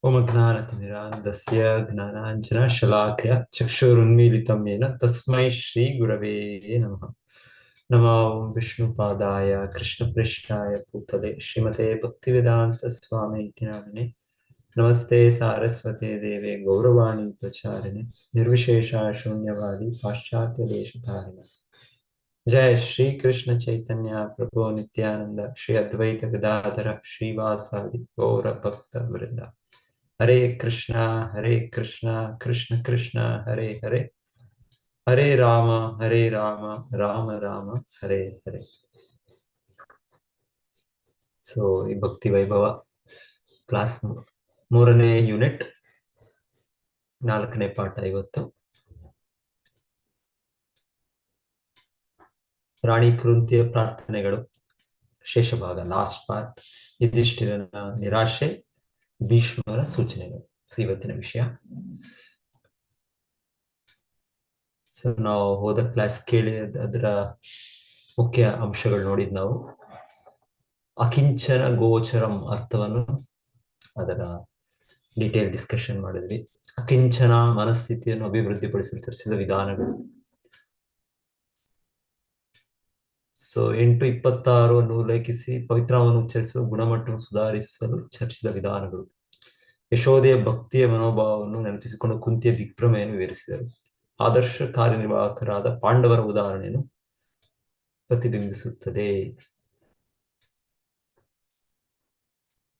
ओम ज्ञानतिमिरान्धस्य ज्ञानाञ्जनशलाकया चक्षुरुन्मीलितं येन तस्मै श्रीगुरवे नमः। नमो विष्णुपादाय कृष्णपृष्ठाय भूतले श्रीमते भक्तिवेदान्तस्वामीति नामिने नमस्ते सारस्वते देवे गौरवाणी प्रचारिणे निर्विशेषा शून्यवादी पाश्चात्यदेशधारिणे जय श्री कृष्ण चैतन्य प्रभु नित्यानंद श्री अद्वैत गदाधर श्रीवासादि गौर भक्त वृंद। हरे कृष्णा कृष्ण कृष्ण हरे हरे, हरे राम राम राम हरे हरे. ಸೊ ಈ ಭಕ್ತಿ ವೈಭವ ಕ್ಲಾಸ್ 3ನೇ ಯೂನಿಟ್ 4ನೇ ಪಾಠ. ಇವತ್ತು ರಾಣಿ ಕೃಂತಿಯ ಪ್ರಾರ್ಥನೆಗಳು ಶೇಷ ಭಾಗ, ಲಾಸ್ಟ್ ಪಾರ್ಟ್. ಯುಧಿಷ್ಠಿರನ ನಿರಾಶೆ, ಭೀಷ್ಮರ ಸೂಚನೆಗಳು. ಸೊ ಇವತ್ತಿನ ವಿಷಯ. ಸೊ ನಾವು ಹೋದ ಕ್ಲಾಸ್ ಕೇಳಿ ಅದರ ಮುಖ್ಯ ಅಂಶಗಳು ನೋಡಿದ್ ನಾವು. ಅಕಿಂಚನ ಗೋಚರಂ ಅರ್ಥವನ್ನು ಅದರ ಡೀಟೇಲ್ ಡಿಸ್ಕಷನ್ ಮಾಡಿದ್ವಿ. ಅಕಿಂಚನ ಮನಸ್ಥಿತಿಯನ್ನು ಅಭಿವೃದ್ಧಿಪಡಿಸಲು ತರಿಸಿದ ವಿಧಾನಗಳು. ಸೊ 8:26 ಅನ್ನು ಉಲ್ಲೇಖಿಸಿ ಪವಿತ್ರವನ್ನು ಉಚ್ಚರಿಸುವ ಗುಣಮಟ್ಟವನ್ನು ಸುಧಾರಿಸಲು ಚರ್ಚಿಸಿದ ವಿಧಾನಗಳು. ಯಶೋದೆಯ ಭಕ್ತಿಯ ಮನೋಭಾವವನ್ನು ನೆನಪಿಸಿಕೊಂಡು ಕುಂತಿಯ ದಿಗ್ಭ್ರಮೆಯನ್ನು ವಿವರಿಸಿದರು. ಆದರ್ಶ ಕಾರ್ಯನಿರ್ವಾಹಕರಾದ ಪಾಂಡವರ ಉದಾಹರಣೆಯನ್ನು ಪ್ರತಿಬಿಂಬಿಸುತ್ತದೆ.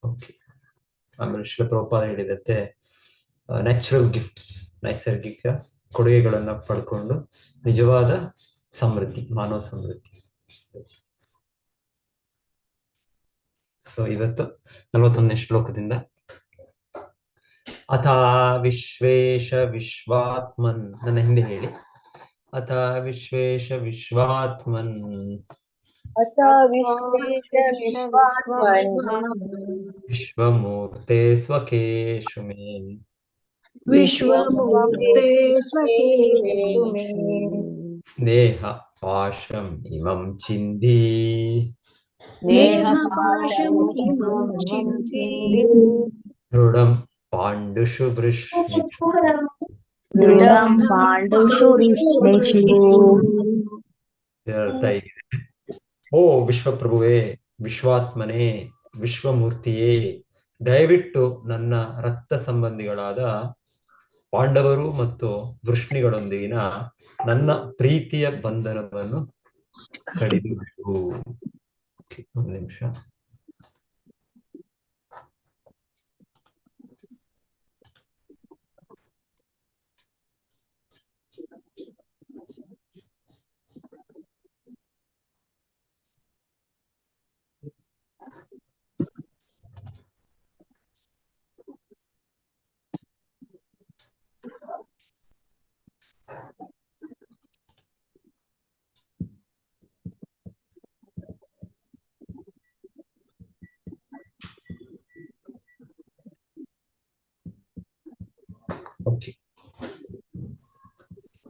ಓಕೆ. ಆಮೇಲೆ ಶ್ರೀಲ ಪ್ರಭುಪಾದ ಹೇಳಿದಂತೆ ನ್ಯಾಚುರಲ್ ಗಿಫ್ಟ್ಸ್, ನೈಸರ್ಗಿಕ ಕೊಡುಗೆಗಳನ್ನ ಪಡ್ಕೊಂಡು ನಿಜವಾದ ಸಮೃದ್ಧಿ, ಮಾನವ ಸಮೃದ್ಧಿ. ಸೊ ಇವತ್ತು 41ನೇ ಶ್ಲೋಕದಿಂದ ಅಥ ವಿಶ್ವೇಶ ವಿಶ್ವಾತ್ಮನ್, ನನ್ನ ಹಿಂದೆ ಹೇಳಿ. ಅಥ ವಿಶ್ವೇಶ ವಿಶ್ವಾತ್ಮನ್ ಅಥ ವಿಶ್ವೇಶ ವಿಶ್ವಾತ್ಮನ್ ವಿಶ್ವಮೂರ್ತೆ ಸ್ವಕೇಶು ಮೇ ವಿಶ್ವಮೂರ್ತೆ ಸ್ವಕೇಶು ಮೇ ಸ್ನೇಹ ಪಾಶಂ ಇಮಂ ಚಿಂದಿ ಸ್ನೇಹ ಪಾಶಂ ಇಮಂ ಚಿಂತಿ ದೃಢಂ ಪಾಂಡುಷು ವೃಷ್ಣಿ. ದೃಢಂ ಪಾಂಡುಷು ವೃಷ್ಣಿಷು. ಅರ್ಥ ಇದೆ. ಓ ವಿಶ್ವಪ್ರಭುವೇ, ವಿಶ್ವಾತ್ಮನೇ, ವಿಶ್ವಮೂರ್ತಿಯೇ, ದಯವಿಟ್ಟು ನನ್ನ ರಕ್ತ ಸಂಬಂಧಿಗಳಾದ ಪಾಂಡವರು ಮತ್ತು ವೃಷ್ಣಿಗಳೊಂದಿಗಿನ ನನ್ನ ಪ್ರೀತಿಯ ಬಂಧನವನ್ನು ಕಡಿದುಬಿಡು. ಒಂದು ನಿಮಿಷ. ಓಕೆ.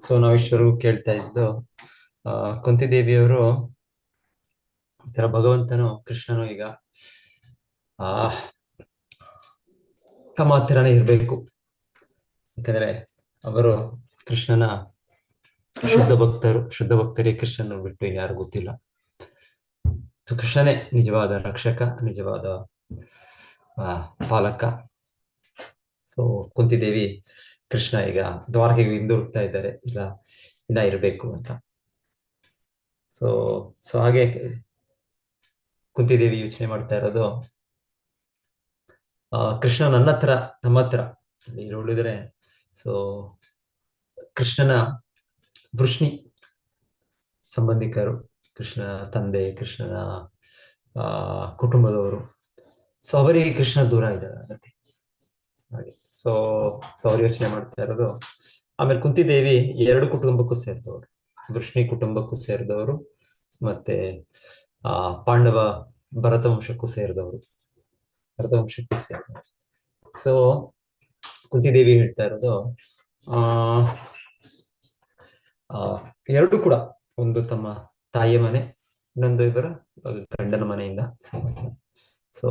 ಸೊ ನಾವಿಷ್ಟರು ಕೇಳ್ತಾ ಇದ್ದು ಕುಂತಿದೇವಿಯವರು ಈ ತರ ಭಗವಂತನು, ಕೃಷ್ಣನು ಈಗ ತಮ್ಮ ಹತ್ತಿರನೇ ಇರ್ಬೇಕು. ಯಾಕಂದ್ರೆ ಅವರು ಕೃಷ್ಣನ ಶುದ್ಧ ಭಕ್ತರಿಗೆ ಕೃಷ್ಣನ ಬಿಟ್ಟು ಯಾರು ಗೊತ್ತಿಲ್ಲ. ಸೊ ಕೃಷ್ಣನೇ ನಿಜವಾದ ರಕ್ಷಕ, ನಿಜವಾದ ಪಾಲಕ. ಸೊ ಕುಂತಿದೇವಿ ಕೃಷ್ಣ ಈಗ ದ್ವಾರಕೆಗೆ ಹಿಂದಿರುಗ್ತಾ ಇದ್ದಾರೆ, ಇನ್ನ ಇರಬೇಕು ಅಂತ. ಸೊ ಹಾಗೆ ಕುಂತಿದೇವಿ ಯೋಚನೆ ಮಾಡ್ತಾ ಇರೋದು, ಕೃಷ್ಣ ನನ್ನ ಹತ್ರ, ನಮ್ಮ ಹತ್ರ ಇಲ್ಲಿ ಉಳಿದ್ರೆ, ಸೊ ಕೃಷ್ಣನ ವೃಷ್ಣಿ ಸಂಬಂಧಿಕರು, ಕೃಷ್ಣನ ತಂದೆ, ಕೃಷ್ಣನ ಕುಟುಂಬದವರು. ಸೊ ಅವರಿಗೆ ಕೃಷ್ಣ ದೂರ ಇದ್ದಾರೆ ಅದಕ್ಕೆ ಹಾಗೆ. ಸೊ ಅವ್ರು ಯೋಚನೆ ಮಾಡ್ತಾ ಇರೋದು. ಆಮೇಲೆ ಕುಂತಿದೇವಿ ಎರಡು ಕುಟುಂಬಕ್ಕೂ ಸೇರಿದವರು, ವೃಷ್ಣಿ ಕುಟುಂಬಕ್ಕೂ ಸೇರಿದವರು, ಮತ್ತೆ ಪಾಂಡವ ಭರತವಂಶಕ್ಕೂ ಸೇರಿದವರು. ಸೊ ಕುಂತಿದೇವಿ ಹೇಳ್ತಾ ಇರೋದು ಎರಡು ಕೂಡ ಒಂದು ತಮ್ಮ ತಾಯಿಯ ಮನೆ, ಇನ್ನೊಂದು ಇವರ ಗಂಡನ ಮನೆಯಿಂದ ಸಂಬಂಧ. ಸೊ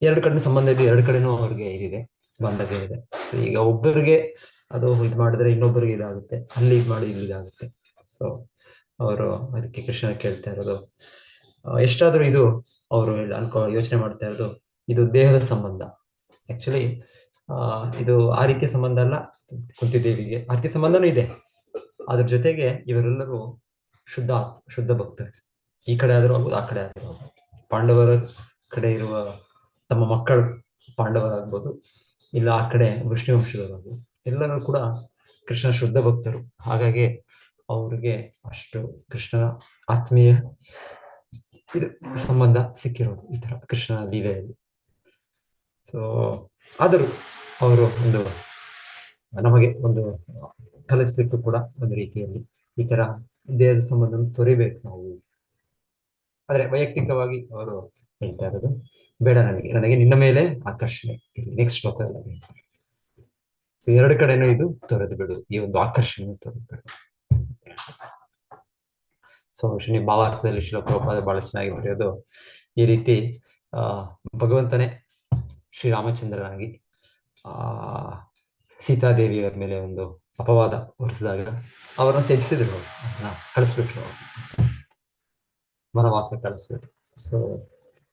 ಎರಡು ಕಡೆ ಸಂಬಂಧ ಇದೆ, ಎರಡು ಕಡೆನೂ ಅವ್ರಿಗೆ ಇದಿದೆ, ಬಾಂಧವ್ಯ ಇದೆ. ಸೊ ಈಗ ಒಬ್ಬರಿಗೆ ಅದು ಇದು ಮಾಡಿದ್ರೆ ಇನ್ನೊಬ್ಬರಿಗೆ ಇದಾಗುತ್ತೆ, ಅಲ್ಲಿ ಇದು ಮಾಡಿ ಇಲ್ಲಿ ಇದಾಗುತ್ತೆ. ಸೊ ಅವರು ಅದಕ್ಕೆ ಕೃಷ್ಣ ಕೇಳ್ತಾ ಇರೋದು, ಎಷ್ಟಾದ್ರೂ ಇದು ಅವರು ಯೋಚನೆ ಮಾಡ್ತಾ ಇರೋದು, ಇದು ದೇಹದ ಸಂಬಂಧ. ಆಕ್ಚುಲಿ ಇದು ಆ ರೀತಿಯ ಸಂಬಂಧ ಅಲ್ಲ. ಕುಂತಿದೇವಿಗೆ ಆ ರೀತಿಯ ಸಂಬಂಧನೂ ಇದೆ, ಅದ್ರ ಜೊತೆಗೆ ಇವರೆಲ್ಲರೂ ಶುದ್ಧ ಭಕ್ತರು. ಈ ಕಡೆ ಆದ್ರೂ ಆಗ್ಬೋದು, ಆ ಕಡೆ ಆದ್ರೂ ಆಗ್ಬೋದು. ಪಾಂಡವರ ಕಡೆ ಇರುವ ತಮ್ಮ ಮಕ್ಕಳು ಪಾಂಡವರಾಗ್ಬೋದು, ಇಲ್ಲ ಆ ಕಡೆ ವೃಷ್ಣಿ ವಂಶದವರಾಗ್ಬೋದು, ಎಲ್ಲರೂ ಕೂಡ ಕೃಷ್ಣ ಶುದ್ಧ ಭಕ್ತರು. ಹಾಗಾಗಿ ಅವ್ರಿಗೆ ಅಷ್ಟು ಕೃಷ್ಣನ ಆತ್ಮೀಯ ಇದು ಸಂಬಂಧ ಸಿಕ್ಕಿರೋದು ಈ ತರ ಕೃಷ್ಣನ ಲೀಲೆಯಲ್ಲಿ. ಸೊ ಆದರೂ ಅವರು ಒಂದು ನಮಗೆ ಒಂದು ಕಲಿಸ್ಲಿಕ್ಕೂ ಕೂಡ ಒಂದು ರೀತಿಯಲ್ಲಿ ಈ ತರ ದೇಹದ ಸಂಬಂಧ ತೊರಿಬೇಕು ನಾವು. ಆದ್ರೆ ವೈಯಕ್ತಿಕವಾಗಿ ಅವರು ಹೇಳ್ತಾ ಇರೋದು, ಬೇಡ, ನನಗೆ ನಿನ್ನ ಮೇಲೆ ಆಕರ್ಷಣೆ. ನೆಕ್ಸ್ಟ್ ಶ್ಲೋಕದಲ್ಲಿ ಸೊ ಎರಡು ಕಡೆನೂ ಇದು ತೊರೆದು ಬಿಡು, ಈ ಒಂದು ಆಕರ್ಷಣೆ ತೊರೆದು ಬಿಡು. ಸೊ ಶ್ರೀ ಭಾವಾರ್ಥದಲ್ಲಿ ಶ್ಲೋಕೋಪಾದ ಬಹಳ ಚೆನ್ನಾಗಿ ಬರೆಯೋದು ಈ ರೀತಿ. ಭಗವಂತನೇ ಶ್ರೀರಾಮಚಂದ್ರನಾಗಿ ಸೀತಾದೇವಿಯವರ ಮೇಲೆ ಒಂದು ಅಪವಾದ ಹೊರಿಸಿದಾಗ ಅವರನ್ನ ತ್ಯಜಿಸಿದ್ರು, ಕಳಿಸ್ಬಿಟ್ರು, ವನವಾಸ ಕಳಿಸ್ಬಿಟ್ರು. ಸೊ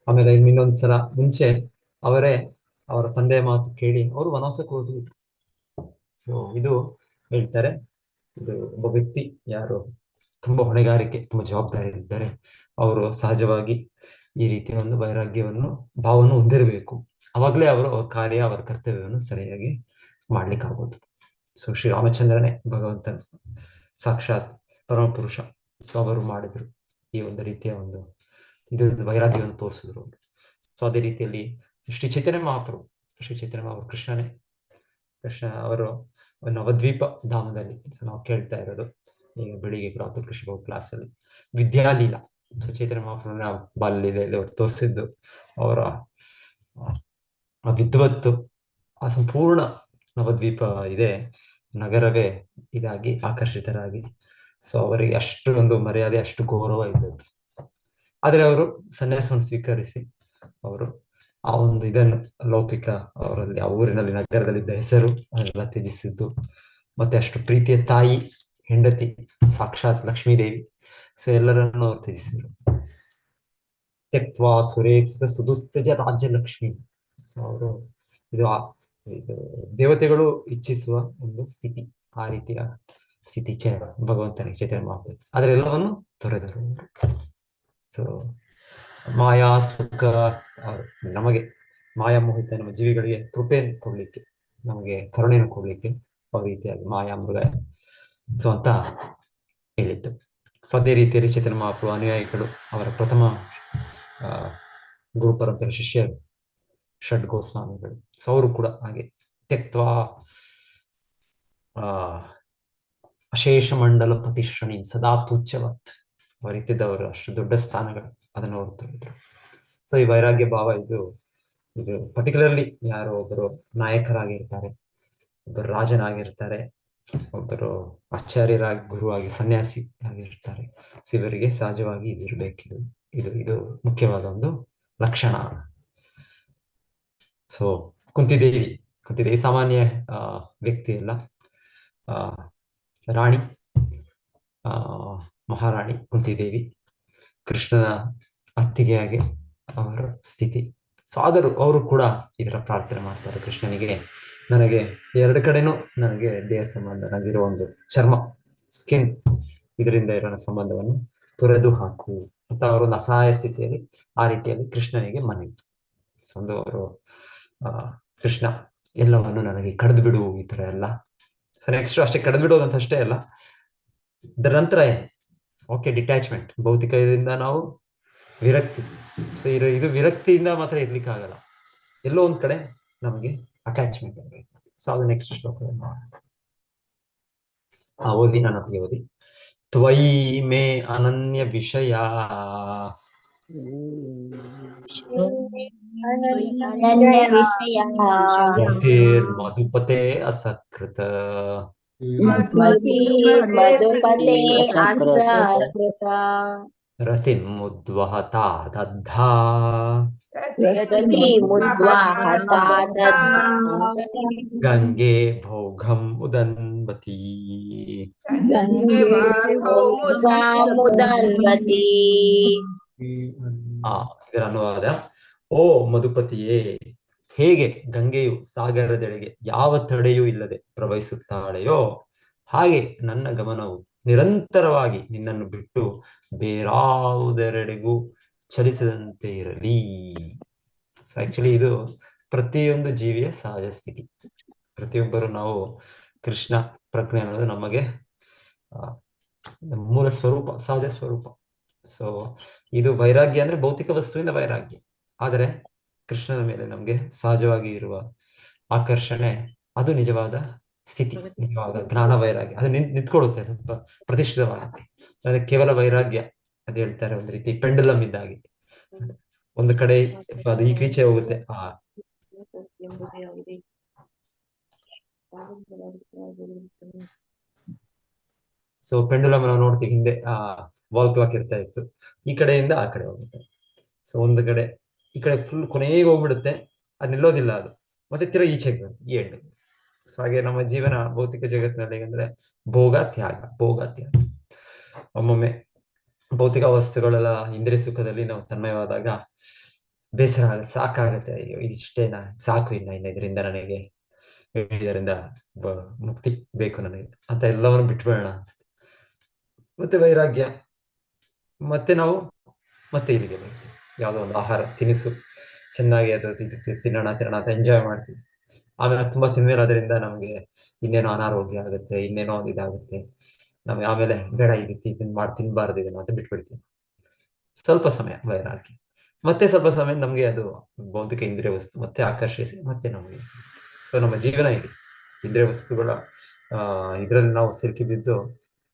ಆಮೇಲೆ ಇನ್ನೊಂದ್ಸಲ ಮುಂಚೆ ಅವರ ತಂದೆಯ ಮಾತು ಕೇಳಿ ಅವರು ವನವಾಸಕ್ಕೆ ಹೋಗ್ಬಿಟ್ರು. ಸೊ ಇದು ಹೇಳ್ತಾರೆ, ಇದು ಒಬ್ಬ ವ್ಯಕ್ತಿ ಯಾರು ತುಂಬಾ ಹೊಣೆಗಾರಿಕೆ, ತುಂಬಾ ಜವಾಬ್ದಾರಿ ಇದ್ದಾರೆ, ಅವರು ಸಹಜವಾಗಿ ಈ ರೀತಿಯ ಒಂದು ವೈರಾಗ್ಯವನ್ನು ಭಾವವನ್ನು ಹೊಂದಿರಬೇಕು. ಅವಾಗಲೇ ಅವರು ಅವ್ರ ಕಾರ್ಯ, ಅವರ ಕರ್ತವ್ಯವನ್ನು ಸರಿಯಾಗಿ ಮಾಡ್ಲಿಕ್ಕಾಗೋದು. ಸೊ ಶ್ರೀರಾಮಚಂದ್ರನೇ ಭಗವಂತನ ಸಾಕ್ಷಾತ್ ಪರಮಪುರುಷ. ಸೊ ಅವರು ಮಾಡಿದ್ರು ಈ ಒಂದು ರೀತಿಯ ಒಂದು ಇದು ವೈರಾಗ್ಯವನ್ನು ತೋರಿಸಿದ್ರು ಅವರು. ಸೊ ಅದೇ ರೀತಿಯಲ್ಲಿ ಶ್ರೀ ಚೈತನ್ಯ ಮಹಾಪ್ರಭು ಕೃಷ್ಣ ಅವರು ನವದ್ವೀಪ ಧಾಮದಲ್ಲಿ. ಸೊ ನಾವು ಕೇಳ್ತಾ ಇರೋದು ಈಗ ಬೆಳಿಗ್ಗೆ ಪ್ರಾತಃ ಕೃಷಿ ಕ್ಲಾಸಲ್ಲಿ ವಿದ್ಯಾಲೀಲಾ. ಸೊ ಚೈತನ್ಯ ಮಹಾಪ್ರಭುನ ಬಾಲ್ಯಲೀಲೆಯಲ್ಲಿ ಅವರು ತೋರಿಸಿದ್ದು ಅವರ ವಿದ್ವತ್ತು, ಆ ಸಂಪೂರ್ಣ ನವದ್ವೀಪ ಇದೆ ನಗರವೇ ಇದಾಗಿ ಆಕರ್ಷಿತರಾಗಿ. ಸೊ ಅವರಿಗೆ ಅಷ್ಟು ಒಂದು ಮರ್ಯಾದೆ, ಅಷ್ಟು ಗೌರವ ಇದ್ದದ್ದು. ಆದ್ರೆ ಅವರು ಸನ್ಯಾಸವನ್ನು ಸ್ವೀಕರಿಸಿ ಅವರು ಆ ಒಂದು ಇದನ್ನು ಲೌಕಿಕ ಅವರಲ್ಲಿ ಆ ಊರಿನಲ್ಲಿ ನಗರದಲ್ಲಿದ್ದ ಹೆಸರು ಅದೆಲ್ಲ ತ್ಯಜಿಸಿದ್ದು, ಮತ್ತೆ ಅಷ್ಟು ಪ್ರೀತಿಯ ತಾಯಿ, ಹೆಂಡತಿ ಸಾಕ್ಷಾತ್ ಲಕ್ಷ್ಮೀದೇವಿ, ಸೊ ಎಲ್ಲರನ್ನು ಅವ್ರು ತ್ಯಜಿಸಿದ್ರು. ತ್ಯಕ್ವಾ ಸುರೇಕ್ಷಿತ ಸುದುಸ್ತಜ ರಾಜ್ಯಲಕ್ಷ್ಮಿ. ಸೊ ಅವರು ಇದು ದೇವತೆಗಳು ಇಚ್ಛಿಸುವ ಒಂದು ಸ್ಥಿತಿ, ಆ ರೀತಿಯ ಸ್ಥಿತಿ ಭಗವಂತನಿಗೆ ಚೈತನ್ಯ ಮಹಾಪ್ರಭು. ಆದ್ರೆ ಎಲ್ಲವನ್ನು ತೊರೆದರು. ಸೊ ಮಾಯಾ ಸುಖ, ನಮಗೆ ಮಾಯಾ ಮೋಹಿತ ನಮ್ಮ ಜೀವಿಗಳಿಗೆ ಕೃಪೆಯನ್ನು ಕೊಡ್ಲಿಕ್ಕೆ, ನಮಗೆ ಕರುಣೆಯನ್ನು ಕೊಡ್ಲಿಕ್ಕೆ ಆ ರೀತಿಯಾಗಿ ಮಾಯಾ ಮೃಗ ಸೊ ಅಂತ ಹೇಳಿದ್ದು. ಸೊ ಅದೇ ರೀತಿಯಲ್ಲಿ ಚೈತನ್ಯ ಮಹಾಪ್ರಭು ಅನುಯಾಯಿಗಳು, ಅವರ ಪ್ರಥಮ ಗುರು ಪರಂಪರೆ ಶಿಷ್ಯರು ಷಡ್ ಗೋಸ್ವಾಮಿಗಳು. ಸೊ ಅವರು ಕೂಡ ಹಾಗೆ ತ್ಯಕ್ವಾ ಅಶೇಷ ಮಂಡಲ ಪ್ರತಿಶ್ರಣಿ ಸದಾ ತುಚ್ಛವತ್ ಅವರಿತ್ತಿದ್ದವರು ಅಷ್ಟು ದೊಡ್ಡ ಸ್ಥಾನಗಳು ಅದನ್ನು ಅವರು ತೋರಿದ್ರು. ಸೊ ಈ ವೈರಾಗ್ಯ ಭಾವ ಇದು ಪರ್ಟಿಕ್ಯುಲರ್ಲಿ ಯಾರೋ ಒಬ್ಬರು ನಾಯಕರಾಗಿರ್ತಾರೆ, ಒಬ್ಬರು ರಾಜನಾಗಿರ್ತಾರೆ, ಒಬ್ಬರು ಆಚಾರ್ಯರಾಗಿ, ಗುರುವಾಗಿ, ಸನ್ಯಾಸಿ ಆಗಿರ್ತಾರೆ. ಸೊ ಇವರಿಗೆ ಸಹಜವಾಗಿ ಇದಿರ್ಬೇಕಿದು, ಇದು ಮುಖ್ಯವಾದ ಒಂದು ಲಕ್ಷಣ. ಸೊ ಕುಂತಿದೇವಿ ಸಾಮಾನ್ಯ ವ್ಯಕ್ತಿ ಅಲ್ಲ, ರಾಣಿ, ಮಹಾರಾಣಿ ಕುಂತಿದೇವಿ, ಕೃಷ್ಣನ ಅತ್ತಿಗೆಯಾಗಿ ಅವರ ಸ್ಥಿತಿ. ಸೊ ಆದರೂ ಅವರು ಕೂಡ ಇದರ ಪ್ರಾರ್ಥನೆ ಮಾಡ್ತಾರೆ ಕೃಷ್ಣನಿಗೆ, ನನಗೆ ಎರಡು ಕಡೆನೂ ನನಗೆ ದೇಹ ಸಂಬಂಧ, ನನಗಿರೋ ಒಂದು ಚರ್ಮ, ಸ್ಕಿನ್, ಇದರಿಂದ ಇರೋ ಸಂಬಂಧವನ್ನು ತೊರೆದು ಹಾಕು ಅಂತ ಅವರೊಂದು ಅಸಹಾಯ ಸ್ಥಿತಿಯಲ್ಲಿ ಆ ರೀತಿಯಲ್ಲಿ ಕೃಷ್ಣನಿಗೆ ಮನವಿ. ಸೊ ಒಂದು ಅವರು ಕೃಷ್ಣ ಎಲ್ಲವನ್ನು ನನಗೆ ಕಡ್ದು ಬಿಡು, ಈ ತರ ಎಲ್ಲ. ಸೊ ನೆಕ್ಸ್ಟ್ ಅಷ್ಟೇ ಕಡ್ದು ಬಿಡೋದಂತ ಅಷ್ಟೇ ಅಲ್ಲ, ಇದರ ನಂತರ ಓಕೆ, ಡಿಟ್ಯಾಚ್ಮೆಂಟ್, ಭೌತಿಕದಿಂದ ನಾವು ವಿರಕ್ತಿ. ಸೊ ಇದು ವಿರಕ್ತಿಯಿಂದ ಮಾತ್ರ ಇರ್ಲಿಕ್ಕೆ ಆಗಲ್ಲ, ಎಲ್ಲೋ ಒಂದ್ ಕಡೆ ನಮಗೆ ಅಟ್ಯಾಚ್ಮೆಂಟ್ ಇರಬೇಕು. ಸೊ ಅದು ನೆಕ್ಸ್ಟ್ ಶ್ಲೋಕ ಓದಿ, ನನ್ನೊಟ್ಟಿಗೆ ಓದಿ. ತ್ವಯಿ ಮೇ ಅನನ್ಯ ವಿಷಯ ಅನನ್ಯ ವಿಷಯ ಮಧುಪತೆ ಅಸಕೃತ ಮತಿ ಮಧುಪತೆ ಅಸಕೃತ ರತಿಂ ಉದ್ವಹತಾ ದದ್ಧಾ ರತಿ ಮುದ್ವಾಹತಾ ದದ್ಧಾ ಗಂಗೆ ಭೋಗಂ ಉದನ್ವತಿ. ಮುದನ್ವತಿ. ಇದರ ಅನುವಾದ: ಓ ಮಧುಪತಿಯೇ, ಹೇಗೆ ಗಂಗೆಯು ಸಾಗರದೆಡೆಗೆ ಯಾವ ತಡೆಯೂ ಇಲ್ಲದೆ ಪ್ರವಹಿಸುತ್ತಾಳೆಯೋ ಹಾಗೆ ನನ್ನ ಗಮನವು ನಿರಂತರವಾಗಿ ನಿನ್ನನ್ನು ಬಿಟ್ಟು ಬೇರಾವುದೆಡೆಗೂ ಚಲಿಸದಂತೆ ಇರಲಿ. ಸೊ ಆಕ್ಚುಲಿ ಇದು ಪ್ರತಿಯೊಂದು ಜೀವಿಯ ಸಹಜ ಸ್ಥಿತಿ. ಪ್ರತಿಯೊಬ್ಬರು ನಾವು ಕೃಷ್ಣ ಪ್ರಜ್ಞೆ ಅನ್ನೋದು ನಮಗೆ ಮೂಲ ಸ್ವರೂಪ, ಸಹಜ ಸ್ವರೂಪ. ಸೊ ಇದು ವೈರಾಗ್ಯ ಅಂದ್ರೆ ಭೌತಿಕ ವಸ್ತುವಿಂದ ವೈರಾಗ್ಯ. ಆದರೆ ಕೃಷ್ಣನ ಮೇಲೆ ನಮ್ಗೆ ಸಹಜವಾಗಿ ಇರುವ ಆಕರ್ಷಣೆ, ಅದು ನಿಜವಾದ ಸ್ಥಿತಿ, ನಿಜವಾದ ಜ್ಞಾನ ವೈರಾಗ್ಯ. ಅದು ನಿಂತ್ಕೊಳ್ಳುತ್ತೆ, ಸ್ವಲ್ಪ ಪ್ರತಿಷ್ಠಿತವಾಗುತ್ತೆ. ನನಗೆ ಕೇವಲ ವೈರಾಗ್ಯ ಅದು ಹೇಳ್ತಾರೆ ಒಂದು ರೀತಿ ಪೆಂಡುಲಮ್ ಇದ್ದಾಗೆ, ಒಂದು ಕಡೆ ಅದು ಈಚೆ ಹೋಗುತ್ತೆ. ಸೊ ಪೆಂಡುಲಮ್ ನಾವು ನೋಡ್ತೀವಿ, ಹಿಂದೆ ವಾಲ್ ಕ್ಲಾಕ್ ಇರ್ತಾ ಇತ್ತು, ಈ ಕಡೆಯಿಂದ ಆ ಕಡೆ ಹೋಗುತ್ತೆ. ಸೊ ಒಂದು ಕಡೆ ಈ ಕಡೆ ಫುಲ್ ಕೊನೆಗೆ ಹೋಗ್ಬಿಡುತ್ತೆ, ಅದು ನಿಲ್ಲೋದಿಲ್ಲ, ಅದು ಮತ್ತೆ ತಿರ ಈಚೆಗೆ ಬರುತ್ತೆ, ಈ ಎಂಡ್. ಸೊ ಹಾಗೆ ನಮ್ಮ ಜೀವನ ಭೌತಿಕ ಜಗತ್ತಿನಲ್ಲಿ ಅಂದ್ರೆ ಭೋಗ ತ್ಯಾಗ, ಭೋಗ ತ್ಯಾಗ. ಒಮ್ಮೊಮ್ಮೆ ಭೌತಿಕ ವಸ್ತುಗಳೆಲ್ಲ ಇಂದ್ರಿಯ ಸುಖದಲ್ಲಿ ನಾವು ತನ್ಮಯವಾದಾಗ ಬೇಸರ ಆಗುತ್ತೆ, ಸಾಕಾಗತ್ತೆ, ಅಯ್ಯೋ ಇದಿಷ್ಟೇನಾ, ಸಾಕು, ಇನ್ನ ಇದರಿಂದ ನನಗೆ ಇದರಿಂದ ಮುಕ್ತಿ ಬೇಕು ನನಗೆ ಅಂತ ಎಲ್ಲವನ್ನು ಬಿಟ್ಬೇಡ ಅನ್ಸುತ್ತೆ. ಮತ್ತೆ ವೈರಾಗ್ಯ, ಮತ್ತೆ ನಾವು ಮತ್ತೆ ಇಲ್ಲಿಗೆ ಬರ್ತೀವಿ, ಯಾವುದೋ ಒಂದು ಆಹಾರ ತಿನಿಸು ಚೆನ್ನಾಗಿ ಅದು ತಿನ್ನೋಣ ಅಂತ ಎಂಜಾಯ್ ಮಾಡ್ತೀವಿ. ಆಮೇಲೆ ತುಂಬಾ ತಿಂದ್ಮೇಲೆ ಅದರಿಂದ ನಮ್ಗೆ ಇನ್ನೇನೋ ಅನಾರೋಗ್ಯ ಆಗುತ್ತೆ, ಇನ್ನೇನೋ ಒಂದು ಇದಾಗುತ್ತೆ, ನಮ್ಗೆ ಆಮೇಲೆ ಬೇಡ, ತಿನ್ಬಾರ್ದು ಇದನ್ನು ಅಂತ ಬಿಟ್ಬಿಡ್ತೀವಿ. ಸ್ವಲ್ಪ ಸಮಯ ವೈರಾಗ್ಯ, ಮತ್ತೆ ಸ್ವಲ್ಪ ಸಮಯ ನಮ್ಗೆ ಅದು ಭೌತಿಕ ಇಂದ್ರಿಯ ವಸ್ತು ಮತ್ತೆ ಆಕರ್ಷಿಸಿ ಮತ್ತೆ ನಮ್ಗೆ. ಸೊ ನಮ್ಮ ಜೀವನ ಇದೆ ಇಂದ್ರಿಯ ವಸ್ತುಗಳ ಇದ್ರಲ್ಲಿ ನಾವು ಸಿಲುಕಿ ಬಿದ್ದು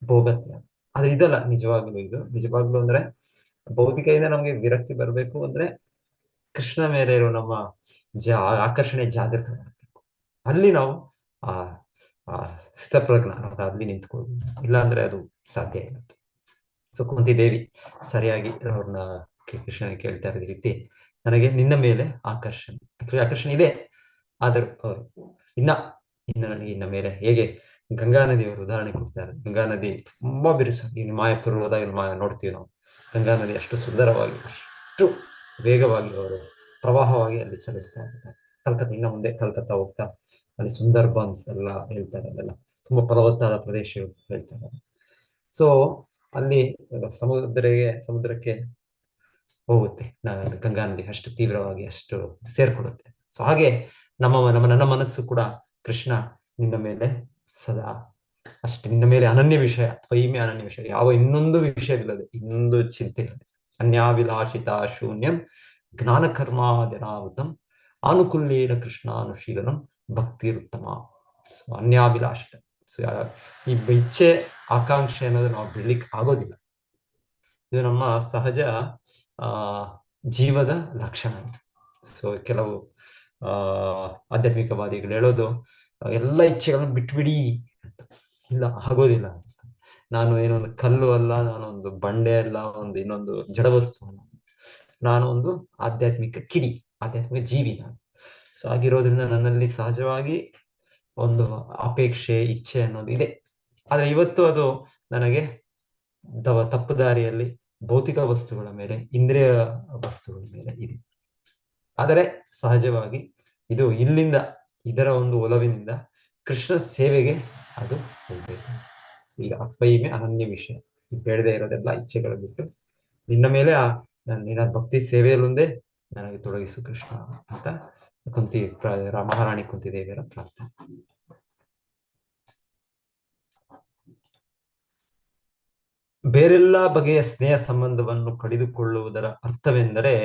ಭೋಗತ್ಯ. ಆದ್ರೆ ಇದಲ್ಲ ನಿಜವಾಗ್ಲೂ. ಇದು ನಿಜವಾಗ್ಲೂ ಅಂದ್ರೆ ಭೌತಿಕೆಯಿಂದ ನಮ್ಗೆ ವಿರಕ್ತಿ ಬರ್ಬೇಕು ಅಂದ್ರೆ ಕೃಷ್ಣ ಮೇಲೆ ಇರೋ ನಮ್ಮ ಆಕರ್ಷಣೆ ಜಾಗೃತ ಮಾಡಬೇಕು. ಅಲ್ಲಿ ನಾವು ಸ್ಥಿತಪ್ರಜ್ಞ ಅಲ್ಲಿ ನಿಂತ್ಕೊಳ್ಬೋದು, ಇಲ್ಲಾಂದ್ರೆ ಅದು ಸಾಧ್ಯ ಇಲ್ಲ. ಸೊ ಕುಂತಿ ದೇವಿ ಸರಿಯಾಗಿ ಅವ್ರನ್ನ ಕೃಷ್ಣನ ಕೇಳ್ತಾ ಇರೋ ರೀತಿ, ನನಗೆ ನಿನ್ನ ಮೇಲೆ ಆಕರ್ಷಣೆ ಇದೆ, ಆದರೂ ಅವರು ಇನ್ನ ನನಗೆ ಇನ್ನ ಮೇಲೆ, ಹೇಗೆ ಗಂಗಾ ನದಿಯವರು ಉದಾಹರಣೆ ಕೊಡ್ತಾರೆ. ಗಂಗಾ ನದಿ ತುಂಬಾ ಬಿರುಸಾಗಿ, ಮಾಯಾಪುರ ಹೋದಾಗ ನೋಡ್ತೀವಿ ನಾವು, ಗಂಗಾ ನದಿ ಅಷ್ಟು ಸುಂದರವಾಗಿ, ಅಷ್ಟು ವೇಗವಾಗಿ ಅವರು ಪ್ರವಾಹವಾಗಿ ಅಲ್ಲಿ ಚಲಿಸ್ತಾ ಇರ್ತಾರೆ. ಕಲ್ಕತ್ತಾ, ಇನ್ನ ಮುಂದೆ ಕಲ್ಕತ್ತಾ ಹೋಗ್ತಾ ಅಲ್ಲಿ ಸುಂದರ್ ಬನ್ಸ್ ಎಲ್ಲ ಹೇಳ್ತಾರೆ, ಅಲ್ಲೆಲ್ಲ ತುಂಬಾ ಫಲವತ್ತಾದ ಪ್ರದೇಶ ಹೇಳ್ತಾರೆ. ಸೊ ಅಲ್ಲಿ ಸಮುದ್ರಕ್ಕೆ ಹೋಗುತ್ತೆ ಗಂಗಾ ನದಿ, ಅಷ್ಟು ತೀವ್ರವಾಗಿ ಅಷ್ಟು ಸೇರ್ಕೊಡುತ್ತೆ. ಸೊ ಹಾಗೆ ನನ್ನ ಮನಸ್ಸು ಕೂಡ ಕೃಷ್ಣ ನಿನ್ನ ಮೇಲೆ ಸದಾ ಅಷ್ಟು, ನಿನ್ನ ಮೇಲೆ ಅನನ್ಯ ವಿಷಯ, ತ್ವಯಿಮೆ ಅನನ್ಯ ವಿಷಯ, ಯಾವ ಇನ್ನೊಂದು ವಿಷಯವಿಲ್ಲದೆ, ಇನ್ನೊಂದು ಚಿಂತೆ ಇಲ್ಲದೆ, ಅನ್ಯಾಭಿಲಾಷಿತ ಶೂನ್ಯಂ ಜ್ಞಾನ ಕರ್ಮಾದಿನಾವೃತಂ ಆನುಕೂಲ್ಯೇನ ಕೃಷ್ಣಾನುಶೀಲನಂ ಭಕ್ತಿರುತ್ತಮ. ಸೊ ಅನ್ಯಾಭಿಲಾಷಿತ, ಸೊ ಈ ಇಚ್ಛೆ ಆಕಾಂಕ್ಷೆ ಅನ್ನೋದು ನಾವು ಬಿಡ್ಲಿಕ್ಕೆ ಆಗೋದಿಲ್ಲ. ಇದು ನಮ್ಮ ಸಹಜ ಜೀವದ ಲಕ್ಷಣ ಇದು. ಸೊ ಕೆಲವು ಆಧ್ಯಾತ್ಮಿಕವಾದಿಗಳು ಹೇಳೋದು ಎಲ್ಲ ಇಚ್ಛೆಗಳನ್ನು ಬಿಟ್ಬಿಡಿ ಅಂತ. ಇಲ್ಲ, ಆಗೋದಿಲ್ಲ. ನಾನು ಏನೊಂದು ಕಲ್ಲು ಅಲ್ಲ, ನಾನೊಂದು ಬಂಡೆ ಅಲ್ಲ, ಇನ್ನೊಂದು ಜಡವಸ್ತು, ನಾನು ಒಂದು ಆಧ್ಯಾತ್ಮಿಕ ಕಿಡಿ, ಆಧ್ಯಾತ್ಮಿಕ ಜೀವಿ ನಾನು. ಸೊ ಆಗಿರೋದ್ರಿಂದ ನನ್ನಲ್ಲಿ ಸಹಜವಾಗಿ ಒಂದು ಅಪೇಕ್ಷೆ, ಇಚ್ಛೆ ಅನ್ನೋದು ಇದೆ. ಆದ್ರೆ ಇವತ್ತು ಅದು ನನಗೆ ತಪ್ಪು ದಾರಿಯಲ್ಲಿ ಭೌತಿಕ ವಸ್ತುಗಳ ಮೇಲೆ, ಇಂದ್ರಿಯ ವಸ್ತುಗಳ ಮೇಲೆ ಇದೆ. ಆದರೆ ಸಹಜವಾಗಿ ಇದು ಇಲ್ಲಿಂದ, ಇದರ ಒಂದು ಒಲವಿನಿಂದ ಕೃಷ್ಣ ಸೇವೆಗೆ ಅದು ಹೋಗ್ಬೇಕು. ಈಗ ತ್ವಯಿಮೆ ಅನನ್ಯ ವಿಷಯ, ಬೇಡದೆ ಇರೋದೆಲ್ಲ ಇಚ್ಛೆಗಳು ಬಿಟ್ಟು ನಿನ್ನ ಮೇಲೆ ನಿನ್ನ ಭಕ್ತಿ ಸೇವೆಯಲ್ಲೊಂದೇ ನನಗೆ ತೊಡಗಿಸು ಕೃಷ್ಣ ಅಂತ ಮಹಾರಾಣಿ ಕುಂತಿ ದೇವಿಯರ ಪ್ರಾರ್ಥನೆ. ಬೇರೆಲ್ಲ ಬಗೆಯ ಸ್ನೇಹ ಸಂಬಂಧವನ್ನು ಕಡಿದುಕೊಳ್ಳುವುದರ ಅರ್ಥವೆಂದರೆ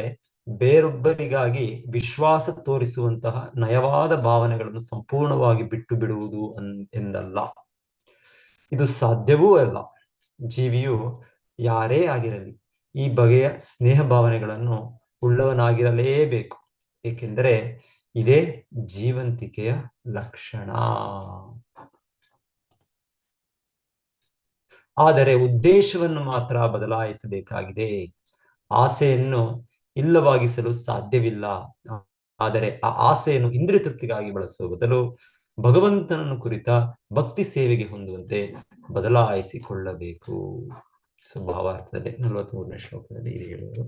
ಬೇರೊಬ್ಬರಿಗಾಗಿ ವಿಶ್ವಾಸ ತೋರಿಸುವಂತಹ ನಯವಾದ ಭಾವನೆಗಳನ್ನು ಸಂಪೂರ್ಣವಾಗಿ ಬಿಟ್ಟು ಬಿಡುವುದು ಎಂದಲ್ಲ. ಇದು ಸಾಧ್ಯವೂ ಅಲ್ಲ. ಜೀವಿಯು ಯಾರೇ ಆಗಿರಲಿ ಈ ಬಗೆಯ ಸ್ನೇಹ ಭಾವನೆಗಳನ್ನು ಉಳ್ಳವನಾಗಿರಲೇಬೇಕು, ಏಕೆಂದರೆ ಇದೇ ಜೀವಂತಿಕೆಯ ಲಕ್ಷಣ. ಆದರೆ ಉದ್ದೇಶವನ್ನು ಮಾತ್ರ ಬದಲಾಯಿಸಬೇಕಾಗಿದೆ. ಆಸೆಯನ್ನು ಇಲ್ಲವಾಗಿಸಲು ಸಾಧ್ಯವಿಲ್ಲ. ಆದರೆ ಆ ಆಸೆಯನ್ನು ಇಂದ್ರಿಯ ತೃಪ್ತಿಗಾಗಿ ಬಳಸುವ ಬದಲು ಭಗವಂತನನ್ನು ಕುರಿತ ಭಕ್ತಿ ಸೇವೆಗೆ ಹೊಂದುವಂತೆ ಬದಲಾಯಿಸಿಕೊಳ್ಳಬೇಕು. ಸೊ ಭಾವಾರ್ಥದಲ್ಲಿ 43ನೇ ಶ್ಲೋಕದಲ್ಲಿ ಇದು ಹೇಳುವುದು.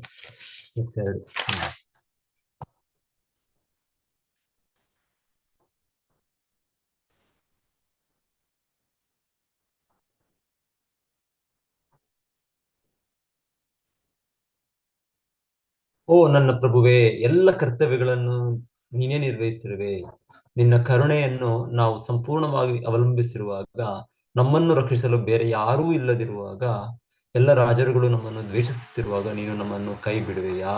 ಓ ನನ್ನ ಪ್ರಭುವೇ, ಎಲ್ಲ ಕರ್ತವ್ಯಗಳನ್ನು ನೀನೇ ನಿರ್ವಹಿಸಿರುವೆ. ನಿನ್ನ ಕರುಣೆಯನ್ನು ನಾವು ಸಂಪೂರ್ಣವಾಗಿ ಅವಲಂಬಿಸಿರುವಾಗ, ನಮ್ಮನ್ನು ರಕ್ಷಿಸಲು ಬೇರೆ ಯಾರೂ ಇಲ್ಲದಿರುವಾಗ, ಎಲ್ಲ ರಾಜರುಗಳು ನಮ್ಮನ್ನು ದ್ವೇಷಿಸುತ್ತಿರುವಾಗ ನೀನು ನಮ್ಮನ್ನು ಕೈ ಬಿಡುವೆಯಾ?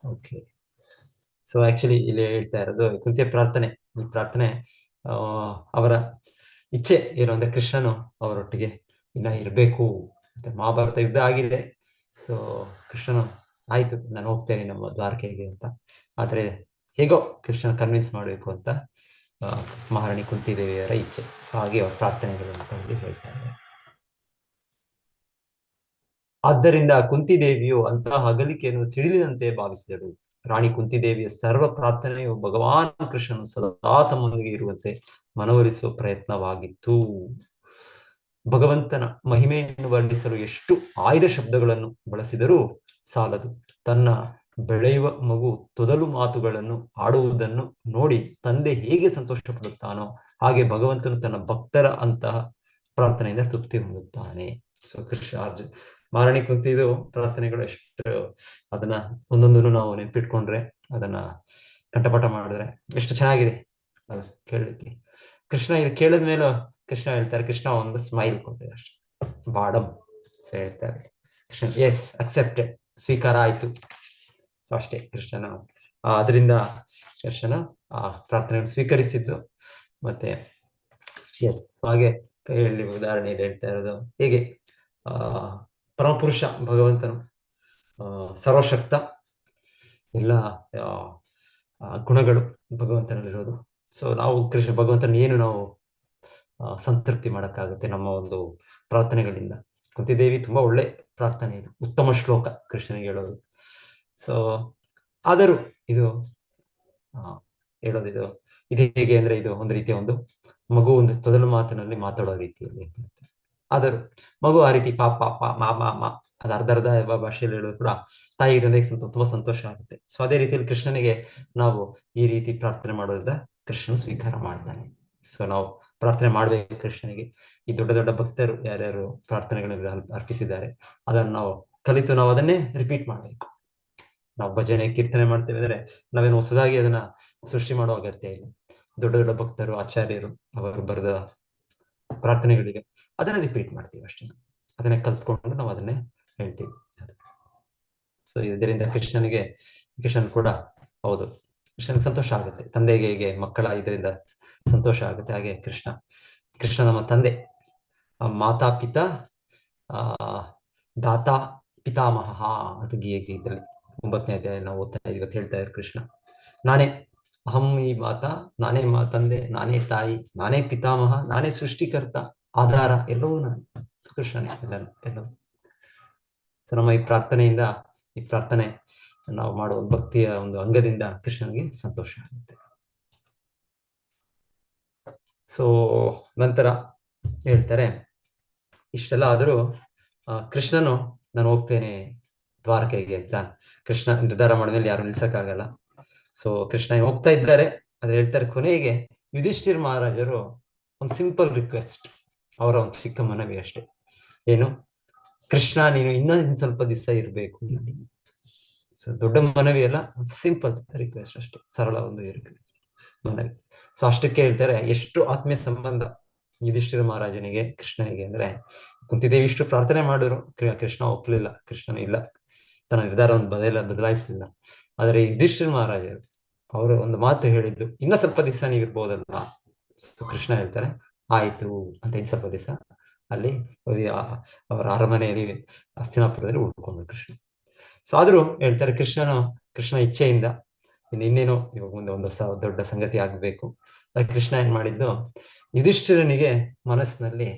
ಓಕೆ. ಸೊ ಆಕ್ಚುಲಿ ಇಲ್ಲಿ ಹೇಳ್ತಾ ಇರೋದು ಕುಂತಿಯ ಪ್ರಾರ್ಥನೆ. ಈ ಪ್ರಾರ್ಥನೆ ಅವರ ಇಚ್ಛೆ ಏನು ಅಂದ್ರೆ ಕೃಷ್ಣನು ಅವರೊಟ್ಟಿಗೆ ಇನ್ನ ಇರಬೇಕು ಅಂತ. ಮಹಾಭಾರತ ಯುದ್ಧ ಆಗಿದೆ. ಸೊ ಕೃಷ್ಣನು ಆಯ್ತು ನಾನು ಹೋಗ್ತೇನೆ ನಮ್ಮ ದ್ವಾರಕೆಗೆ ಅಂತ. ಆದ್ರೆ ಹೇಗೋ ಕೃಷ್ಣನ ಕನ್ವಿನ್ಸ್ ಮಾಡಬೇಕು ಅಂತ ಮಹಾರಾಣಿ ಕುಂತಿದೇವಿಯರ ಇಚ್ಛೆ. ಸೊ ಹಾಗೆ ಅವ್ರ ಪ್ರಾರ್ಥನೆಗಳು ಅಂತ ಹೇಳಿ ಹೇಳ್ತಾ ಇದ್ದಾರೆ. ಆದ್ದರಿಂದ ಕುಂತಿದೇವಿಯು ಅಂತಹ ಅಗಲಿಕೆಯನ್ನು ಸಿಡಿಲಿನಂತೆ ಭಾವಿಸಿದಳು. ರಾಣಿ ಕುಂತಿದೇವಿಯ ಸರ್ವ ಪ್ರಾರ್ಥನೆಯು ಭಗವಾನ್ ಕೃಷ್ಣನು ಸದಾ ತಮ್ಮೊಂದಿಗೆ ಇರುವಂತೆ ಮನವೊಲಿಸುವ ಪ್ರಯತ್ನವಾಗಿತ್ತು. ಭಗವಂತನ ಮಹಿಮೆಯನ್ನು ವರ್ಣಿಸಲು ಎಷ್ಟು ಆಯ್ದ ಶಬ್ದಗಳನ್ನು ಬಳಸಿದರೂ ಸಾಲದು. ತನ್ನ ಬೆಳೆಯುವ ಮಗು ತೊದಲು ಮಾತುಗಳನ್ನು ಆಡುವುದನ್ನು ನೋಡಿ ತಂದೆ ಹೇಗೆ ಸಂತೋಷ ಪಡುತ್ತಾನೋ ಹಾಗೆ ಭಗವಂತನು ತನ್ನ ಭಕ್ತರ ಅಂತಹ ಪ್ರಾರ್ಥನೆಯಿಂದ ತೃಪ್ತಿ ಹೊಂದುತ್ತಾನೆ. ಸೊ ಕೃಷ್ಣ ಮಹಾರಾಣಿ ಕುಂತಿದು ಪ್ರಾರ್ಥನೆಗಳು ಎಷ್ಟು ಅದನ್ನ ಒಂದೊಂದನ್ನು ನಾವು ನೆನ್ಪಿಟ್ಕೊಂಡ್ರೆ, ಅದನ್ನ ಕಂಠಪಾಠ ಮಾಡಿದ್ರೆ ಎಷ್ಟು ಚೆನ್ನಾಗಿದೆ ಅದು ಕೇಳಲಿಕ್ಕೆ. ಕೃಷ್ಣ ಇದು ಕೇಳಿದ ಮೇಲೆ ಕೃಷ್ಣ ಹೇಳ್ತಾರೆ, ಕೃಷ್ಣ ಒಂದು ಸ್ಮೈಲ್ ಕೊಟ್ಟಿದೆ ಅಷ್ಟೇ, ಬಾಡಮ್ ಹೇಳ್ತಾರೆ ಕೃಷ್ಣ. ಎಸ್, ಅಕ್ಸೆಪ್ಟೆಡ್, ಸ್ವೀಕಾರ ಆಯ್ತು. ಸೊ ಅಷ್ಟೇ ಕೃಷ್ಣನ ಅದರಿಂದ ಕೃಷ್ಣನ ಆ ಪ್ರಾರ್ಥನೆಯನ್ನು ಸ್ವೀಕರಿಸಿದ್ದು. ಮತ್ತೆ ಎಸ್, ಹಾಗೆ ಹೇಳಿ ಉದಾಹರಣೆಯಲ್ಲಿ ಹೇಳ್ತಾ ಇರೋದು ಹೇಗೆ ಪರಮಪುರುಷ ಭಗವಂತನು ಸರ್ವಶಕ್ತ, ಎಲ್ಲ ಗುಣಗಳು ಭಗವಂತನಲ್ಲಿರೋದು. ಸೊ ನಾವು ಕೃಷ್ಣ ಭಗವಂತನ ಏನು ನಾವು ಸಂತೃಪ್ತಿ ಮಾಡಕ್ಕಾಗುತ್ತೆ ನಮ್ಮ ಒಂದು ಪ್ರಾರ್ಥನೆಗಳಿಂದ. ಕುಂತಿದೇವಿ ತುಂಬಾ ಒಳ್ಳೆ ಪ್ರಾರ್ಥನೆ, ಇದು ಉತ್ತಮ ಶ್ಲೋಕ ಕೃಷ್ಣನಿಗೆ ಹೇಳೋದು. ಸೊ ಆದರೂ ಇದು ಹೇಳೋದು ಇದು ಹೇಗೆ ಅಂದ್ರೆ ಇದು ಒಂದು ರೀತಿಯ ಒಂದು ಮಗು ಒಂದು ತೊದಲು ಮಾತಿನಲ್ಲಿ ಮಾತಾಡೋ ರೀತಿಯಲ್ಲಿ. ಆದರೂ ಮಗು ಆ ರೀತಿ ಪಾಪ ಮಾ ಮಾ ಮಾ ಅದು ಅರ್ಧ ಭಾಷೆಯಲ್ಲಿ ಹೇಳೋದು ಕೂಡ ತಾಯಿಗೆ ತಂದೆಗೆ ತುಂಬಾ ಸಂತೋಷ ಆಗುತ್ತೆ. ಸೊ ಅದೇ ರೀತಿಯಲ್ಲಿ ಕೃಷ್ಣನಿಗೆ ನಾವು ಈ ರೀತಿ ಪ್ರಾರ್ಥನೆ ಮಾಡೋದ್ರಿಂದ ಕೃಷ್ಣನು ಸ್ವೀಕಾರ ಮಾಡ್ತಾನೆ. ಸೊ ನಾವು ಪ್ರಾರ್ಥನೆ ಮಾಡ್ಬೇಕು ಕೃಷ್ಣನಿಗೆ. ಈ ದೊಡ್ಡ ದೊಡ್ಡ ಭಕ್ತರು ಯಾರ್ಯಾರು ಪ್ರಾರ್ಥನೆಗಳನ್ನು ಅರ್ಪಿಸಿದ್ದಾರೆ ಅದನ್ನು ನಾವು ಕಲಿತು ನಾವು ಅದನ್ನೇ ರಿಪೀಟ್ ಮಾಡ್ಬೇಕು. ನಾವು ಭಜನೆ ಕೀರ್ತನೆ ಮಾಡ್ತೇವೆ ಅಂದ್ರೆ ನಾವೇನು ಹೊಸದಾಗಿ ಅದನ್ನ ಸೃಷ್ಟಿ ಮಾಡೋ ಅಗತ್ಯ ಇಲ್ಲ. ದೊಡ್ಡ ದೊಡ್ಡ ಭಕ್ತರು ಆಚಾರ್ಯರು ಅವರು ಬರೆದ ಪ್ರಾರ್ಥನೆಗಳಿಗೆ ಅದನ್ನ ರಿಪೀಟ್ ಮಾಡ್ತೀವಿ ಅಷ್ಟೇ. ಅದನ್ನೇ ಕಲ್ತ್ಕೊಂಡು ನಾವು ಅದನ್ನೇ ಹೇಳ್ತೀವಿ. ಸೊ ಇದರಿಂದ ಕೃಷ್ಣನ್ ಕೂಡ ಹೌದು, ಕೃಷ್ಣನಿಗೆ ಸಂತೋಷ ಆಗುತ್ತೆ. ತಂದೆಗೆ ಹೇಗೆ ಮಕ್ಕಳ ಇದರಿಂದ ಸಂತೋಷ ಆಗುತ್ತೆ, ಹಾಗೆ ಕೃಷ್ಣ ನಮ್ಮ ತಂದೆ, ಮಾತಾ ಪಿತಾ ದಾತಾ ಪಿತಾಮಹ ಅಂತ ಗೀತೆಯಲ್ಲಿ 9ನೇ ಅಧ್ಯಾಯ ನಾವು ಓದ್ತಾ ಇವತ್ತು ಹೇಳ್ತಾ ಇದ್ದಾರೆ ಕೃಷ್ಣ. ನಾನೇ ಅಹಂ ಈ ಮಾತಾ, ನಾನೇ ತಂದೆ, ನಾನೇ ತಾಯಿ, ನಾನೇ ಪಿತಾಮಹ, ನಾನೇ ಸೃಷ್ಟಿಕರ್ತ, ಆಧಾರ, ಎಲ್ಲವೂ ನಾನು, ಕೃಷ್ಣನೇ ಎಲ್ಲವೂ. ಸೊ ನಮ್ಮ ಈ ಪ್ರಾರ್ಥನೆ ನಾವು ಮಾಡುವ ಭಕ್ತಿಯ ಒಂದು ಅಂಗದಿಂದ ಕೃಷ್ಣನಿಗೆ ಸಂತೋಷ ಆಗುತ್ತೆ. ಸೊ ನಂತರ ಹೇಳ್ತಾರೆ, ಇಷ್ಟೆಲ್ಲ ಆದರೂ ಕೃಷ್ಣನು ನಾನು ಹೋಗ್ತೇನೆ ದ್ವಾರಕೆಗೆ ಅಂತ ಕೃಷ್ಣ ನಿರ್ಧಾರ ಮಾಡಿದ್ಮೇಲೆ ಯಾರು ನಿಲ್ಸಕ್ಕಾಗಲ್ಲ. ಸೊ ಕೃಷ್ಣ ಹೋಗ್ತಾ ಇದ್ದಾರೆ. ಅದ್ರ ಹೇಳ್ತಾರೆ ಕೊನೆಗೆ ಯುಧಿಷ್ಠಿರ್ ಮಹಾರಾಜರು ಒಂದು ಸಿಂಪಲ್ ರಿಕ್ವೆಸ್ಟ್, ಅವರ ಒಂದು ಚಿಕ್ಕ ಮನವಿ ಅಷ್ಟೇ. ಏನು, ಕೃಷ್ಣ ನೀನು ಇನ್ನೊಂದು ಸ್ವಲ್ಪ ದಿವಸ ಇರ್ಬೇಕು. ಸೊ ದೊಡ್ಡ ಮನವಿ ಅಲ್ಲ, ಸಿಂಪಲ್ ರಿಕ್ವೆಸ್ಟ್ ಅಷ್ಟೇ, ಸರಳ ಒಂದು ರಿಕ್ವೆಸ್ಟ್. ಮನೆಗೆ. ಸೊ ಅಷ್ಟಕ್ಕೆ ಹೇಳ್ತಾರೆ ಎಷ್ಟು ಆತ್ಮೀಯ ಸಂಬಂಧ ಯುಧಿಷ್ಠಿರ ಮಹಾರಾಜನಿಗೆ ಕೃಷ್ಣನಿಗೆ ಅಂದ್ರೆ, ಕುಂತಿದೇವಿ ಇಷ್ಟು ಪ್ರಾರ್ಥನೆ ಮಾಡಿದ್ರು, ಕೃಷ್ಣ ಒಪ್ಲಿಲ್ಲ, ಕೃಷ್ಣನು ಇಲ್ಲ, ತನ್ನ ನಿರ್ಧಾರವನ್ನು ಬದಲಾಯಿಸಲಿಲ್ಲ. ಆದ್ರೆ ಯುಧಿಷ್ಠಿರ ಮಹಾರಾಜರು ಅವರು ಒಂದು ಮಾತು ಹೇಳಿದ್ದು, ಇನ್ನ ಸ್ವಲ್ಪ ದಿವಸ ನೀವಿರ್ಬೋದಲ್ಲ. ಕೃಷ್ಣ ಹೇಳ್ತಾರೆ ಆಯ್ತು ಅಂತ. ಇನ್ ಸ್ವಲ್ಪ ದಿವಸ ಅಲ್ಲಿ ಅವರ ಅರಮನೆಯಲ್ಲಿ ಹಸ್ತಿನಾಪುರದಲ್ಲಿ ಉಳ್ಕೊಂಡ್ರು ಕೃಷ್ಣ. ಸೊ ಆದ್ರೂ ಹೇಳ್ತಾರೆ ಕೃಷ್ಣ ಇಚ್ಛೆಯಿಂದ ಇನ್ನೇನೋ ಇವಾಗ ಮುಂದೆ ಒಂದು ದೊಡ್ಡ ಸಂಗತಿ ಆಗ್ಬೇಕು. ಕೃಷ್ಣ ಏನ್ ಮಾಡಿದ್ದು, ಯುಧಿಷ್ಠಿರನಿಗೆ ಮನಸ್ಸಿನಲ್ಲಿ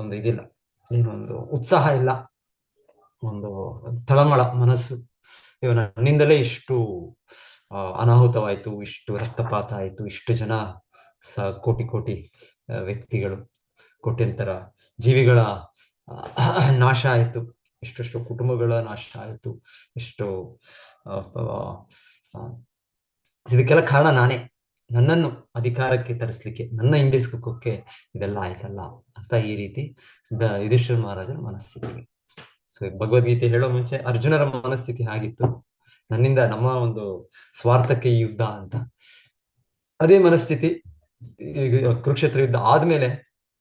ಒಂದು ಇದಿಲ್ಲ, ಏನೊಂದು ಉತ್ಸಾಹ ಇಲ್ಲ, ಒಂದು ತಳಮಳ ಮನಸ್ಸು. ಇವ ನನ್ನಿಂದಲೇ ಇಷ್ಟು ಅನಾಹುತವಾಯ್ತು, ಇಷ್ಟು ರಕ್ತಪಾತ ಆಯ್ತು, ಇಷ್ಟು ಜನ ಕೋಟಿ ಕೋಟಿ ವ್ಯಕ್ತಿಗಳು, ಕೋಟ್ಯಂತರ ಜೀವಿಗಳ ನಾಶ ಆಯ್ತು, ಎಷ್ಟೆಷ್ಟು ಕುಟುಂಬಗಳ ನಾಶ ಆಯ್ತು, ಎಷ್ಟು ಇದಕ್ಕೆಲ್ಲ ಕಾರಣ ನಾನೇ, ನನ್ನನ್ನು ಅಧಿಕಾರಕ್ಕೆ ತರಿಸ್ಲಿಕ್ಕೆ, ನನ್ನ ಹಿಂದಿಸ್ಕೋಕೆ ಇದೆಲ್ಲ ಆಯ್ತಲ್ಲ ಅಂತ ಈ ರೀತಿ ಯುಧಿಷ್ಠಿರ ಮಹಾರಾಜನ ಮನಸ್ಥಿತಿ. ಸೊ ಭಗವದ್ಗೀತೆ ಹೇಳೋ ಮುಂಚೆ ಅರ್ಜುನರ ಮನಸ್ಥಿತಿ ಆಗಿತ್ತು, ನನ್ನಿಂದ ನಮ್ಮ ಒಂದು ಸ್ವಾರ್ಥಕ್ಕೆ ಈ ಯುದ್ಧ ಅಂತ. ಅದೇ ಮನಸ್ಥಿತಿ ಕುರುಕ್ಷೇತ್ರ ಯುದ್ಧ ಆದ್ಮೇಲೆ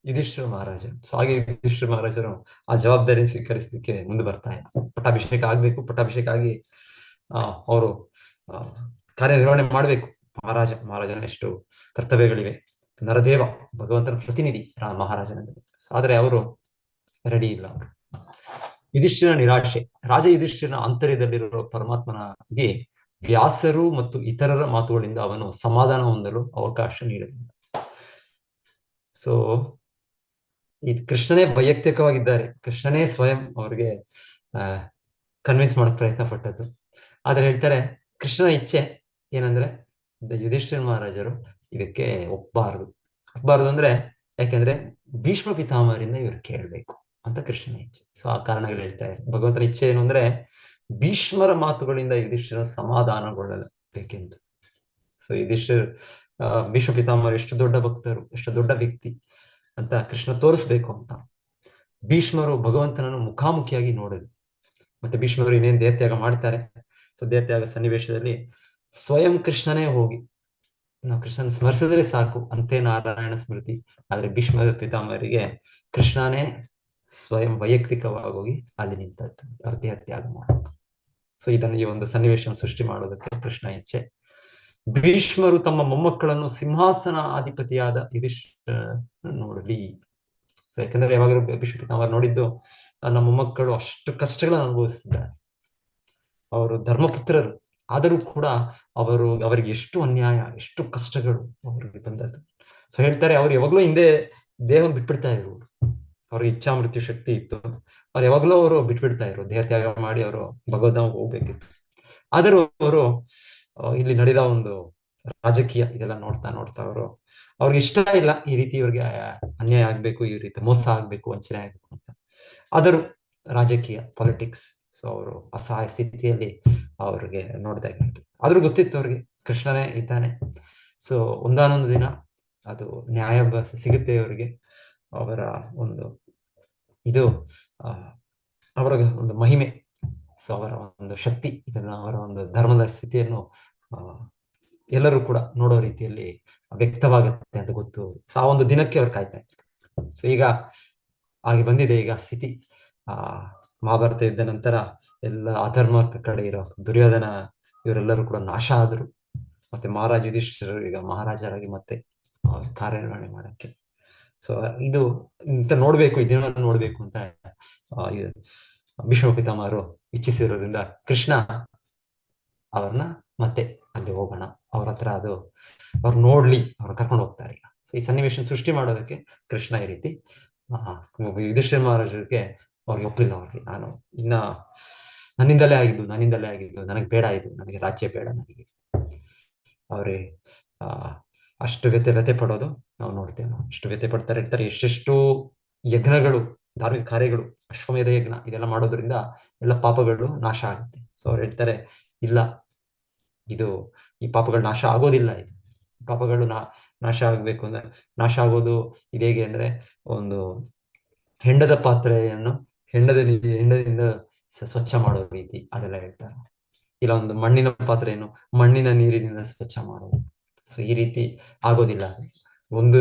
ಯುಧಿಷ್ಠಿರ ಮಹಾರಾಜರು. ಸೊ ಹಾಗೆ ಯುಧಿಷ್ಠಿರ ಮಹಾರಾಜರು ಆ ಜವಾಬ್ದಾರಿಯನ್ನು ಸ್ವೀಕರಿಸಲಿಕ್ಕೆ ಮುಂದೆ ಬರ್ತಾ ಇಲ್ಲ. ಪಟ್ಟಾಭಿಷೇಕ ಆಗ್ಬೇಕು, ಪಟ್ಟಾಭಿಷೇಕ ಆಗಿ ಅವರು ಕಾರ್ಯನಿರ್ವಹಣೆ ಮಾಡ್ಬೇಕು. ಮಹಾರಾಜನ ಎಷ್ಟು ಕರ್ತವ್ಯಗಳಿವೆ, ನರದೇವ ಭಗವಂತನ ಪ್ರತಿನಿಧಿ ಮಹಾರಾಜನಲ್ಲಿ. ಆದ್ರೆ ಅವರು ರೆಡಿ ಇಲ್ಲ. ಅವರು ಯುಧಿಷ್ಠಿರ ನಿರಾಶೆ. ರಾಜ ಯುಧಿಷ್ಠಿರನ ಆಂತರ್ಯದಲ್ಲಿರುವ ಪರಮಾತ್ಮನಿಗೆ ವ್ಯಾಸರು ಮತ್ತು ಇತರರ ಮಾತುಗಳಿಂದ ಅವನು ಸಮಾಧಾನ ಹೊಂದಲು ಅವಕಾಶ ನೀಡಲಿಲ್ಲ. ಸೊ ಇದು ಕೃಷ್ಣನೇ ವೈಯಕ್ತಿಕವಾಗಿದ್ದಾರೆ, ಕೃಷ್ಣನೇ ಸ್ವಯಂ ಅವ್ರಿಗೆ ಕನ್ವಿನ್ಸ್ ಮಾಡಕ್ ಪ್ರಯತ್ನ ಪಟ್ಟದ್ದು. ಆದ್ರೆ ಹೇಳ್ತಾರೆ ಕೃಷ್ಣನ ಇಚ್ಛೆ ಏನಂದ್ರೆ ಯುಧಿಷ್ಠಿರ ಮಹಾರಾಜರು ಇದಕ್ಕೆ ಒಪ್ಪಬಾರದು ಅಂದ್ರೆ, ಯಾಕೆಂದ್ರೆ ಭೀಷ್ಮ ಪಿತಾಮಹರಿಂದ ಇವ್ರು ಕೇಳ್ಬೇಕು ಅಂತ ಕೃಷ್ಣನ ಇಚ್ಛೆ. ಸೊ ಆ ಕಾರಣಗಳು ಹೇಳ್ತಾರೆ. ಭಗವಂತನ ಇಚ್ಛೆ ಏನು ಅಂದ್ರೆ ಭೀಷ್ಮರ ಮಾತುಗಳಿಂದ ಯುಧಿಷ್ಠಿರ ಸಮಾಧಾನಗೊಳ್ಳಬೇಕೆಂದು. ಸೊ ಭೀಷ್ಮ ಪಿತಾಮಹರು ಎಷ್ಟು ದೊಡ್ಡ ಭಕ್ತರು, ಎಷ್ಟು ದೊಡ್ಡ ವ್ಯಕ್ತಿ ಅಂತ ಕೃಷ್ಣ ತೋರಿಸ್ಬೇಕು ಅಂತ. ಭೀಷ್ಮರು ಭಗವಂತನನ್ನು ಮುಖಾಮುಖಿಯಾಗಿ ನೋಡಲು, ಮತ್ತೆ ಭೀಷ್ಮರು ಇನ್ನೇನ್ ದೇಹತ್ಯಾಗ ಮಾಡ್ತಾರೆ. ಸೊ ದೇಹತ್ಯಾಗ ಸನ್ನಿವೇಶದಲ್ಲಿ ಸ್ವಯಂ ಕೃಷ್ಣನೇ ಹೋಗಿ, ನಾವು ಕೃಷ್ಣನ ಸ್ಮರಿಸಿದ್ರೆ ಸಾಕು ಅಂತೆ ನಾರಾಯಣ ಸ್ಮೃತಿ. ಆದ್ರೆ ಭೀಷ್ಮ ಪಿತಾಮಹರಿಗೆ ಕೃಷ್ಣನೇ ಸ್ವಯಂ ವೈಯಕ್ತಿಕವಾಗಿ ಹೋಗಿ ಅಲ್ಲಿ ನಿಂತದ್ದು, ಅವ್ರ ದೇಹತ್ಯಾಗ ಮಾಡೋದು. ಸೊ ಇದನ್ನು ಈ ಒಂದು ಸನ್ನಿವೇಶ ಸೃಷ್ಟಿ ಮಾಡೋದಕ್ಕೆ ಕೃಷ್ಣ ಇಚ್ಛೆ. ಭೀಷ್ಮರು ತಮ್ಮ ಮೊಮ್ಮಕ್ಕಳನ್ನು ಸಿಂಹಾಸನ ಅಧಿಪತಿಯಾದ ಯುಧಿಷ್ಠಿರ ನೋಡಲಿ. ಸೊ ಯಾಕಂದ್ರೆ ಯಾವಾಗಲೂ ಭೀಷ್ಮ ಪಿತಾಮಹರು ನೋಡಿದ್ದು ನಮ್ಮ ಮೊಮ್ಮಕ್ಕಳು ಅಷ್ಟು ಕಷ್ಟಗಳನ್ನು ಅನುಭವಿಸಿದ್ದಾರೆ, ಅವರು ಧರ್ಮಪುತ್ರರು, ಆದರೂ ಕೂಡ ಅವರಿಗೆ ಎಷ್ಟು ಅನ್ಯಾಯ, ಎಷ್ಟು ಕಷ್ಟಗಳು ಅವರಿಗೆ ಬಂದದ್ದು. ಸೊ ಹೇಳ್ತಾರೆ ಅವ್ರು ಯಾವಾಗ್ಲೂ ಹಿಂದೆ ದೇಹ ಬಿಟ್ಬಿಡ್ತಾ ಇದ್ರು, ಅವ್ರಿಗೆ ಇಚ್ಛಾ ಮೃತ್ಯು ಶಕ್ತಿ ಇತ್ತು, ಅವ್ರು ಯಾವಾಗ್ಲೂ ಅವರು ಬಿಟ್ಬಿಡ್ತಾ ಇದ್ರು, ದೇಹ ತ್ಯಾಗ ಮಾಡಿ ಅವರು ಭಗವದ್ಧಾಮಕ್ಕೆ ಹೋಗ್ಬೇಕಿತ್ತು. ಆದರೂ ಅವರು ಇಲ್ಲಿ ನಡೆದ ಒಂದು ರಾಜಕೀಯ ಇದೆಲ್ಲ ನೋಡ್ತಾ ಅವ್ರಿಗೆ ಇಷ್ಟ ಇಲ್ಲ ಈ ರೀತಿ ಇವ್ರಿಗೆ ಅನ್ಯಾಯ ಆಗ್ಬೇಕು, ಈ ರೀತಿ ಮೋಸ ಆಗ್ಬೇಕು, ವಂಚನೆ ಆಗ್ಬೇಕು ಅಂತ. ಆದರೂ ರಾಜಕೀಯ ಪಾಲಿಟಿಕ್ಸ್, ಸೊ ಅವರು ಅಸಹಾಯ ಸ್ಥಿತಿಯಲ್ಲಿ ಅವ್ರಿಗೆ ನೋಡ್ದಾಗಿತ್ತು. ಆದ್ರೂ ಗೊತ್ತಿತ್ತು ಅವ್ರಿಗೆ ಕೃಷ್ಣನೇ ಇದ್ದಾನೆ. ಸೊ ಒಂದಾನೊಂದು ದಿನ ಅದು ನ್ಯಾಯ ಸಿಗುತ್ತೆ ಅವರಿಗೆ. ಅವರ ಒಂದು ಇದು ಅವರ ಒಂದು ಮಹಿಮೆ, ಸೊ ಅವರ ಒಂದು ಶಕ್ತಿ, ಇದನ್ನ ಅವರ ಒಂದು ಧರ್ಮದ ಸ್ಥಿತಿಯನ್ನು ಎಲ್ಲರೂ ಕೂಡ ನೋಡೋ ರೀತಿಯಲ್ಲಿ ವ್ಯಕ್ತವಾಗುತ್ತೆ ಅಂತ ಗೊತ್ತು. ಸೊ ಆ ಒಂದು ದಿನಕ್ಕೆ ಅವ್ರು ಕಾಯ್ತಾ ಇದ್ರು. ಸೊ ಈಗ ಹಾಗೆ ಬಂದಿದೆ ಈಗ ಸ್ಥಿತಿ. ಮಹಾಭಾರತ ಯುದ್ಧ ನಂತರ ಎಲ್ಲ ಅಧರ್ಮ ಕಡೆ ಇರೋ ದುರ್ಯೋಧನ ಇವರೆಲ್ಲರೂ ಕೂಡ ನಾಶ ಆದರು. ಮತ್ತೆ ಮಹಾರಾಜ ಯುಧಿಷ್ಠಿರರು ಈಗ ಮಹಾರಾಜರಾಗಿ ಮತ್ತೆ ಕಾರ್ಯನಿರ್ವಹಣೆ ಮಾಡಕ್ಕೆ. ಸೊ ಇದು ಇಂತ ನೋಡ್ಬೇಕು, ಈ ದಿನ ನೋಡ್ಬೇಕು ಅಂತ ಭೀಷ್ಮ ಪಿತಾಮಹರು ಇಚ್ಛಿಸಿರೋದ್ರಿಂದ ಕೃಷ್ಣ ಅವ್ರನ್ನ ಮತ್ತೆ ಅಲ್ಲಿ ಹೋಗೋಣ, ಅವ್ರ ಹತ್ರ ಅದು ಅವ್ರು ನೋಡ್ಲಿ, ಅವ್ರ ಕರ್ಕೊಂಡು ಹೋಗ್ತಾರೆ. ಸೊ ಈ ಸನ್ನಿವೇಶ ಸೃಷ್ಟಿ ಮಾಡೋದಕ್ಕೆ ಕೃಷ್ಣ ಈ ರೀತಿ ಯುಧಿಷ್ಠಿರ ಮಹಾರಾಜರಿಗೆ ಅವ್ರಿಗೆ ಒಪ್ಲಿಲ್ಲ. ಅವ್ರಿಗೆ ನನ್ನಿಂದಲೇ ಆಗಿದ್ದು, ನನಗೆ ಬೇಡ, ಇದು ನನಗೆ ರಾಜ್ಯ ಬೇಡ, ನನಗೆ ಅವ್ರಿಗೆ ಅಷ್ಟು ವ್ಯತೆ ಪಡೋದು ನಾವು ನೋಡ್ತೇವೆ. ನಾವು ಎಷ್ಟು ವ್ಯತೆ ಪಡ್ತಾರೆ ಇರ್ತಾರೆ. ಎಷ್ಟೆಷ್ಟು ಯಜ್ಞಗಳು, ಧಾರ್ಮಿಕ ಕಾರ್ಯಗಳು, ಅಶ್ವಮೇಧ ಯಜ್ಞ ಇದೆಲ್ಲ ಮಾಡೋದ್ರಿಂದ ಎಲ್ಲ ಪಾಪಗಳು ನಾಶ ಆಗುತ್ತೆ. ಸೊ ಅವ್ರು ಹೇಳ್ತಾರೆ ಇಲ್ಲ, ಈ ಪಾಪಗಳು ನಾಶ ಆಗೋದಿಲ್ಲ. ಇದು ಪಾಪಗಳು ನಾಶ ಆಗ್ಬೇಕು ಅಂದ್ರೆ, ನಾಶ ಆಗೋದು ಇದೇಗೆ ಅಂದ್ರೆ ಒಂದು ಹೆಂಡದ ಪಾತ್ರೆಯನ್ನು ಹೆಂಡದಿಂದ ಸ್ವಚ್ಛ ಮಾಡೋ ರೀತಿ ಅದೆಲ್ಲ ಹೇಳ್ತಾರೆ. ಇಲ್ಲ ಒಂದು ಮಣ್ಣಿನ ಪಾತ್ರೆಯನ್ನು ಮಣ್ಣಿನ ನೀರಿನಿಂದ ಸ್ವಚ್ಛ ಮಾಡೋದು. ಸೊ ಈ ರೀತಿ ಆಗೋದಿಲ್ಲ. ಒಂದು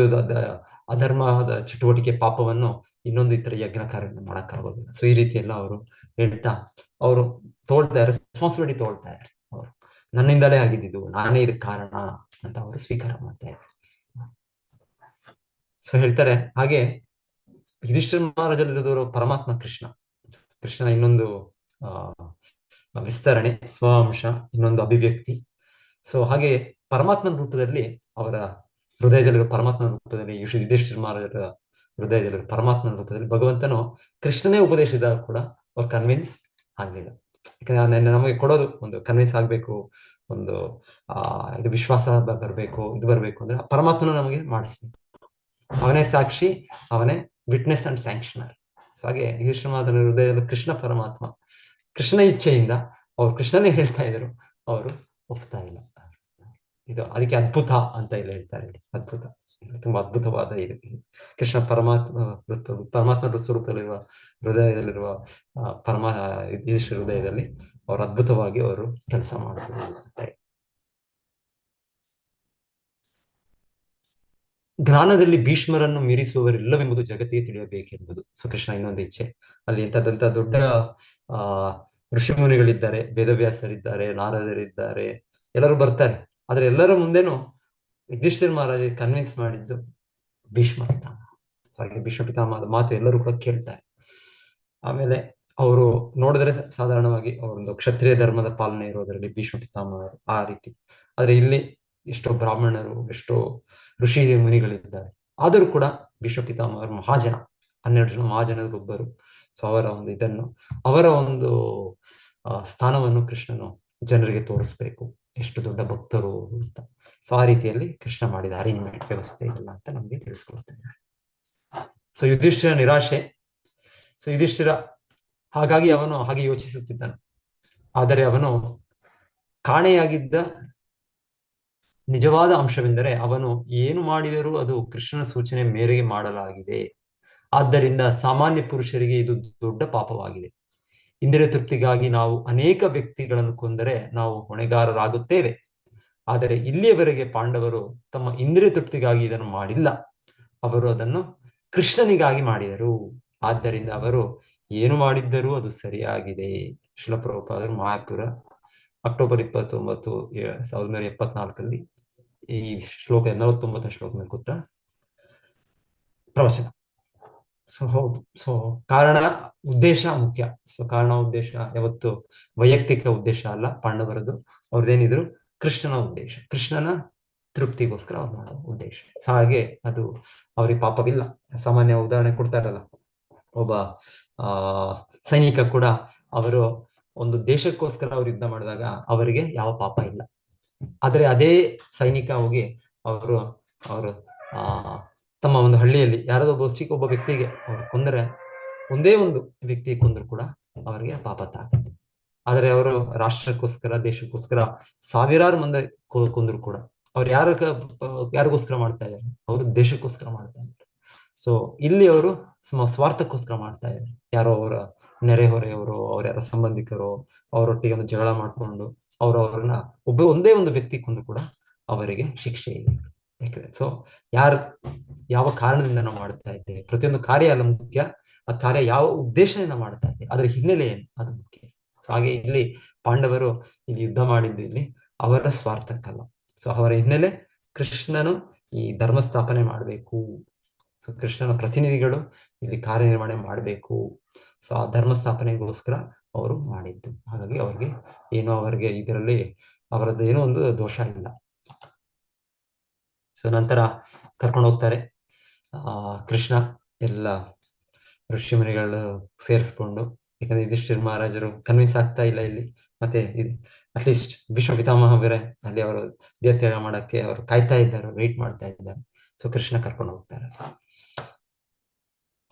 ಅಧರ್ಮದ ಚಟುವಟಿಕೆ ಪಾಪವನ್ನು ಇನ್ನೊಂದು ಈ ತರ ಯಜ್ಞ ಕಾರ್ಯ ಮಾಡಕ್ಕಾಗೋದಿಲ್ಲ. ಸೊ ಈ ರೀತಿ ಎಲ್ಲ ಅವರು ಹೇಳ್ತಾ ಅವರು ರೆಸ್ಪಾನ್ಸಿಬಿಲಿಟಿ ತಗೊಳ್ತಾರೆ. ಅವರು ನನ್ನಿಂದಲೇ ಆಗಿದ್ದು, ನಾನೇ ಇದಕ್ಕೆ ಕಾರಣ ಅಂತ ಅವರು ಸ್ವೀಕಾರ ಮಾಡ್ತಾರೆ. ಸೊ ಹೇಳ್ತಾರೆ ಹಾಗೆ ಯುಧಿಷ್ಠಿರ ಮಹಾರಾಜಲ್ಲಿರೋದವರು ಪರಮಾತ್ಮ ಕೃಷ್ಣನ ಇನ್ನೊಂದು ವಿಸ್ತರಣೆ, ಸ್ವಾಂಶ, ಇನ್ನೊಂದು ಅಭಿವ್ಯಕ್ತಿ. ಸೊ ಹಾಗೆ ಪರಮಾತ್ಮನ ರೂಪದಲ್ಲಿ ಅವರ ಹೃದಯದಲ್ಲಿರುವ ಪರಮಾತ್ಮನ ರೂಪದಲ್ಲಿ ಯುಧಿಷ್ಠಿರ ಮಹಾರಾಜರ ಹೃದಯದಲ್ಲಿರುವ ಪರಮಾತ್ಮನ ರೂಪದಲ್ಲಿ ಭಗವಂತನು ಕೃಷ್ಣನೇ ಉಪದೇಶಿಸಿದಾಗ ಕೂಡ ಅವ್ರು ಕನ್ವಿನ್ಸ್ ಆಗ್ಲಿಲ್ಲ. ಯಾಕಂದ್ರೆ ನಮಗೆ ಕೊಡೋದು ಒಂದು ಕನ್ವಿನ್ಸ್ ಆಗ್ಬೇಕು, ಒಂದು ಇದು ವಿಶ್ವಾಸ ಬರ್ಬೇಕು, ಇದು ಬರ್ಬೇಕು ಅಂದ್ರೆ ಪರಮಾತ್ಮನ ನಮಗೆ ಮಾಡಿಸ್ಬೇಕು. ಅವನೇ ಸಾಕ್ಷಿ, ಅವನೇ ವಿಟ್ನೆಸ್ ಅಂಡ್ ಸ್ಯಾಂಕ್ಷನರ್. ಸೊ ಹಾಗೆ ಯುಧಿಷ್ಠಿರ ಮಹಾರಾಜನ ಹೃದಯದಲ್ಲಿ ಕೃಷ್ಣ ಪರಮಾತ್ಮ ಕೃಷ್ಣ ಇಚ್ಛೆಯಿಂದ ಅವ್ರು ಕೃಷ್ಣನೇ ಹೇಳ್ತಾ ಇದ್ರು, ಅವರು ಒಪ್ತಾ ಇಲ್ಲ. ಇದು ಅದಕ್ಕೆ ಅದ್ಭುತ ಅಂತ ಇಲ್ಲಿ ಹೇಳ್ತಾರೆ. ಅದ್ಭುತ, ತುಂಬಾ ಅದ್ಭುತವಾದ ಇದು. ಕೃಷ್ಣ ಪರಮಾತ್ಮ ಸ್ವರೂಪದಲ್ಲಿರುವ ಹೃದಯದಲ್ಲಿರುವ ಯುಧಿಷ್ಠಿರ ಹೃದಯದಲ್ಲಿ ಅವರು ಅದ್ಭುತವಾಗಿ ಅವರು ಕೆಲಸ ಮಾಡಿದ್ರು ಅಂತ. ಜ್ಞಾನದಲ್ಲಿ ಭೀಷ್ಮರನ್ನು ಮೀರಿಸುವವರಿಲ್ಲವೆಂಬುದು ಜಗತ್ತಿಗೆ ತಿಳಿಯಬೇಕೆಂಬುದು. ಸೊ ಕೃಷ್ಣ ಇನ್ನೊಂದು ಇಚ್ಛೆ. ಅಲ್ಲಿ ಇಂಥದ್ದಂತ ದೊಡ್ಡ ಋಷಿಮುನಿಗಳಿದ್ದಾರೆ, ವೇದವ್ಯಾಸರಿದ್ದಾರೆ, ನಾರದರಿದ್ದಾರೆ, ಎಲ್ಲರೂ ಬರ್ತಾರೆ. ಆದ್ರೆ ಎಲ್ಲರ ಮುಂದೆನೂ ಯುಧಿಷ್ಠಿರ ಮಹಾರಾಜ ಕನ್ವಿನ್ಸ್ ಮಾಡಿದ್ದು ಭೀಷ್ಮ ಪಿತಾಮಹ. ಸೊ ಹಾಗೆ ಭೀಷ್ಮ ಪಿತಾಮಹದ ಮಾತು ಎಲ್ಲರೂ ಕೂಡ ಕೇಳ್ತಾರೆ. ಆಮೇಲೆ ಅವರು ನೋಡಿದ್ರೆ ಸಾಧಾರಣವಾಗಿ ಅವರೊಂದು ಕ್ಷತ್ರಿಯ ಧರ್ಮದ ಪಾಲನೆ ಇರೋದ್ರಲ್ಲಿ ಭೀಷ್ಮ ಪಿತಾಮಹರು ಆ ರೀತಿ. ಆದ್ರೆ ಇಲ್ಲಿ ಎಷ್ಟೋ ಬ್ರಾಹ್ಮಣರು, ಎಷ್ಟೋ ಋಷಿ ಮುನಿಗಳಿದ್ದಾರೆ. ಆದರೂ ಕೂಡ ಭೀಷ್ಮ ಪಿತಾಮಹರು ಮಹಾಜನ, 12 ಜನ ಮಹಾಜನರು ಒಬ್ಬರು. ಸೊ ಅವರ ಒಂದು ಇದನ್ನು, ಅವರ ಒಂದು ಸ್ಥಾನವನ್ನು ಕೃಷ್ಣನು ಜನರಿಗೆ ತೋರಿಸ್ಬೇಕು, ಎಷ್ಟು ದೊಡ್ಡ ಭಕ್ತರು ಅಂತ. ಸೊ ಆ ರೀತಿಯಲ್ಲಿ ಕೃಷ್ಣ ಮಾಡಿದ ಅರೇಂಜ್ಮೆಂಟ್, ವ್ಯವಸ್ಥೆ ಇಲ್ಲ ಅಂತ ನಮ್ಗೆ ತಿಳಿಸ್ಕೊಡ್ತಾರೆ. ಸೊ ಯುಧಿಷ್ಠಿರ ನಿರಾಶೆ. ಸೊ ಯುಧಿಷ್ಠಿರ ಹಾಗಾಗಿ ಅವನು ಹಾಗೆ ಯೋಚಿಸುತ್ತಿದ್ದನು. ಆದರೆ ಅವನು ಕಾಣೆಯಾಗಿದ್ದ ನಿಜವಾದ ಅಂಶವೆಂದರೆ ಅವನು ಏನು ಮಾಡಿದರೂ ಅದು ಕೃಷ್ಣನ ಸೂಚನೆ ಮೇರೆಗೆ ಮಾಡಲಾಗಿದೆ. ಆದ್ದರಿಂದ ಸಾಮಾನ್ಯ ಪುರುಷರಿಗೆ ಇದು ದೊಡ್ಡ ಪಾಪವಾಗಿದೆ. ಇಂದ್ರಿಯ ತೃಪ್ತಿಗಾಗಿ ನಾವು ಅನೇಕ ವ್ಯಕ್ತಿಗಳನ್ನು ಕೊಂದರೆ ನಾವು ಹೊಣೆಗಾರರಾಗುತ್ತೇವೆ. ಆದರೆ ಇಲ್ಲಿಯವರೆಗೆ ಪಾಂಡವರು ತಮ್ಮ ಇಂದ್ರಿಯ ತೃಪ್ತಿಗಾಗಿ ಇದನ್ನು ಮಾಡಿಲ್ಲ, ಅವರು ಅದನ್ನು ಕೃಷ್ಣನಿಗಾಗಿ ಮಾಡಿದರು. ಆದ್ದರಿಂದ ಅವರು ಏನು ಮಾಡಿದ್ದರೂ ಅದು ಸರಿಯಾಗಿದೆ. ಶ್ರೀಲ ಪ್ರಭುಪಾದರು ಮಾಯಾಪುರ ಅಕ್ಟೋಬರ್ 29, 1974 ಈ ಶ್ಲೋಕ 49ನೇ ಶ್ಲೋಕ ಮೇಲೆ ಕೊಟ್ಟ ಪ್ರವಚನ. ಸೊ ಹೌದು. ಸೊ ಕಾರಣ ಉದ್ದೇಶ ಮುಖ್ಯ. ಸೊ ಕಾರಣ ಉದ್ದೇಶ ಯಾವತ್ತು ವೈಯಕ್ತಿಕ ಉದ್ದೇಶ ಅಲ್ಲ ಪಾಂಡವರದ್ದು. ಅವ್ರದ್ದೇನಿದ್ರು ಕೃಷ್ಣನ ಉದ್ದೇಶ, ಕೃಷ್ಣನ ತೃಪ್ತಿಗೋಸ್ಕರ ಅವ್ರು ಮಾಡೋ ಉದ್ದೇಶ. ಸೊ ಹಾಗೆ ಅದು ಅವ್ರಿಗೆ ಪಾಪವಿಲ್ಲ. ಸಾಮಾನ್ಯ ಉದಾಹರಣೆ ಕೊಡ್ತಾರಲ್ಲ, ಒಬ್ಬ ಸೈನಿಕ ಕೂಡ ಅವರು ಒಂದು ದೇಶಕ್ಕೋಸ್ಕರ ಅವ್ರು ಯುದ್ಧ ಮಾಡಿದಾಗ ಅವರಿಗೆ ಯಾವ ಪಾಪ ಇಲ್ಲ. ಆದ್ರೆ ಅದೇ ಸೈನಿಕ ಹೋಗಿ ಅವರು ತಮ್ಮ ಒಂದು ಹಳ್ಳಿಯಲ್ಲಿ ಯಾರಾದ್ರೂ ಒಬ್ಬ ವ್ಯಕ್ತಿಗೆ ಅವ್ರು ಕೊಂದರೆ, ಒಂದೇ ಒಂದು ವ್ಯಕ್ತಿ ಕೊಂದ್ರು ಕೂಡ ಅವರಿಗೆ ಪಾಪ ತಾಗುತ್ತೆ. ಆದ್ರೆ ಅವರು ರಾಷ್ಟ್ರಕ್ಕೋಸ್ಕರ, ದೇಶಕ್ಕೋಸ್ಕರ ಸಾವಿರಾರು ಮಂದಿ ಕೊಂದ್ರು ಕೂಡ ಅವ್ರು ಯಾರಿಗೋಸ್ಕರ ಮಾಡ್ತಾ ಇದ್ದಾರೆ? ಅವರು ದೇಶಕ್ಕೋಸ್ಕರ ಮಾಡ್ತಾ ಇದ್ದಾರೆ. ಸೊ ಇಲ್ಲಿ ಅವರು ಸ್ವಾರ್ಥಕ್ಕೋಸ್ಕರ ಮಾಡ್ತಾ ಇದ್ದಾರೆ. ಯಾರೋ ಅವರ ನೆರೆಹೊರೆಯವರು, ಅವ್ರ ಯಾರೋ ಸಂಬಂಧಿಕರು ಅವರೊಟ್ಟಿಗೆ ಒಂದು ಜಗಳ ಮಾಡ್ಕೊಂಡು ಅವ್ರನ್ನ ಒಂದೇ ಒಂದು ವ್ಯಕ್ತಿ ಕೊಂದ್ರು ಕೂಡ ಅವರಿಗೆ ಶಿಕ್ಷೆ ಇದೆ. ಯಾಕಂದ್ರೆ ಸೊ ಯಾವ ಕಾರಣದಿಂದ ನಾವು ಮಾಡ್ತಾ ಇದ್ದೇವೆ, ಪ್ರತಿಯೊಂದು ಕಾರ್ಯ ಅಲ್ಲ ಮುಖ್ಯ, ಆ ಕಾರ್ಯ ಯಾವ ಉದ್ದೇಶದಿಂದ ಮಾಡ್ತಾ ಇದ್ದೇವೆ, ಅದ್ರ ಹಿನ್ನೆಲೆ ಏನು ಅದು ಮುಖ್ಯ. ಸೊ ಹಾಗೆ ಇಲ್ಲಿ ಪಾಂಡವರು ಇಲ್ಲಿ ಯುದ್ಧ ಮಾಡಿದ್ದು ಇಲ್ಲಿ ಅವರ ಸ್ವಾರ್ಥಕ್ಕಲ್ಲ. ಸೊ ಅವರ ಹಿನ್ನೆಲೆ ಕೃಷ್ಣನು ಈ ಧರ್ಮ ಸ್ಥಾಪನೆ ಮಾಡ್ಬೇಕು. ಸೊ ಕೃಷ್ಣನ ಪ್ರತಿನಿಧಿಗಳು ಇಲ್ಲಿ ಕಾರ್ಯನಿರ್ವಹಣೆ ಮಾಡ್ಬೇಕು. ಸೊ ಆ ಧರ್ಮ ಸ್ಥಾಪನೆಗೋಸ್ಕರ ಅವರು ಮಾಡಿದ್ದು. ಹಾಗಾಗಿ ಅವರಿಗೆ ಇದರಲ್ಲಿ ಅವರದ್ದು ಏನೋ ಒಂದು ದೋಷ ಇಲ್ಲ. ಸೊ ನಂತರ ಕರ್ಕೊಂಡು ಹೋಗ್ತಾರೆ ಕೃಷ್ಣ ಎಲ್ಲ ಋಷಿಮುನಿಗಳು ಸೇರಿಸ್ಕೊಂಡು. ಯಾಕಂದ್ರೆ ಯುಧಿಷ್ಠಿರ ಮಹಾರಾಜರು ಕನ್ವಿನ್ಸ್ ಆಗ್ತಾ ಇಲ್ಲ ಇಲ್ಲಿ. ಮತ್ತೆ ಅಟ್ಲೀಸ್ಟ್ ಭೀಷ್ಮ ಪಿತಾಮಹ ಬೇರೆ ಅಲ್ಲಿ ಅವರು ದೇಹತ್ಯಾಗ ಮಾಡಕ್ಕೆ ಅವರು ಕಾಯ್ತಾ ಇದ್ದಾರೆ, ವೆಯ್ಟ್ ಮಾಡ್ತಾ ಇದ್ದಾರೆ. ಸೊ ಕೃಷ್ಣ ಕರ್ಕೊಂಡು ಹೋಗ್ತಾರೆ.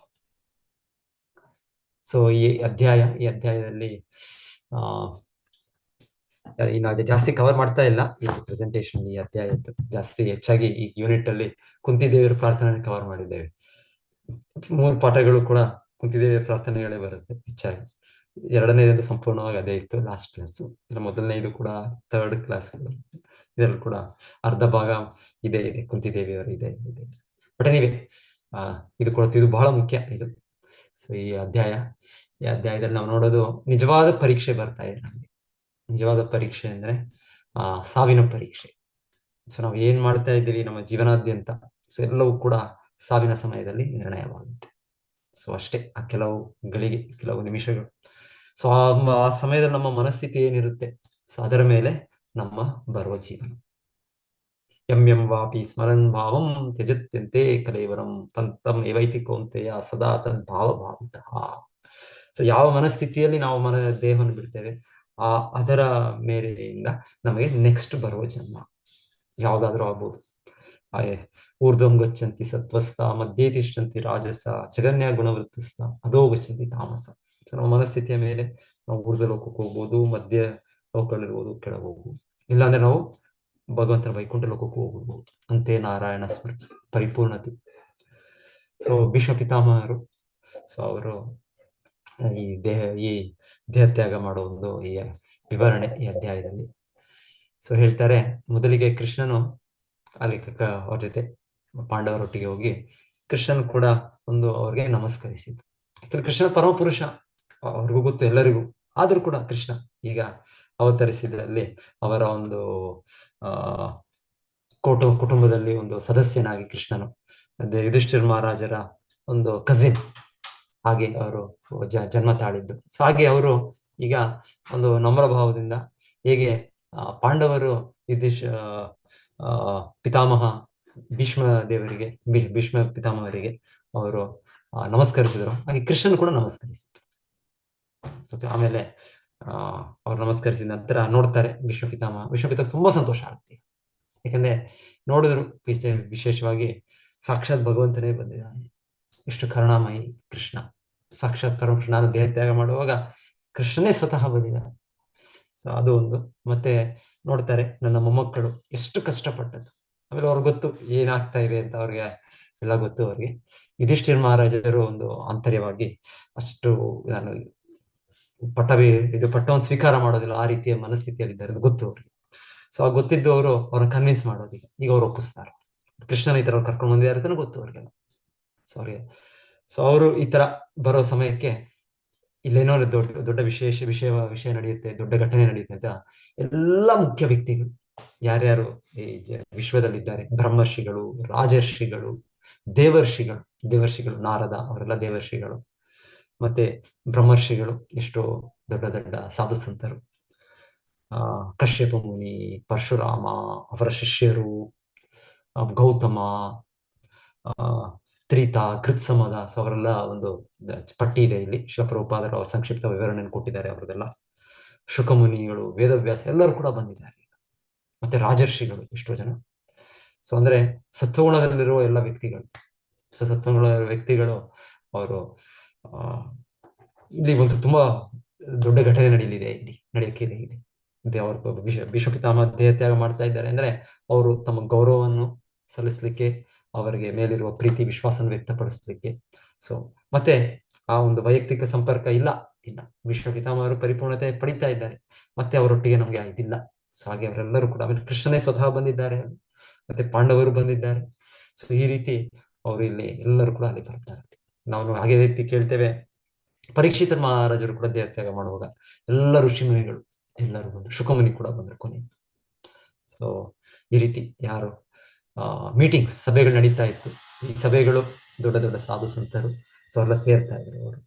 ಸೊ ಈ ಅಧ್ಯಾಯದಲ್ಲಿ ಇನ್ನು ಜಾಸ್ತಿ ಕವರ್ ಮಾಡ್ತಾ ಇಲ್ಲ ಈ ಪ್ರೆಸೆಂಟೇಶನ್. ಈ ಅಧ್ಯಾಯದ್ದು ಜಾಸ್ತಿ ಹೆಚ್ಚಾಗಿ ಈ ಯೂನಿಟ್ ಅಲ್ಲಿ ಕುಂತಿದೇವಿಯರ ಪ್ರಾರ್ಥನೆ ಕವರ್ ಮಾಡಿದ್ದೇವೆ. 3 ಪಾಠಗಳು ಕೂಡ ಕುಂತಿದೇವಿಯರ ಪ್ರಾರ್ಥನೆಗಳೇ ಬರುತ್ತೆ ಹೆಚ್ಚಾಗಿ. ಎರಡನೇದು ಸಂಪೂರ್ಣವಾಗಿ ಅದೇ ಇತ್ತು, ಲಾಸ್ಟ್ ಕ್ಲಾಸ್. ಇಲ್ಲ ಮೊದಲನೇದು ಕೂಡ, ಥರ್ಡ್ ಕ್ಲಾಸ್ ಇದರಲ್ಲಿ ಕೂಡ ಅರ್ಧ ಭಾಗ ಇದೆ ಕುಂತಿದೇವಿಯವರು ಇದೆ. ಬಟ್ ಎನಿವೆ ಇದು ಇದು ಬಹಳ ಮುಖ್ಯ ಇದು. ಸೊ ಈ ಅಧ್ಯಾಯದಲ್ಲಿ ನಾವು ನೋಡೋದು ನಿಜವಾದ ಪರೀಕ್ಷೆ ಬರ್ತಾ ಇದೆ ನಮಗೆ. ನಿಜವಾದ ಪರೀಕ್ಷೆ ಅಂದ್ರೆ ಸಾವಿನ ಪರೀಕ್ಷೆ. ಸೊ ನಾವು ಏನ್ ಮಾಡ್ತಾ ಇದ್ದೀವಿ ನಮ್ಮ ಜೀವನಾದ್ಯಂತ, ಸೊ ಎಲ್ಲವೂ ಕೂಡ ಸಾವಿನ ಸಮಯದಲ್ಲಿ ನಿರ್ಣಯವಾಗುತ್ತೆ. ಸೊ ಅಷ್ಟೇ, ಆ ಕೆಲವು ಗಳಿಗೆ, ಕೆಲವು ನಿಮಿಷಗಳು. ಸೊ ಆ ಸಮಯದಲ್ಲಿ ನಮ್ಮ ಮನಸ್ಥಿತಿ ಏನಿರುತ್ತೆ, ಸೊ ಅದರ ಮೇಲೆ ನಮ್ಮ ಬರುವ ಜೀವನ. ಯಂ ವಾಪಿ ಸ್ಮರನ್ ಭಾವಂ ತ್ಯಜತ್ಯಂತೆ ಕಲೇವರಂ ತಂ ಏವೈತಿ ಕೌಂತೆಯ ಸದಾ ತನ್ ಭಾವಿತಃ. ಸೊ ಯಾವ ಮನಸ್ಥಿತಿಯಲ್ಲಿ ನಾವು ದೇಹವನ್ನು ಬಿಡ್ತೇವೆ, ಅದರ ಮೇರೆಯಿಂದ ನಮಗೆ ನೆಕ್ಸ್ಟ್ ಬರುವ ಜನ್ಮ ಯಾವ್ದಾದ್ರೂ ಆಗ್ಬೋದು. ಊರ್ಧ್ವಂ ಗಚ್ಚಂತಿ ಸತ್ವಸ್ಥ, ಮಧ್ಯೆ ತಿಷ್ಠಂತಿ ರಾಜಸ, ಜಗನ್ಯ ಗುಣವೃತ್ತಸ್ಥ, ಅದೋ ಗಚ್ಚಂತಿ ತಾಮಸ. ಸೊ ನಮ್ಮ ಮನಸ್ಥಿತಿಯ ಮೇಲೆ ನಾವು ಊರ್ಧ್ವ ಲೋಕಕ್ಕೆ ಹೋಗ್ಬೋದು, ಮಧ್ಯ ಲೋಕಗಳಿರ್ಬೋದು, ಕೆಳಗೆ ಹೋಗ್ಬೋದು. ಇಲ್ಲಾಂದ್ರೆ ನಾವು ಭಗವಂತನ ವೈಕುಂಠ ಲೋಕಕ್ಕೂ ಹೋಗ್ಬೋದು. ಅಂತೆ ನಾರಾಯಣ ಸ್ಮೃತಿ ಪರಿಪೂರ್ಣತೆ. ಸೊ ಭೀಷ್ಮ ಪಿತಾಮಹರು, ಸೊ ಅವರು ಈ ದೇಹ ತ್ಯಾಗ ಮಾಡೋ ಒಂದು ಈ ವಿವರಣೆ ಈ ಅಧ್ಯಾಯದಲ್ಲಿ. ಸೊ ಹೇಳ್ತಾರೆ, ಮೊದಲಿಗೆ ಕೃಷ್ಣನು ಅಲ್ಲಿ ಅವ್ರ ಜೊತೆ ಪಾಂಡವರೊಟ್ಟಿಗೆ ಹೋಗಿ ಕೃಷ್ಣನ್ ಕೂಡ ಅವ್ರಿಗೆ ನಮಸ್ಕರಿಸಿದ್ದು. ಯಾಕಂದ್ರೆ ಕೃಷ್ಣ ಪರಮ ಪುರುಷ, ಅವ್ರಿಗೂ ಗೊತ್ತು ಎಲ್ಲರಿಗೂ. ಆದ್ರೂ ಕೂಡ ಕೃಷ್ಣ ಈಗ ಅವತರಿಸಿದಲ್ಲಿ ಅವರ ಒಂದು ಕುಟುಂಬದಲ್ಲಿ ಒಂದು ಸದಸ್ಯನಾಗಿ ಕೃಷ್ಣನು ಯುಧಿಷ್ಠಿರ ಮಹಾರಾಜರ ಒಂದು ಕಸಿನ್ ಹಾಗೆ ಅವರು ಜನ್ಮ ತಾಳಿದ್ದು. ಸೊ ಹಾಗೆ ಅವರು ಈಗ ಒಂದು ನಮ್ರ ಭಾವದಿಂದ ಹೇಗೆ ಪಾಂಡವರು ಪಿತಾಮಹ ಭೀಷ್ಮ ಪಿತಾಮಹರಿಗೆ ಅವರು ನಮಸ್ಕರಿಸಿದ್ರು, ಹಾಗೆ ಕೃಷ್ಣನ್ ಕೂಡ ನಮಸ್ಕರಿಸಿದ್ರು. ಸೊ ಆಮೇಲೆ ಅವ್ರು ನಮಸ್ಕರಿಸಿದ ನಂತರ ನೋಡ್ತಾರೆ ಭೀಷ್ಮ ಪಿತಾಮಹ ತುಂಬಾ ಸಂತೋಷ ಆಗುತ್ತೆ. ಯಾಕಂದ್ರೆ ನೋಡಿದ್ರು ವಿಶೇಷವಾಗಿ ಸಾಕ್ಷಾತ್ ಭಗವಂತನೇ ಬಂದಿದ್ದಾನೆ. ಎಷ್ಟು ಕರುಣಾಮಯಿ ಕೃಷ್ಣ, ಸಾಕ್ಷಾತ್ ಪರಮಕೃಷ್ಣ. ನಾನು ದೇಹ ತ್ಯಾಗ ಮಾಡುವಾಗ ಕೃಷ್ಣನೇ ಸ್ವತಃ ಬಂದಿದ್ದಾನೆ. ಸೊ ಅದು ಒಂದು. ಮತ್ತೆ ನೋಡ್ತಾರೆ ನನ್ನ ಮೊಮ್ಮಕ್ಕಳು ಎಷ್ಟು ಕಷ್ಟಪಟ್ಟದ್ದು. ಆಮೇಲೆ ಅವ್ರಿಗೆ ಗೊತ್ತು ಏನಾಗ್ತಾ ಇದೆ ಅಂತ, ಅವ್ರಿಗೆ ಎಲ್ಲ ಗೊತ್ತು. ಅವ್ರಿಗೆ ಯುಧಿಷ್ಠಿರ ಮಹಾರಾಜರು ಒಂದು ಆಂತರ್ಯವಾಗಿ ಅಷ್ಟು ಪಟ್ಟವನ್ನು ಸ್ವೀಕಾರ ಮಾಡೋದಿಲ್ಲ, ಆ ರೀತಿಯ ಮನಸ್ಥಿತಿಯಲ್ಲಿದ್ದಾರೆ ಗೊತ್ತು ಅವ್ರಿಗೆ. ಸೊ ಆ ಗೊತ್ತಿದ್ದು ಅವ್ರನ್ನ ಕನ್ವಿನ್ಸ್ ಮಾಡೋದಿಲ್ಲ. ಈಗ ಅವ್ರು ಒಪ್ಪಿಸ್ತಾರೆ, ಕೃಷ್ಣನ ಈ ತರ ಕರ್ಕೊಂಡು ಬಂದಿದ್ದಾರೆ ಅಂತ ಗೊತ್ತು ಅವ್ರಿಗೆಲ್ಲ. ಸೊ ಅವರು ಈ ತರ ಬರೋ ಸಮಯಕ್ಕೆ ಇಲ್ಲೇನೋ ದೊಡ್ಡ ವಿಷಯ ನಡೆಯುತ್ತೆ, ದೊಡ್ಡ ಘಟನೆ ನಡೆಯುತ್ತೆ ಅಂತ ಎಲ್ಲ ಮುಖ್ಯ ವ್ಯಕ್ತಿಗಳು ಯಾರ್ಯಾರು ಈ ವಿಶ್ವದಲ್ಲಿದ್ದಾರೆ, ಬ್ರಹ್ಮರ್ಷಿಗಳು, ರಾಜರ್ಷಿಗಳು, ದೇವರ್ಷಿಗಳು ನಾರದ ಅವರೆಲ್ಲ ದೇವರ್ಷಿಗಳು, ಮತ್ತೆ ಬ್ರಹ್ಮರ್ಷಿಗಳು, ಎಷ್ಟೋ ದೊಡ್ಡ ಸಾಧು ಸಂತರು, ಕಶ್ಯಪ ಮುನಿ, ಪರಶುರಾಮ, ಅವರ ಶಿಷ್ಯರು, ಗೌತಮ, ತ್ರಿತ, ಕೃತ್ಸಮದ. ಸೊ ಅವರೆಲ್ಲ ಒಂದು ಪಟ್ಟಿ ಇದೆ ಇಲ್ಲಿ. ಶಿಲಪ್ರಭುಪಾದರು ಸಂಕ್ಷಿಪ್ತ ವಿವರಣೆಯನ್ನು ಕೊಟ್ಟಿದ್ದಾರೆ ಅವರದೆಲ್ಲ. ಶುಕಮುನಿಗಳು, ವೇದವ್ಯಾಸ ಎಲ್ಲರೂ ಕೂಡ ಬಂದಿದ್ದಾರೆ. ಮತ್ತೆ ರಾಜರ್ಷಿಗಳು ಎಷ್ಟೋ ಜನ. ಸೊ ಅಂದ್ರೆ ಸತ್ವಗುಣದಲ್ಲಿರುವ ಎಲ್ಲ ವ್ಯಕ್ತಿಗಳು. ಸೊ ಸತ್ವಗುಣ ವ್ಯಕ್ತಿಗಳು ಅವರು ಇಲ್ಲಿ ಒಂದು ತುಂಬಾ ದೊಡ್ಡ ಘಟನೆ ನಡೆಯಕ್ಕೆ ಇದೆ. ಅವರು ಭೀಷ್ಮ ಪಿತಾಮಹ ದೇಹ ತ್ಯಾಗ ಮಾಡ್ತಾ ಇದ್ದಾರೆ ಅಂದ್ರೆ ಅವರು ತಮ್ಮ ಗೌರವವನ್ನು ಸಲ್ಲಿಸಲಿಕ್ಕೆ, ಅವರಿಗೆ ಮೇಲಿರುವ ಪ್ರೀತಿ ವಿಶ್ವಾಸನ ವ್ಯಕ್ತಪಡಿಸ್ಲಿಕ್ಕೆ. ಸೊ ಮತ್ತೆ ಆ ಒಂದು ವೈಯಕ್ತಿಕ ಸಂಪರ್ಕ ಇಲ್ಲ. ಭೀಷ್ಮ ಪಿತಾಮಹರು ಪರಿಪೂರ್ಣತೆ ಪಡಿತಾ ಇದ್ದಾರೆ, ಮತ್ತೆ ಅವರೊಟ್ಟಿಗೆ ನಮ್ಗೆ ಇದಿಲ್ಲ. ಸೊ ಹಾಗೆ ಅವರೆಲ್ಲರೂ ಕೂಡ, ಆಮೇಲೆ ಕೃಷ್ಣನೇ ಸ್ವತಃ ಬಂದಿದ್ದಾರೆ, ಮತ್ತೆ ಪಾಂಡವರು ಬಂದಿದ್ದಾರೆ. ಸೊ ಈ ರೀತಿ ಅವರು ಇಲ್ಲಿ ಎಲ್ಲರೂ ಕೂಡ ಅಲ್ಲಿ ಬರ್ತಾರೆ. ನಾವು ಹಾಗೆ ರೀತಿ ಕೇಳ್ತೇವೆ, ಪರೀಕ್ಷಿತ ಮಹಾರಾಜರು ಕೂಡ ದೇಹ ತ್ಯಾಗ ಮಾಡುವಾಗ ಎಲ್ಲ ಋಷಿ ಮುನಿಗಳು ಎಲ್ಲರೂ ಬಂದ್ರು, ಶುಕಮುನಿ ಕೂಡ ಬಂದ್ರು ಕೊನೆ. ಸೊ ಈ ರೀತಿ ಯಾರು ಮೀಟಿಂಗ್ಸ್, ಸಭೆಗಳು ನಡೀತಾ ಇತ್ತು. ಈ ಸಭೆಗಳು ದೊಡ್ಡ ಸಾಧು ಸಂತರು, ಸೊ ಅವರೆಲ್ಲ ಸೇರ್ತಾ ಇದ್ರು ಅವರು.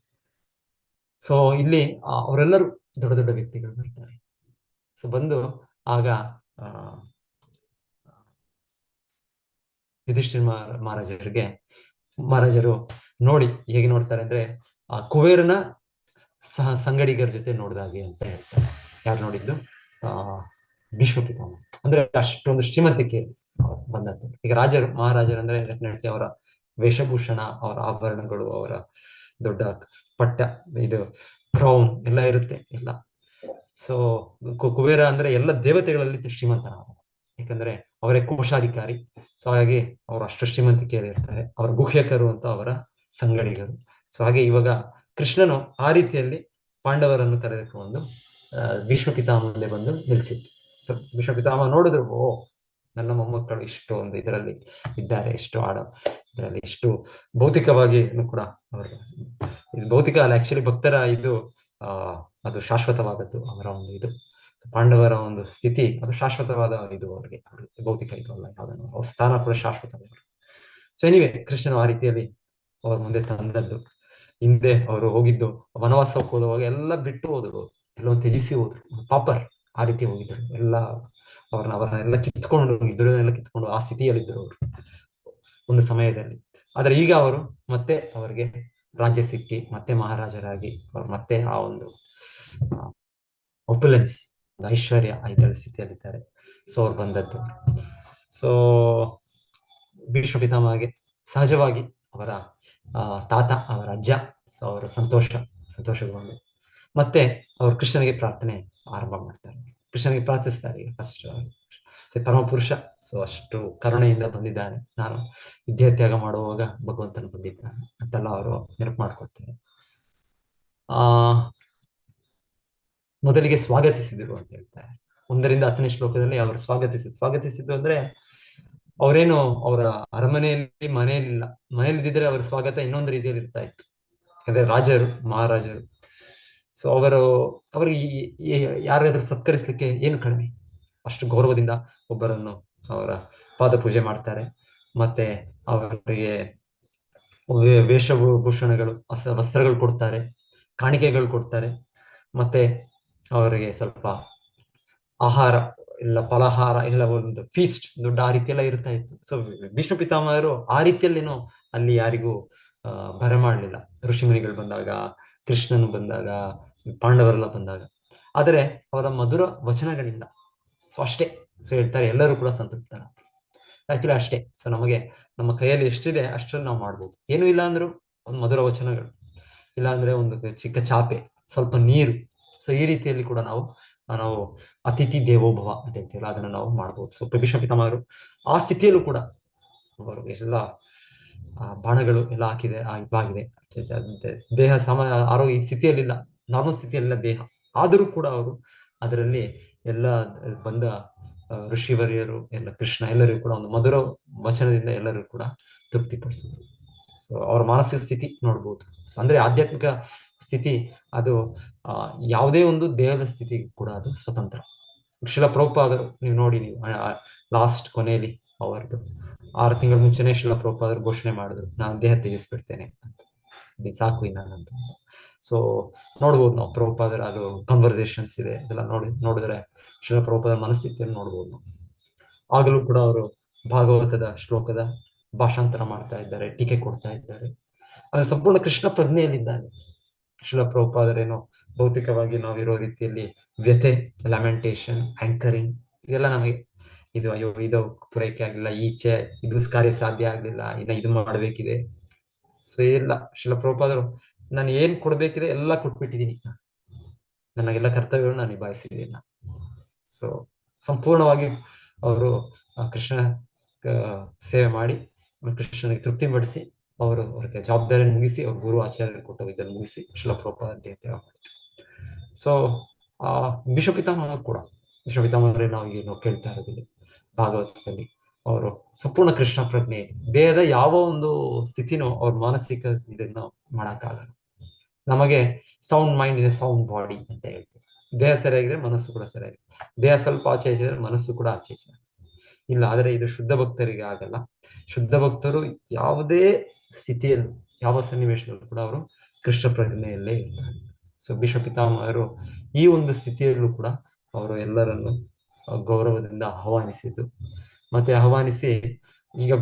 ಸೊ ಇಲ್ಲಿ ಅವರೆಲ್ಲರೂ ದೊಡ್ಡ ವ್ಯಕ್ತಿಗಳು ಬರ್ತಾರೆ. ಸೊ ಬಂದು ಆಗ ಯುಧಿಷ್ಠಿರ ಮಹಾರಾಜರು ನೋಡಿ ಹೇಗೆ ನೋಡ್ತಾರೆ ಅಂದ್ರೆ, ಕುಬೇರನ ಸಂಗಡಿಗರ ಜೊತೆ ನೋಡ್ದಾಗೆ ಅಂತ ಹೇಳ್ತಾರೆ. ಯಾರು ನೋಡಿದ್ದು? ಭೀಷ್ಮ ಪಿತಾಮಹ. ಅಂದ್ರೆ ಅಷ್ಟೊಂದು ಶ್ರೀಮಂತಿಕೆ ಬಂದದ್ದು. ಈಗ ಮಹಾರಾಜರು ಅಂದ್ರೆ ಅವರ ವೇಷಭೂಷಣ, ಅವರ ಆಭರಣಗಳು, ಅವರ ದೊಡ್ಡ ಪಟ್ಟ, ಇದು ಕ್ರೌನ್ ಎಲ್ಲ ಇರುತ್ತೆ ಎಲ್ಲ. ಸೊ ಕುಬೇರ ಅಂದ್ರೆ ಎಲ್ಲ ದೇವತೆಗಳಲ್ಲಿ ಶ್ರೀಮಂತನಾದ, ಯಾಕಂದ್ರೆ ಅವರೇ ಕೋಶಾಧಿಕಾರಿ. ಸೊ ಹಾಗಾಗಿ ಅವರು ಅಷ್ಟು ಶ್ರೀಮಂತಿಕೆಯಲ್ಲಿ ಇರ್ತಾರೆ. ಅವರ ಗುಹ್ಯಕರು ಅಂತ ಅವರ ಸಂಗಡಿಗರು. ಸೊ ಹಾಗೆ ಇವಾಗ ಕೃಷ್ಣನು ಆ ರೀತಿಯಲ್ಲಿ ಪಾಂಡವರನ್ನು ಕರೆದುಕೊಂಡು ಭೀಷ್ಮ ಪಿತಾಮಹ ಮುಂದೆ ಬಂದು ನಿಲ್ಸಿತ್ತು. ಸೊ ಭೀಷ್ಮ ಪಿತಾಮಹ ನೋಡಿದ್ರು, ಓ ನನ್ನ ಮೊಮ್ಮಕ್ಕಳು ಇಷ್ಟು ಒಂದು ಇದರಲ್ಲಿ ಇದ್ದಾರೆ, ಎಷ್ಟು ಇದರಲ್ಲಿ ಎಷ್ಟು ಭೌತಿಕವಾಗಿ ಕೂಡ ಅವರು, ಇದು ಭೌತಿಕ ಅಲ್ಲ ಆಕ್ಚುಲಿ ಭಕ್ತರ ಇದು ಅದು ಶಾಶ್ವತವಾದದ್ದು ಅವರ ಒಂದು ಇದು. ಪಾಂಡವರ ಒಂದು ಸ್ಥಿತಿ ಅದು ಶಾಶ್ವತವಾದ ಇದು ಅವ್ರಿಗೆ ಭೌತಿಕ ಇದು ಅಲ್ಲ, ಯಾವ್ದನ್ನು ಅವ್ರ ಸ್ಥಾನ ಕೂಡ ಶಾಶ್ವತ. ಸೊ ಎನಿವೆ ಕೃಷ್ಣನು ಆ ರೀತಿಯಲ್ಲಿ ಅವ್ರ ಮುಂದೆ ತಂದದ್ದು. ಹಿಂದೆ ಅವರು ಹೋಗಿದ್ದು ವನವಾಸಕ್ಕೆ ಹೋಗುವಾಗ ಎಲ್ಲ ಬಿಟ್ಟು ಹೋದ್ರು, ಎಲ್ಲೊಂದು ತ್ಯಜಿಸಿ ಹೋದ್ರು, ಪಾಪರ್ ಆ ರೀತಿ ಹೋಗಿದ್ರು, ಎಲ್ಲ ಅವರನ್ನೆಲ್ಲ ಕಿತ್ಕೊಂಡು ದುರ್ಯೋಧನೆಲ್ಲ ಕಿತ್ಕೊಂಡು ಆ ಸ್ಥಿತಿಯಲ್ಲಿದ್ದರು ಅವರು ಒಂದು ಸಮಯದಲ್ಲಿ. ಆದ್ರೆ ಈಗ ಅವರು ಮತ್ತೆ ಅವರಿಗೆ ರಾಜ್ಯ ಸಿಕ್ಕಿ ಮತ್ತೆ ಮಹಾರಾಜರಾಗಿ ಅವ್ರು ಮತ್ತೆ ಆ ಒಂದು ಒಪುಲೆನ್ಸ್ ಐಶ್ವರ್ಯ ಇದರ ಸ್ಥಿತಿಯಲ್ಲಿದ್ದಾರೆ. ಸೊ ಅವ್ರು ಬಂದದ್ದು. ಸೊ ಭೀಷ್ಮ ಪಿತಾಮಹಗೆ ಸಹಜವಾಗಿ ಅವರ ತಾತ, ಅವರ ಅಜ್ಜ, ಸೊ ಅವರ ಸಂತೋಷಗೊಂಡು ಮತ್ತೆ ಅವರು ಕೃಷ್ಣನಿಗೆ ಪ್ರಾರ್ಥನೆ ಆರಂಭ ಮಾಡ್ತಾರೆ, ಕೃಷ್ಣನಿಗೆ ಪ್ರಾರ್ಥಿಸ್ತಾರೆ. ಈಗ ಫಸ್ಟ್ ಪರಮ ಪುರುಷ, ಸೊ ಅಷ್ಟು ಕರುಣೆಯಿಂದ ಬಂದಿದ್ದಾನೆ, ನಾನು ವಿದ್ಯಾತ್ಯಾಗ ಮಾಡುವಾಗ ಭಗವಂತನು ಬಂದಿದ್ದಾನೆ ಅಂತೆಲ್ಲ ಅವರು ನೆನಪು ಮಾಡ್ಕೊಳ್ತಾರೆ. ಮೊದಲಿಗೆ ಸ್ವಾಗತಿಸಿದರು ಅಂತ ಹೇಳ್ತಾರೆ. 1-10 ಶ್ಲೋಕದಲ್ಲಿ ಅವರು ಸ್ವಾಗತಿಸಿದ್ದು ಅಂದ್ರೆ ಅವರೇನು ಅವರ ಅರಮನೆಯಲ್ಲಿ ಮನೆಯಲ್ಲಿದ್ದರೆ ಅವರ ಸ್ವಾಗತ ಇನ್ನೊಂದು ರೀತಿಯಲ್ಲಿ ಇರ್ತಾ ಇತ್ತು. ಯಾಕಂದ್ರೆ ರಾಜರು, ಮಹಾರಾಜರು, ಸೊ ಅವರಿಗೆ ಯಾರಾದ್ರೂ ಸತ್ಕರಿಸ್ಲಿಕ್ಕೆ ಏನು ಕಡಿಮೆ, ಅಷ್ಟು ಗೌರವದಿಂದ ಒಬ್ಬರನ್ನು ಅವರ ಪಾದ ಪೂಜೆ ಮಾಡ್ತಾರೆ. ಮತ್ತೆ ಅವರಿಗೆ ವೇಷಭೂಷಣಗಳು, ವಸ್ತ್ರಗಳು ಕೊಡ್ತಾರೆ, ಕಾಣಿಕೆಗಳು ಕೊಡ್ತಾರೆ. ಮತ್ತೆ ಅವರಿಗೆ ಸ್ವಲ್ಪ ಆಹಾರ ಇಲ್ಲ, ಫಲಹಾರ ಇಲ್ಲ, ಒಂದು ಫೀಸ್ಟ್ ದೊಡ್ಡ ಆ ರೀತಿ ಎಲ್ಲ ಇರ್ತಾ ಇತ್ತು. ಸೊ ಭೀಷ್ಮ ಪಿತಾಮಹರು ಆ ರೀತಿಯಲ್ಲೇನೋ ಅಲ್ಲಿ ಯಾರಿಗೂ ಬರಮಾಡ್ಲಿಲ್ಲ. ಋಷಿಮುನಿಗಳು ಬಂದಾಗ, ಕೃಷ್ಣನು ಬಂದಾಗ, ಪಾಂಡವರೆಲ್ಲ ಬಂದಾಗ. ಆದರೆ ಅವರ ಮಧುರ ವಚನಗಳಿಂದ ಸೊ ಅಷ್ಟೇ. ಸೊ ಹೇಳ್ತಾರೆ ಎಲ್ಲರೂ ಕೂಡ ಸಂತೃಪ್ತರ ಆಕ್ಚುಲಿ ಅಷ್ಟೇ. ಸೊ ನಮಗೆ ನಮ್ಮ ಕೈಯಲ್ಲಿ ಎಷ್ಟಿದೆ ಅಷ್ಟರಲ್ಲಿ ನಾವು ಮಾಡ್ಬೋದು. ಏನೂ ಇಲ್ಲ ಅಂದ್ರೂ ಒಂದು ಮಧುರ ವಚನಗಳು, ಇಲ್ಲ ಅಂದ್ರೆ ಒಂದು ಚಿಕ್ಕ ಚಾಪೆ, ಸ್ವಲ್ಪ ನೀರು, ಸೊ ಈ ರೀತಿಯಲ್ಲಿ ಕೂಡ ನಾವು ಅತಿಥಿ ದೇವೋಭವ ಅಂತ ಹೇಳ್ತೀವಲ್ಲ, ಅದನ್ನ ನಾವು ಮಾಡ್ಬೋದು. ಸೊ ಭೀಷ್ಮ ಪಿತಾಮಹರು ಆ ಸ್ಥಿತಿಯಲ್ಲೂ ಕೂಡ ಅವ್ರಿಗೆ ಎಲ್ಲ ಬಾಣಗಳು ಎಲ್ಲ ಇದಾಗಿದೆ, ದೇಹ ಆರೋಗ್ಯ ಈ ಸ್ಥಿತಿಯಲ್ಲಿಲ್ಲ, ನಾರ್ಮಲ್ ಸ್ಥಿತಿಯಲ್ಲಿಲ್ಲ ದೇಹ, ಆದರೂ ಕೂಡ ಅವರು ಅದರಲ್ಲಿ ಎಲ್ಲ ಬಂದ ಋಷಿವರ್ಯರು ಎಲ್ಲ, ಕೃಷ್ಣ ಎಲ್ಲರಿಗೂ ಕೂಡ ಒಂದು ಮಧುರ ವಚನದಿಂದ ಎಲ್ಲರೂ ಕೂಡ ತೃಪ್ತಿಪಡಿಸಿದ್ರು. ಸೊ ಅವ್ರ ಮಾನಸಿಕ ಸ್ಥಿತಿ ನೋಡ್ಬೋದು. ಸೊ ಅಂದ್ರೆ ಆಧ್ಯಾತ್ಮಿಕ ಸ್ಥಿತಿ ಅದು ಯಾವುದೇ ಒಂದು ದೇಹದ ಸ್ಥಿತಿ ಕೂಡ ಅದು ಸ್ವತಂತ್ರ. ಶಿಲ ಪ್ರಭುಪಾದರು ನೀವು ನೋಡಿ, ನೀವು ಲಾಸ್ಟ್ ಕೊನೆಯಲ್ಲಿ ಅವರದ್ದು 6 ತಿಂಗಳ ಮುಂಚೆನೆ ಶಿಲ ಪ್ರಭುಪಾದರು ಘೋಷಣೆ ಮಾಡಿದ್ರು, ನಾನು ದೇಹ ತ್ಯಜಿಸ್ಬಿಡ್ತೇನೆ ಅಂತ, ಸಾಕು ಇನ್ನಂತ. ಸೊ ನೋಡ್ಬೋದು ನಾವು ಪ್ರಭುಪಾದರ ಅದು ಕನ್ವರ್ಸೇಷನ್ಸ್ ಇದೆ, ಅದೆಲ್ಲ ನೋಡಿದ್ರೆ ಶಿಲ ಪ್ರಭುಪಾದರ ಮನಸ್ಥಿತಿಯನ್ನು ನೋಡ್ಬೋದು ನಾವು. ಆಗಲೂ ಕೂಡ ಅವರು ಭಾಗವತದ ಶ್ಲೋಕದ ಭಾಷಾಂತರ ಮಾಡ್ತಾ ಇದ್ದಾರೆ, ಟೀಕೆ ಕೊಡ್ತಾ ಇದ್ದಾರೆ. ಆಮೇಲೆ ಸಂಪೂರ್ಣ ಕೃಷ್ಣ ಪ್ರಜ್ಞೆಯಲ್ಲಿದ್ದಾರೆ. ಶಿಲ ಪ್ರಭುಪಾದರೇನೋ ಭೌತಿಕವಾಗಿ ನಾವಿರೋ ರೀತಿಯಲ್ಲಿ ವ್ಯಥೆ, ಲ್ಯಾಮೆಂಟೇಶನ್, ಆಂಕರಿಂಗ್ ಇದೆಲ್ಲ ನಮಗೆ ಇದು ಅಯ್ಯೋ ಇದು ಪೂರೈಕೆ ಆಗ್ಲಿಲ್ಲ, ಈಚೆ ಇದು ಕಾರ್ಯ ಸಾಧ್ಯ ಆಗ್ಲಿಲ್ಲ, ಇನ್ನ ಇದು ಮಾಡ್ಬೇಕಿದೆ. ಸೊ ಇಲ್ಲ, ಶಿಲ ಪ್ರಭುಪಾದರು ನಾನು ಏನ್ ಕೊಡ್ಬೇಕಿದೆ ಎಲ್ಲ ಕೊಟ್ಬಿಟ್ಟಿದ್ದೀನಿ, ನನಗೆಲ್ಲ ಕರ್ತವ್ಯಗಳು ನಾನು ನಿಭಾಯಿಸಿದ್ದೀನಿ. ಸೊ ಸಂಪೂರ್ಣವಾಗಿ ಅವರು ಕೃಷ್ಣ ಸೇವೆ ಮಾಡಿ ಕೃಷ್ಣನಿಗೆ ತೃಪ್ತಿ ಪಡಿಸಿ ಅವ್ರಿಗೆ ಜವಾಬ್ದಾರಿಯನ್ನು ಮುಗಿಸಿ, ಅವ್ರ ಗುರು ಆಚಾರ್ಯರು ಕೊಟ್ಟ ಇದನ್ನು ಮುಗಿಸಿ ಶಿಲ ಪ್ರಭುಪಾದ ದೇಹತ್ಯಾಗ ಮಾಡಿದ್ರು. ಸೊ ಭೀಷ್ಮ ಪಿತಾಮಹ ಕೂಡ, ಭೀಷ್ಮ ಪಿತಾಮಹರೇ ನಾವು ಈಗ ಕೇಳ್ತಾ ಇರೋದಿಲ್ಲ ಭಾಗವತದಲ್ಲಿ, ಅವರು ಸಂಪೂರ್ಣ ಕೃಷ್ಣ ಪ್ರಜ್ಞೆ, ದೇಹದ ಯಾವ ಒಂದು ಸ್ಥಿತಿನೂ ಅವ್ರ ಮಾನಸಿಕ ಇದನ್ನು ಮಾಡಕ್ಕಾಗಲ್ಲ. ನಮಗೆ sound mind in sound body ಅಂತ ಹೇಳ್ತೀವಿ. ದೇಹ ಸರಿಯಾಗಿದೆ, ಮನಸ್ಸು ಕೂಡ ಸರಿಯಾಗಿದೆ. ದೇಹ ಸ್ವಲ್ಪ ಆಚೆ ಇದ್ರೆ ಮನಸ್ಸು ಕೂಡ ಆಚೆ ಇಲ್ಲ. ಆದ್ರೆ ಇದು ಶುದ್ಧ ಭಕ್ತರಿಗೆ ಆಗಲ್ಲ. ಶುದ್ಧ ಭಕ್ತರು ಯಾವುದೇ ಸ್ಥಿತಿಯಲ್ಲಿ, ಯಾವ ಸನ್ನಿವೇಶದಲ್ಲೂ ಕೂಡ ಅವರು ಕೃಷ್ಣ ಪ್ರಜ್ಞೆಯಲ್ಲೇ ಇರ್ತಾರೆ. ಸೊ ಭೀಷ್ಮ ಪಿತಾಮಹರು ಈ ಒಂದು ಸ್ಥಿತಿಯಲ್ಲೂ ಕೂಡ ಅವರು ಎಲ್ಲರನ್ನು ಗೌರವದಿಂದ ಆಹ್ವಾನಿಸಿದ್ದು. ಮತ್ತೆ ಆಹ್ವಾನಿಸಿ, ಈಗ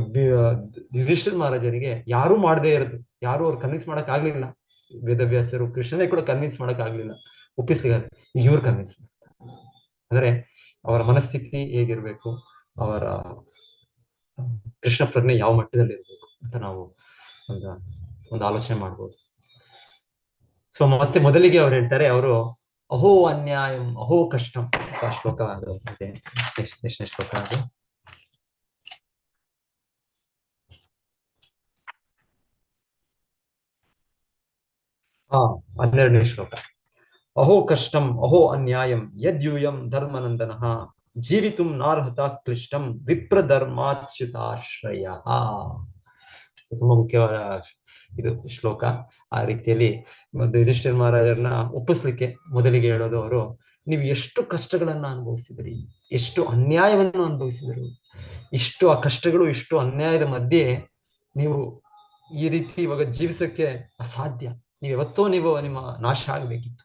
ಯುಧಿಷ್ಠಿರ ಮಹಾರಾಜರಿಗೆ ಯಾರು ಮಾಡದೇ ಇರೋದು, ಯಾರು ಅವ್ರು ಕನ್ವಿನ್ಸ್ ಮಾಡಕ್ ಆಗ್ಲಿಲ್ಲ, ವೇದವ್ಯಾಸರು ಕೃಷ್ಣನೇ ಕೂಡ ಕನ್ವಿನ್ಸ್ ಮಾಡಕ್ ಆಗ್ಲಿಲ್ಲ, ಒಪ್ಪಿಸ್ಲಿಕ್ಕೆ, ಇವ್ರು ಕನ್ವಿನ್ಸ್ ಮಾಡ್ತಾರೆ. ಅಂದ್ರೆ ಅವರ ಮನಸ್ಥಿತಿ ಹೇಗಿರ್ಬೇಕು, ಅವರ ಕೃಷ್ಣ ಪ್ರಜ್ಞೆ ಯಾವ ಮಟ್ಟದಲ್ಲಿ ಇರ್ಬೇಕು ಅಂತ ನಾವು ಒಂದು ಆಲೋಚನೆ ಮಾಡ್ಬೋದು. ಸೊ ಮತ್ತೆ ಮೊದಲಿಗೆ ಅವ್ರು ಹೇಳ್ತಾರೆ, ಅವರು ಅಹೋ ಅನ್ಯಾಯಂ ಅಹೋ ಕಷ್ಟಂ. ಸೊ ಆ ಶ್ಲೋಕ ಅದು ಇದೆ, ಎಷ್ಟನೇ ಶ್ಲೋಕ ಅದು? ಹಾ, 12ನೇ ಶ್ಲೋಕ. ಅಹೋ ಕಷ್ಟಂ ಅಹೋ ಅನ್ಯಾಯಂ ಯದ್ಯೂಯಂ ಧರ್ಮನಂದನಃ ಜೀವಿತುಂ ನಾರ್ಹತ ಕ್ಲಿಷ್ಟಂ ವಿಪ್ರಧರ್ಮಾಚ್ಯುತಾಶ್ರಯ. ತುಂಬಾ ಮುಖ್ಯವಾದ ಇದು ಶ್ಲೋಕ. ಆ ರೀತಿಯಲ್ಲಿ ಒಂದು ಯುಧಿಷ್ಠಿರ ಮಹಾರಾಜರನ್ನ ಒಪ್ಪಿಸ್ಲಿಕ್ಕೆ ಮೊದಲಿಗೆ ಹೇಳೋದು ಅವರು, ನೀವು ಎಷ್ಟು ಕಷ್ಟಗಳನ್ನ ಅನುಭವಿಸಿದ್ರಿ, ಎಷ್ಟು ಅನ್ಯಾಯವನ್ನು ಅನುಭವಿಸಿದ್ರು, ಇಷ್ಟು ಆ ಕಷ್ಟಗಳು ಇಷ್ಟು ಅನ್ಯಾಯದ ಮಧ್ಯೆ ನೀವು ಈ ರೀತಿ ಇವಾಗ ಜೀವಿಸಕ್ಕೆ ಅಸಾಧ್ಯ. ನೀವು ಯಾವತ್ತೋ ನಿಮ್ಮ ನಾಶ ಆಗ್ಬೇಕಿತ್ತು.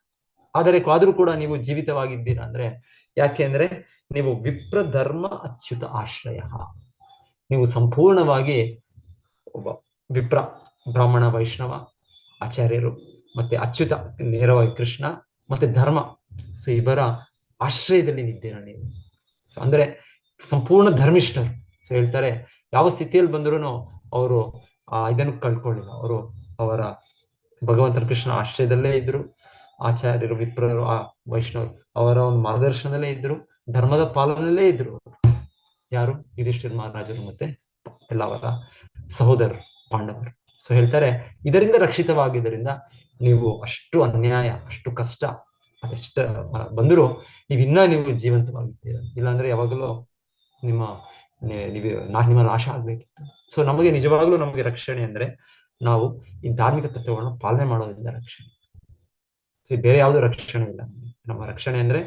ಆದ್ರೂ ಕೂಡ ನೀವು ಜೀವಿತವಾಗಿದ್ದೀರಾ ಅಂದ್ರೆ ಯಾಕೆ ಅಂದ್ರೆ ನೀವು ವಿಪ್ರಧರ್ಮ ಅಚ್ಯುತ ಆಶ್ರಯ. ನೀವು ಸಂಪೂರ್ಣವಾಗಿ ಒಬ್ಬ ವಿಪ್ರ, ಬ್ರಾಹ್ಮಣ, ವೈಷ್ಣವ, ಆಚಾರ್ಯರು, ಮತ್ತೆ ಅಚ್ಯುತ ನೇರವಾಗಿ ಕೃಷ್ಣ, ಮತ್ತೆ ಧರ್ಮ, ಸೊ ಇವರ ಆಶ್ರಯದಲ್ಲಿ ನಿದ್ದೀರಾ ನೀವು. ಸೊ ಅಂದ್ರೆ ಸಂಪೂರ್ಣ ಧರ್ಮಿಷ್ಠರು. ಸೊ ಹೇಳ್ತಾರೆ, ಯಾವ ಸ್ಥಿತಿಯಲ್ಲಿ ಬಂದ್ರು ಅವರು ಇದನ್ನು ಕಳ್ಕೊಳ್ಳಿಲ್ಲ. ಅವರು ಅವರ ಭಗವಂತನ ಕೃಷ್ಣ ಆಶ್ರಯದಲ್ಲೇ ಇದ್ರು. ಆಚಾರ್ಯರು, ವಿಪ್ರರು, ವೈಷ್ಣವರು ಅವರ ಒಂದು ಮಾರ್ಗದರ್ಶನದಲ್ಲೇ ಇದ್ರು, ಧರ್ಮದ ಪಾಲನಲ್ಲೇ ಇದ್ರು. ಯಾರು? ಯುಧಿಷ್ಠಿರ ಮಹಾರಾಜರು ಮತ್ತೆ ಎಲ್ಲ ಅವರ ಸಹೋದರರು ಪಾಂಡವರು. ಸೊ ಹೇಳ್ತಾರೆ, ಇದರಿಂದ ರಕ್ಷಿತವಾಗಿದ್ದರಿಂದ ನೀವು ಅಷ್ಟು ಅನ್ಯಾಯ, ಅಷ್ಟು ಕಷ್ಟ ಅದೆಷ್ಟ ಬಂದರೂ ನೀವು ಜೀವಂತವಾಗಿದ್ದೀರ. ಇಲ್ಲಾಂದ್ರೆ ಯಾವಾಗಲೂ ನಿಮ್ಮ ನಾಶ ಆಗ್ಬೇಕಿತ್ತು. ಸೊ ನಿಜವಾಗ್ಲೂ ನಮಗೆ ರಕ್ಷಣೆ ಅಂದ್ರೆ ನಾವು ಈ ಧಾರ್ಮಿಕ ತತ್ವಗಳನ್ನ ಪಾಲನೆ ಮಾಡೋದ್ರಿಂದ ರಕ್ಷಣೆ. ಬೇರೆ ಯಾವ್ದು ರಕ್ಷಣೆ ಇಲ್ಲ. ನಮ್ಮ ರಕ್ಷಣೆ ಅಂದ್ರೆ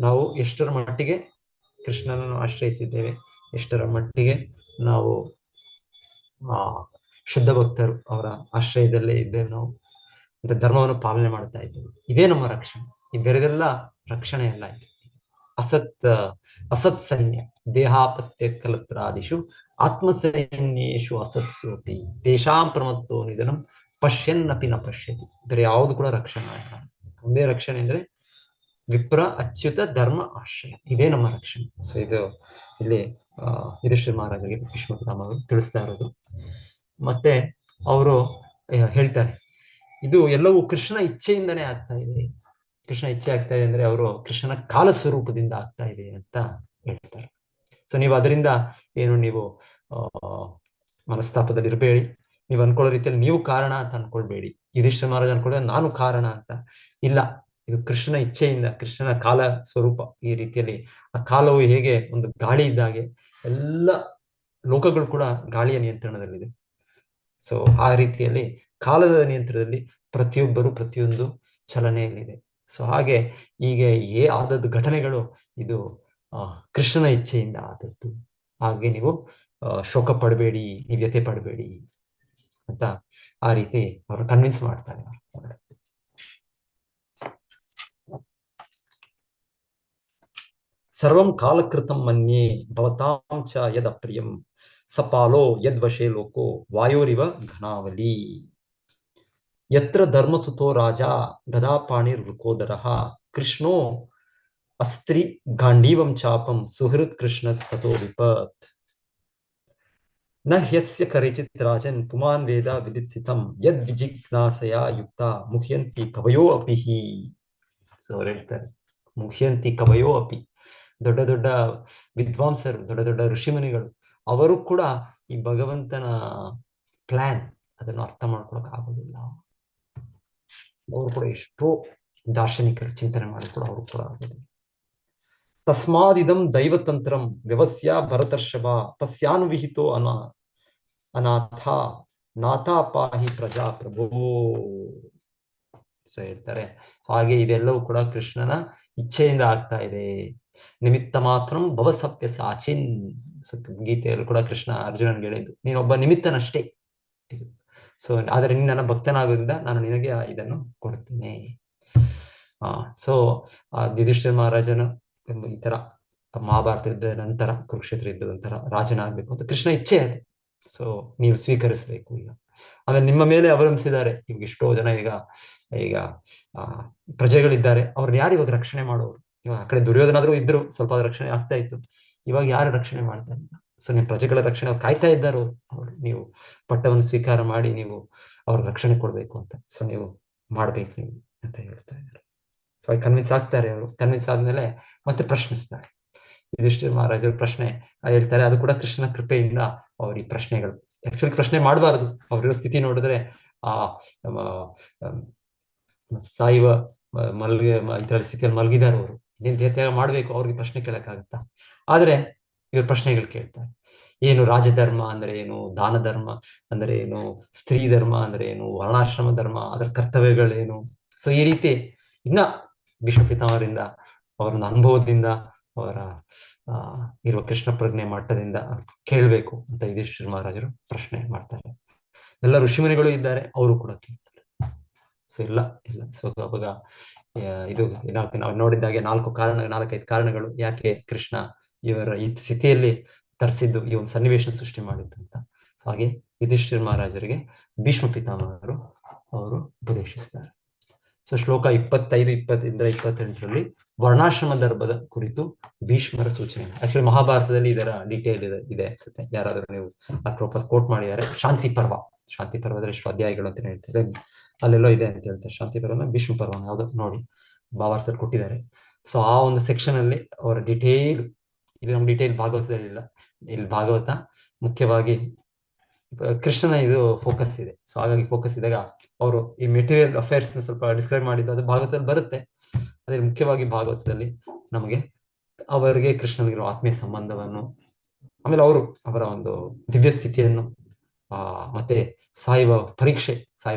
ನಾವು ಎಷ್ಟರ ಮಟ್ಟಿಗೆ ಕೃಷ್ಣನನ್ನು ಆಶ್ರಯಿಸಿದ್ದೇವೆ, ಎಷ್ಟರ ಮಟ್ಟಿಗೆ ನಾವು ಶುದ್ಧ ಭಕ್ತರು ಅವರ ಆಶ್ರಯದಲ್ಲೇ ಇದ್ದೇವೆ, ನಾವು ಮತ್ತೆ ಧರ್ಮವನ್ನು ಪಾಲನೆ ಮಾಡ್ತಾ ಇದ್ದೇವೆ. ಇದೇ ನಮ್ಮ ರಕ್ಷಣೆ. ಈ ಬೇರೆದೆಲ್ಲ ರಕ್ಷಣೆ ಎಲ್ಲ ಇದೆ. ಅಸತ್ ಸೈನ್ಯ ದೇಹಾಪತ್ಯ ಕಲತ್ರಾದಿಷು ಆತ್ಮಸೈನ್ಯೇಶು ಅಸತ್ಸೋಪಿ ತೇಷಾಂ ಪ್ರಮತ್ತೋ ನಿಧನಂ ಪಶ್ಯನ್ನಪಿ ನ ಪಶ್ಯತಿ. ಬೇರೆ ಯಾವುದು ಕೂಡ ರಕ್ಷಣೆ ಇಲ್ಲ. ಒಂದೇ ರಕ್ಷಣೆ ಅಂದ್ರೆ ವಿಪ್ರ ಅಚ್ಯುತ ಧರ್ಮ ಆಶ್ರಯ. ಇದೇ ನಮ್ಮ ರಕ್ಷಣೆ. ಸೊ ಇದು ಇಲ್ಲಿ ಯುಧಿಷ್ಠಿರ ಮಹಾರಾಜರಿಗೆ ಭೀಷ್ಮ ಪಿತಾಮಹರು ತಿಳಿಸ್ತಾ ಇರೋದು. ಮತ್ತೆ ಅವರು ಹೇಳ್ತಾರೆ, ಇದು ಎಲ್ಲವೂ ಕೃಷ್ಣ ಇಚ್ಛೆಯಿಂದನೇ ಆಗ್ತಾ ಇದೆ. ಕೃಷ್ಣ ಇಚ್ಛೆ ಆಗ್ತಾ ಇದೆ ಅಂದ್ರೆ ಅವರು ಕೃಷ್ಣನ ಕಾಲ ಸ್ವರೂಪದಿಂದ ಆಗ್ತಾ ಇದೆ ಅಂತ ಹೇಳ್ತಾರೆ. ಸೊ ನೀವು ಅದರಿಂದ ನೀವು ಮನಸ್ತಾಪದಲ್ಲಿ ಇರಬೇಡಿ. ನೀವು ಅನ್ಕೊಳ್ಳೋ ರೀತಿಯಲ್ಲಿ ನೀವು ಕಾರಣ ಅಂತ ಅನ್ಕೊಳ್ಬೇಡಿ. ಯುಧಿಷ್ಠಿರ ಮಹಾರಾಜ ಅನ್ಕೊಳ್ಳೋದು ನಾನು ಕಾರಣ ಅಂತ. ಇಲ್ಲ, ಇದು ಕೃಷ್ಣನ ಇಚ್ಛೆಯಿಂದ, ಕೃಷ್ಣನ ಕಾಲ ಸ್ವರೂಪ ಈ ರೀತಿಯಲ್ಲಿ. ಆ ಕಾಲವು ಹೇಗೆ ಒಂದು ಗಾಳಿ ಇದ್ದಾಗೆ, ಎಲ್ಲ ಲೋಕಗಳು ಕೂಡ ಗಾಳಿಯ ನಿಯಂತ್ರಣದಲ್ಲಿದೆ. ಸೊ ಆ ರೀತಿಯಲ್ಲಿ ಕಾಲದ ನಿಯಂತ್ರಣದಲ್ಲಿ ಪ್ರತಿಯೊಂದು ಚಲನೆಯಲ್ಲಿದೆ. ಸೊ ಹಾಗೆ ಈಗ ಆದದ್ದು ಘಟನೆಗಳು ಇದು ಕೃಷ್ಣನ ಇಚ್ಛೆಯಿಂದ ಆದದ್ದು. ಹಾಗೆ ನೀವು ಶೋಕ ಪಡಬೇಡಿ, ನೀವು ವ್ಯಥೆ ಪಡಬೇಡಿ ಅಂತ ಆ ರೀತಿ ಅವರು ಕನ್ವಿನ್ಸ್ ಮಾಡ್ತಾರೆ. ಸರ್ವಂ ಕಾಲಕೃತಂ ಮನ್ಯೇ ಭವತಾಂ ಚ ಯದಪ್ರಿಯಂ ಸಪಾಲೋ ಯದ್ವಶೇ ಲೋಕೋ ವಾಯೋರಿವ ಘನಾವಲಿ. ಯತ್ರ ಧರ್ಮಸುತೋ ರಾಜ ಗದಾಪಾಣಿರ್ ವೃಕೋದರಃ ಕೃಷ್ಣೋ ಅಸ್ತ್ರಿ ಗಾಂಡೀವಂ ಚಾಪಂ ಸುಹೃತ್ ಕೃಷ್ಣಸ್ತೋ ವಿಪತ್. ನ ಹ್ಯಸ್ಯ ಕರಿಚಿತ್ ರಾಜನ್ ಪುಮಾನ್ ವೇದ ವಿದಿತ್ಸಿತಂ ಯದ್ ವಿಜಿಜ್ಞಾಸಯ ಯುಕ್ತ ಮುಹ್ಯಂತಿ ಕವಯೋ ಅಪಿ. ಸೊ ಅವ್ರು ಹೇಳ್ತಾರೆ, ಮುಹ್ಯಂತಿ ಕವಯೋ ಅಪಿ. ದೊಡ್ಡ ದೊಡ್ಡ ವಿದ್ವಾಂಸರು, ದೊಡ್ಡ ದೊಡ್ಡ ಋಷಿಮುನಿಗಳು, ಅವರು ಕೂಡ ಈ ಭಗವಂತನ ಪ್ಲಾನ್ ಅದನ್ನು ಅರ್ಥ ಮಾಡ್ಕೊಳಕ್ ಆಗೋದಿಲ್ಲ. ಅವರು ಕೂಡ ಎಷ್ಟೋ ದಾರ್ಶನಿಕರು ಚಿಂತನೆ ಮಾಡಿ ಕೂಡ ಅವರು ಕೂಡ ಆಗೋದಿಲ್ಲ. ತಸ್ಮಾದಿದಂ ದೈವತಂತ್ರಂ ವ್ಯವಸ್ಯ ಭರತರ್ಷಭ ತಸ್ಯಾನ್ವಿಹಿತೋ ಅನಾಥ ನಾಥಾ ಪಾಹಿ ಪ್ರಜಾ ಪ್ರಭೋ. ಸೊ ಹೇಳ್ತಾರೆ, ಹಾಗೆ ಇದೆಲ್ಲವೂ ಕೂಡ ಕೃಷ್ಣನ ಇಚ್ಛೆಯಿಂದ ಆಗ್ತಾ ಇದೆ. ನಿಮಿತ್ತ ಮಾತ್ರ ಭವಸಪ್ಯ ಸಾಚಿನ್. ಗೀತೆಯಲ್ಲೂ ಕೂಡ ಕೃಷ್ಣ ಅರ್ಜುನನ್ಗೆ ಹೇಳಿದ್ದು, ನೀನೊಬ್ಬ ನಿಮಿತ್ತನಷ್ಟೇ. ಸೊ ಆದ್ರೆ ನೀನ್ ನನ್ನ ಭಕ್ತನಾಗೋದ್ರಿಂದ ನಾನು ನಿನಗೆ ಇದನ್ನು ಕೊಡ್ತೀನಿ. ಸೊ ಯುಧಿಷ್ಠಿರ ಮಹಾರಾಜನು ಈ ತರ ಮಹಾಭಾರತ ಯುದ್ಧದ ನಂತರ, ಕುರುಕ್ಷೇತ್ರ ಯುದ್ಧದ ನಂತರ ರಾಜನಾಗ್ಬೇಕು ಅಂತ ಕೃಷ್ಣ ಇಚ್ಛೆ ಅದು. ಸೊ ನೀವು ಸ್ವೀಕರಿಸಬೇಕು. ಆಮೇಲೆ ನಿಮ್ಮ ಮೇಲೆ ಅವಲಂಬಿಸಿದ್ದಾರೆ ಇವಾಗ ಎಷ್ಟೋ ಜನ. ಈಗ ಪ್ರಜೆಗಳಿದ್ದಾರೆ, ಅವ್ರನ್ನ ಯಾರು ಇವಾಗ ರಕ್ಷಣೆ ಮಾಡೋರು? ಇವಾಗ ಆ ಕಡೆ ದುರ್ಯೋಧನಾದ್ರೂ ಇದ್ರು, ಸ್ವಲ್ಪ ರಕ್ಷಣೆ ಆಗ್ತಾ ಇತ್ತು. ಇವಾಗ ಯಾರು ರಕ್ಷಣೆ ಮಾಡ್ತಾ ಇಲ್ಲ. ಸೊ ನಿಮ್ಮ ಪ್ರಜೆಗಳ ರಕ್ಷಣೆ ಅವ್ರು ಕಾಯ್ತಾ ಇದ್ದಾರೋ, ಅವ್ರು ನೀವು ಪಟ್ಟವನ್ನು ಸ್ವೀಕಾರ ಮಾಡಿ ನೀವು ಅವ್ರ ರಕ್ಷಣೆ ಕೊಡ್ಬೇಕು ಅಂತ. ಸೊ ನೀವು ಮಾಡ್ಬೇಕು ನೀವು ಅಂತ ಹೇಳ್ತಾ ಇದ್ದಾರೆ. ಸೊ ಕನ್ವಿನ್ಸ್ ಆಗ್ತಾರೆ ಅವರು. ಕನ್ವಿನ್ಸ್ ಆದ್ಮೇಲೆ ಮತ್ತೆ ಪ್ರಶ್ನಿಸ್ತಾರೆ. ಯುಧಿಷ್ಠಿರ ಮಹಾರಾಜರು ಪ್ರಶ್ನೆ ಹೇಳ್ತಾರೆ, ಅದು ಕೂಡ ಕೃಷ್ಣನ ಕೃಪೆಯಿಂದ ಅವ್ರ ಈ ಪ್ರಶ್ನೆಗಳು. ಆಕ್ಚುಲಿ ಪ್ರಶ್ನೆ ಮಾಡಬಾರದು, ಅವ್ರಿರೋ ಸ್ಥಿತಿ ನೋಡಿದ್ರೆ ಸಾಯುವ ಇದರಲ್ಲಿ ಸ್ಥಿತಿಯಲ್ಲಿ ಮಲಗಿದ್ದಾರೆ ಅವರು, ಇನ್ನೇನು ದೇಹತ್ಯಾಗ ಮಾಡ್ಬೇಕು, ಅವ್ರಿಗೆ ಪ್ರಶ್ನೆ ಕೇಳಕ್ಕಾಗತ್ತಾ? ಆದ್ರೆ ಇವ್ರು ಪ್ರಶ್ನೆಗಳು ಕೇಳ್ತಾರೆ. ಏನು ರಾಜಧರ್ಮ ಅಂದ್ರೆ ಏನು, ದಾನ ಧರ್ಮ ಅಂದ್ರೆ ಏನು, ಸ್ತ್ರೀ ಧರ್ಮ ಅಂದ್ರೆ ಏನು, ವರ್ಣಾಶ್ರಮ ಧರ್ಮ, ಅದರ ಕರ್ತವ್ಯಗಳೇನು? ಸೊ ಈ ರೀತಿ ಇನ್ನ ಭೀಷ್ಮ ಪಿತಾಮಹರಿಂದ ಅವರ ಅನುಭವದಿಂದ ಅವರ ಇರುವ ಕೃಷ್ಣ ಪ್ರಜ್ಞೆ ಮಟ್ಟದಿಂದ ಕೇಳ್ಬೇಕು ಅಂತ ಯುಧಿಷ್ಠಿರ ಮಹಾರಾಜರು ಪ್ರಶ್ನೆ ಮಾಡ್ತಾರೆ. ಎಲ್ಲ ಋಷಿಮುನಿಗಳು ಇದ್ದಾರೆ, ಅವರು ಕೂಡ ಕೇಳ್ತಾರೆ. ಸೊ ಇಲ್ಲ ಸೊ ಅವಾಗ ಇದು ನಾವು ನೋಡಿದ್ದಾಗೆ 4-5 ಕಾರಣಗಳು ಯಾಕೆ ಕೃಷ್ಣ ಇವರ ಈ ಸ್ಥಿತಿಯಲ್ಲಿ ತರಿಸಿದ್ದು, ಈ ಒಂದು ಸನ್ನಿವೇಶ ಸೃಷ್ಟಿ ಮಾಡಿದ್ದು ಅಂತ. ಸೊ ಹಾಗೆ ಯುಧಿಷ್ಠಿರ ಮಹಾರಾಜರಿಗೆ ಭೀಷ್ಮ ಪಿತಾಮಹರು ಅವರು ಉಪದೇಶಿಸ್ತಾರೆ. ಸೊ ಶ್ಲೋಕ 25-28ರಲ್ಲಿ ವರ್ಣಾಶ್ರಮ ಧರ್ಮದ ಕುರಿತು ಭೀಷ್ಮರ ಸೂಚನೆ. ಆಕ್ಚುಲಿ ಮಹಾಭಾರತದಲ್ಲಿ ಇದರ ಡೀಟೇಲ್ ಇದೆ ಅನ್ಸುತ್ತೆ, ಯಾರಾದ್ರೂ ನೀವು ಪ್ರೋಪಸ್ ಕೋಟ್ ಮಾಡಿದ್ದಾರೆ. ಶಾಂತಿ ಪರ್ವದಲ್ಲಿ ಎಷ್ಟು ಅಧ್ಯಾಯಗಳು ಅಂತ ಹೇಳ್ತಾರೆ, ಅಲ್ಲೆಲ್ಲೋ ಇದೆ ಅಂತ ಹೇಳ್ತಾರೆ. ಶಾಂತಿ ಪರ್ವನ ಭೀಷ್ಮ ಪರ್ವ ಯಾವ್ದು ನೋಡಿ ಭಾವಾರ್ಥದಲ್ಲಿ ಕೊಟ್ಟಿದ್ದಾರೆ. ಸೊ ಆ ಒಂದು ಸೆಕ್ಷನ್ ಅಲ್ಲಿ ಅವರ ಡಿಟೇಲ್, ಇಲ್ಲಿ ನಮ್ಗೆ ಡಿಟೇಲ್ ಭಾಗವತದಲ್ಲಿ ಇಲ್ಲ. ಇಲ್ಲಿ ಭಾಗವತ ಮುಖ್ಯವಾಗಿ ಕೃಷ್ಣನ ಇದು ಫೋಕಸ್ ಇದೆ. ಸೊ ಹಾಗಾಗಿ ಫೋಕಸ್ ಇದ್ದಾಗ ಅವರು ಈ ಮೆಟೀರಿಯಲ್ ಅಫೇರ್ಸ್ ನ ಸ್ವಲ್ಪ ಡಿಸ್ಕ್ರೈಬ್ ಮಾಡಿದ್ದು ಅದು ಭಾಗವತದಲ್ಲಿ ಬರುತ್ತೆ. ಅದೇ ಮುಖ್ಯವಾಗಿ ಭಾಗವತದಲ್ಲಿ ನಮಗೆ ಅವರಿಗೆ ಕೃಷ್ಣನಿಗಿರುವ ಆತ್ಮೀಯ ಸಂಬಂಧವನ್ನು, ಆಮೇಲೆ ಅವರ ಒಂದು ದಿವ್ಯ ಸ್ಥಿತಿಯನ್ನು, ಮತ್ತೆ ಸಾಯುವ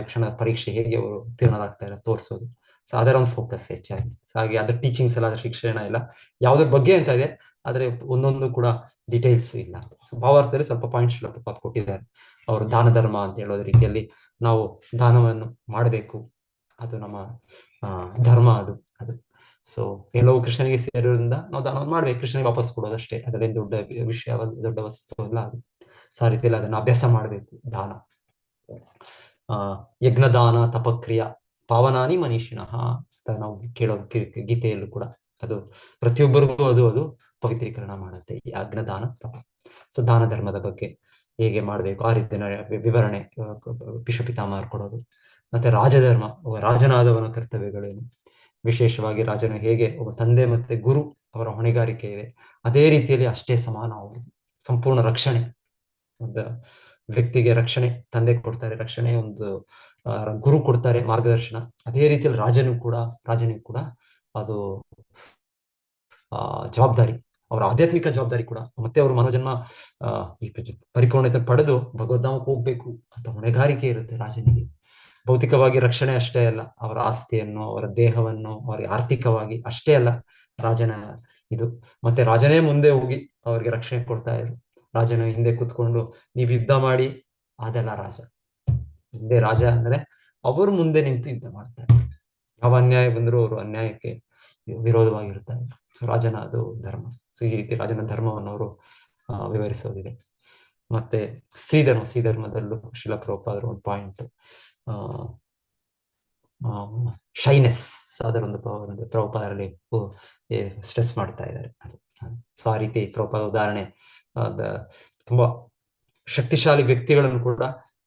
ಕ್ಷಣದ ಪರೀಕ್ಷೆ ಹೇಗೆ ಅವರು ಉತ್ತೀರ್ಣರಾಗ್ತಾ ಇಲ್ಲ ತೋರಿಸೋದು. ಸೊ ಅದರ ಒಂದು ಫೋಕಸ್ ಹೆಚ್ಚಾಗಿ. ಸೊ ಹಾಗೆ ಅದ್ರ ಟೀಚಿಂಗ್ಸ್ ಎಲ್ಲ, ಅದ್ರ ಶಿಕ್ಷಣ ಇಲ್ಲ, ಯಾವ್ದ್ರ ಬಗ್ಗೆ ಅಂತ ಇದೆ, ಆದ್ರೆ ಒಂದೊಂದು ಕೂಡ ಡೀಟೇಲ್ಸ್ ಇಲ್ಲ. ಸೊ ಭಾವಾರ್ಥದಲ್ಲಿ ಸ್ವಲ್ಪ ಪಾಯಿಂಟ್ಸ್ ಕೊಟ್ಟಿದ್ದಾರೆ. ಅವರು ದಾನ ಧರ್ಮ ಅಂತ ಹೇಳೋದ ರೀತಿಯಲ್ಲಿ ನಾವು ದಾನವನ್ನು ಮಾಡಬೇಕು, ಅದು ನಮ್ಮ ಧರ್ಮ ಅದು. ಸೊ ಎಲ್ಲವೂ ಕೃಷ್ಣನಿಗೆ ಸೇರೋದ್ರಿಂದ ನಾವು ದಾನವನ್ನು ಮಾಡ್ಬೇಕು, ಕೃಷ್ಣನಿಗೆ ವಾಪಸ್ ಕೊಡೋದಷ್ಟೇ, ಅದರಲ್ಲಿ ದೊಡ್ಡ ವಿಷಯ, ದೊಡ್ಡ ವಸ್ತು ಅಲ್ಲ ಅದು. ಸೊ ಆ ರೀತಿಯಲ್ಲಿ ಅದನ್ನ ಅಭ್ಯಾಸ ಮಾಡ್ಬೇಕು. ದಾನ, ಯಜ್ಞದಾನ ತಪಕ್ರಿಯಾ ಪಾವನಾನಿ ಮನೀಷಿಣಃ ಅಂತ ನಾವು ಕೇಳೋದು ಗೀತೆಯಲ್ಲೂ ಕೂಡ. ಅದು ಪ್ರತಿಯೊಬ್ಬರಿಗೂ ಅದು ಪವಿತ್ರೀಕರಣ ಮಾಡುತ್ತೆ, ಈ ಯಜ್ಞದಾನ ತಪ. ಸೊ ದಾನ ಧರ್ಮದ ಬಗ್ಗೆ ಹೇಗೆ ಮಾಡ್ಬೇಕು ಆ ರೀತಿಯ ವಿವರಣೆ ಭೀಷ್ಮ ಪಿತಾಮಹರು ಕೊಡೋದು. ಮತ್ತೆ ರಾಜಧರ್ಮ, ರಾಜನಾದವನ ಕರ್ತವ್ಯಗಳೇನು, ವಿಶೇಷವಾಗಿ ರಾಜನು ಹೇಗೆ ಒಬ್ಬ ತಂದೆ ಮತ್ತೆ ಗುರು ಅವರ ಹೊಣೆಗಾರಿಕೆ ಇದೆ, ಅದೇ ರೀತಿಯಲ್ಲಿ ಅಷ್ಟೇ ಸಮಾನ ಅವರು ಸಂಪೂರ್ಣ ರಕ್ಷಣೆ. ಒಂದು ವ್ಯಕ್ತಿಗೆ ರಕ್ಷಣೆ ತಂದೆ ಕೊಡ್ತಾರೆ, ರಕ್ಷಣೆ ಒಂದು ಗುರು ಕೊಡ್ತಾರೆ ಮಾರ್ಗದರ್ಶನ. ಅದೇ ರೀತಿಯಲ್ಲಿ ರಾಜನಿಗೂ ಕೂಡ ಅದು ಜವಾಬ್ದಾರಿ, ಅವರ ಆಧ್ಯಾತ್ಮಿಕ ಜವಾಬ್ದಾರಿ ಕೂಡ. ಮತ್ತೆ ಅವರು ಮನೋಜನ್ಮ ಈ ಪರಿಪೂರ್ಣತೆ ಪಡೆದು ಭಗವದ್ಧಾಮಕ್ಕೆ ಹೋಗ್ಬೇಕು ಅಂತ ಹೊಣೆಗಾರಿಕೆ ಇರುತ್ತೆ ರಾಜನಿಗೆ. ಭೌತಿಕವಾಗಿ ರಕ್ಷಣೆ ಅಷ್ಟೇ ಅಲ್ಲ, ಅವರ ಆಸ್ತಿಯನ್ನು, ಅವರ ದೇಹವನ್ನು, ಅವರಿಗೆ ಆರ್ಥಿಕವಾಗಿ ಅಷ್ಟೇ ಅಲ್ಲ ರಾಜನ ಇದು. ಮತ್ತೆ ರಾಜನೇ ಮುಂದೆ ಹೋಗಿ ಅವರಿಗೆ ರಕ್ಷಣೆ ಕೊಡ್ತಾ ಇದ್ರು. ರಾಜನ ಹಿಂದೆ ಕುತ್ಕೊಂಡು ನೀವು ಯುದ್ಧ ಮಾಡಿ, ಅದೆಲ್ಲ ರಾಜ ಹಿಂದೆ. ರಾಜ ಅಂದ್ರೆ ಅವರು ಮುಂದೆ ನಿಂತು ಯುದ್ಧ ಮಾಡ್ತಾರೆ, ಯಾವ ಅನ್ಯಾಯ ಬಂದರೂ ಅವರು ಅನ್ಯಾಯಕ್ಕೆ ವಿರೋಧವಾಗಿರ್ತಾರೆ. ಸೊ ರಾಜನ ಅದು ಧರ್ಮ. ಸೊ ಈ ರೀತಿ ರಾಜನ ಧರ್ಮವನ್ನು ಅವರು ವಿವರಿಸೋದಿದೆ. ಮತ್ತೆ ಸ್ತ್ರೀ ಧರ್ಮದಲ್ಲೂ ಶಿಲಾ ಪ್ರಭುಪಾದರು ಒಂದು ಪಾಯಿಂಟ್, ಶೈನೆಸ್, ಅದರೊಂದು ಪ್ರಭುಪಾದರಲ್ಲಿ ಸ್ಟ್ರೆಸ್ ಮಾಡ್ತಾ ಇದ್ದಾರೆ. ಸೊ ಆ ರೀತಿ ಪ್ರಭುಪಾದ ಉದಾಹರಣೆ, ತುಂಬಾ ಶಕ್ತಿಶಾಲಿ ವ್ಯಕ್ತಿಗಳನ್ನು ಕೂಡ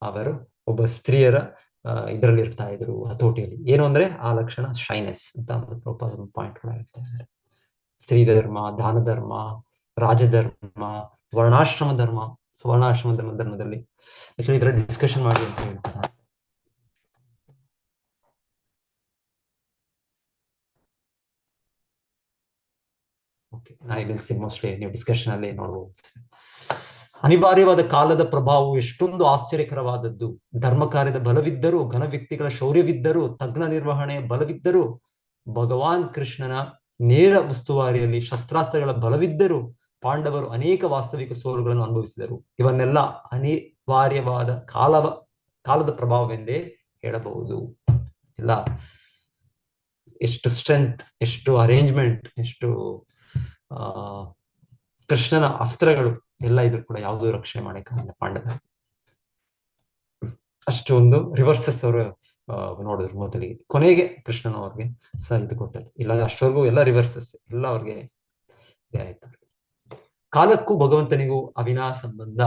ಅವರು ಒಬ್ಬ ಸ್ತ್ರೀಯರ ಇದರಲ್ಲಿ ಇರ್ತಾ ಇದ್ರು, ಹತೋಟಿಯಲ್ಲಿ. ಏನು ಅಂದ್ರೆ ಆ ಲಕ್ಷಣ ಶೈನೆಸ್ ಅಂತ ಪ್ರಭುಪಾದ ಒಂದು ಪಾಯಿಂಟ್ ಕೂಡ ಹೇಳ್ತಾ ಇದ್ದಾರೆ. ಸ್ತ್ರೀ ಧರ್ಮ, ದಾನ ಧರ್ಮ, ರಾಜಧರ್ಮ, ವರ್ಣಾಶ್ರಮ ಧರ್ಮ. ಸೊ ವರ್ಣಾಶ್ರಮ ಧರ್ಮದಲ್ಲಿ ಆಕ್ಚುಲಿ ಇದರ ಡಿಸ್ಕಷನ್ ಮಾಡಿ ಅಂತ ಹೇಳ್ತಾರೆ. ಓಕೆ, ನಾನು ಇಲ್ಲಿ ಮೋಸ್ಟ್ಲಿ ನೀವು ಡಿಸ್ಕಷನ್ ಅಲ್ಲಿ ನೋಡ್ಬೋದು. ಅನಿವಾರ್ಯವಾದ ಕಾಲದ ಪ್ರಭಾವವು ಎಷ್ಟೊಂದು ಆಶ್ಚರ್ಯಕರವಾದದ್ದು. ಧರ್ಮ ಕಾರ್ಯದ ಬಲವಿದ್ದರೂ, ಘನ ವ್ಯಕ್ತಿಗಳ ಶೌರ್ಯವಿದ್ದರೂ, ತಜ್ಞ ನಿರ್ವಹಣೆಯ ಬಲವಿದ್ದರೂ, ಭಗವಾನ್ ಕೃಷ್ಣನ ನೇರ ಉಸ್ತುವಾರಿಯಲ್ಲಿ ಶಸ್ತ್ರಾಸ್ತ್ರಗಳ ಬಲವಿದ್ದರೂ ಪಾಂಡವರು ಅನೇಕ ವಾಸ್ತವಿಕ ಸೋಲುಗಳನ್ನು ಅನುಭವಿಸಿದರು. ಇವನ್ನೆಲ್ಲ ಅನಿವಾರ್ಯವಾದ ಕಾಲದ ಪ್ರಭಾವವೆಂದೇ ಹೇಳಬಹುದು. ಎಲ್ಲ ಎಷ್ಟು ಸ್ಟ್ರೆಂತ್, ಎಷ್ಟು ಅರೇಂಜ್ಮೆಂಟ್, ಎಷ್ಟು ಕೃಷ್ಣನ ಅಸ್ತ್ರಗಳು ಎಲ್ಲ ಇದ್ರು ಕೂಡ ಯಾವುದೂ ರಕ್ಷಣೆ ಮಾಡಕ್ಕಾಗಲ್ಲ ಪಾಂಡವರು. ಅಷ್ಟೊಂದು ರಿವರ್ಸಸ್ ಅವರು ನೋಡಿದ್ರು ಮೊದಲಿಗೆ, ಕೊನೆಗೆ ಕೃಷ್ಣನ ಅವ್ರಿಗೆ ಇದು ಕೊಟ್ಟದ್ದು. ಇಲ್ಲ ಅಷ್ಟವರೆಗೂ ಎಲ್ಲ ರಿವರ್ಸಸ್, ಎಲ್ಲ ಅವ್ರಿಗೆ ಆಯ್ತು. ಕಾಲಕ್ಕೂ ಭಗವಂತನಿಗೂ ಅವಿನಾ ಸಂಬಂಧ.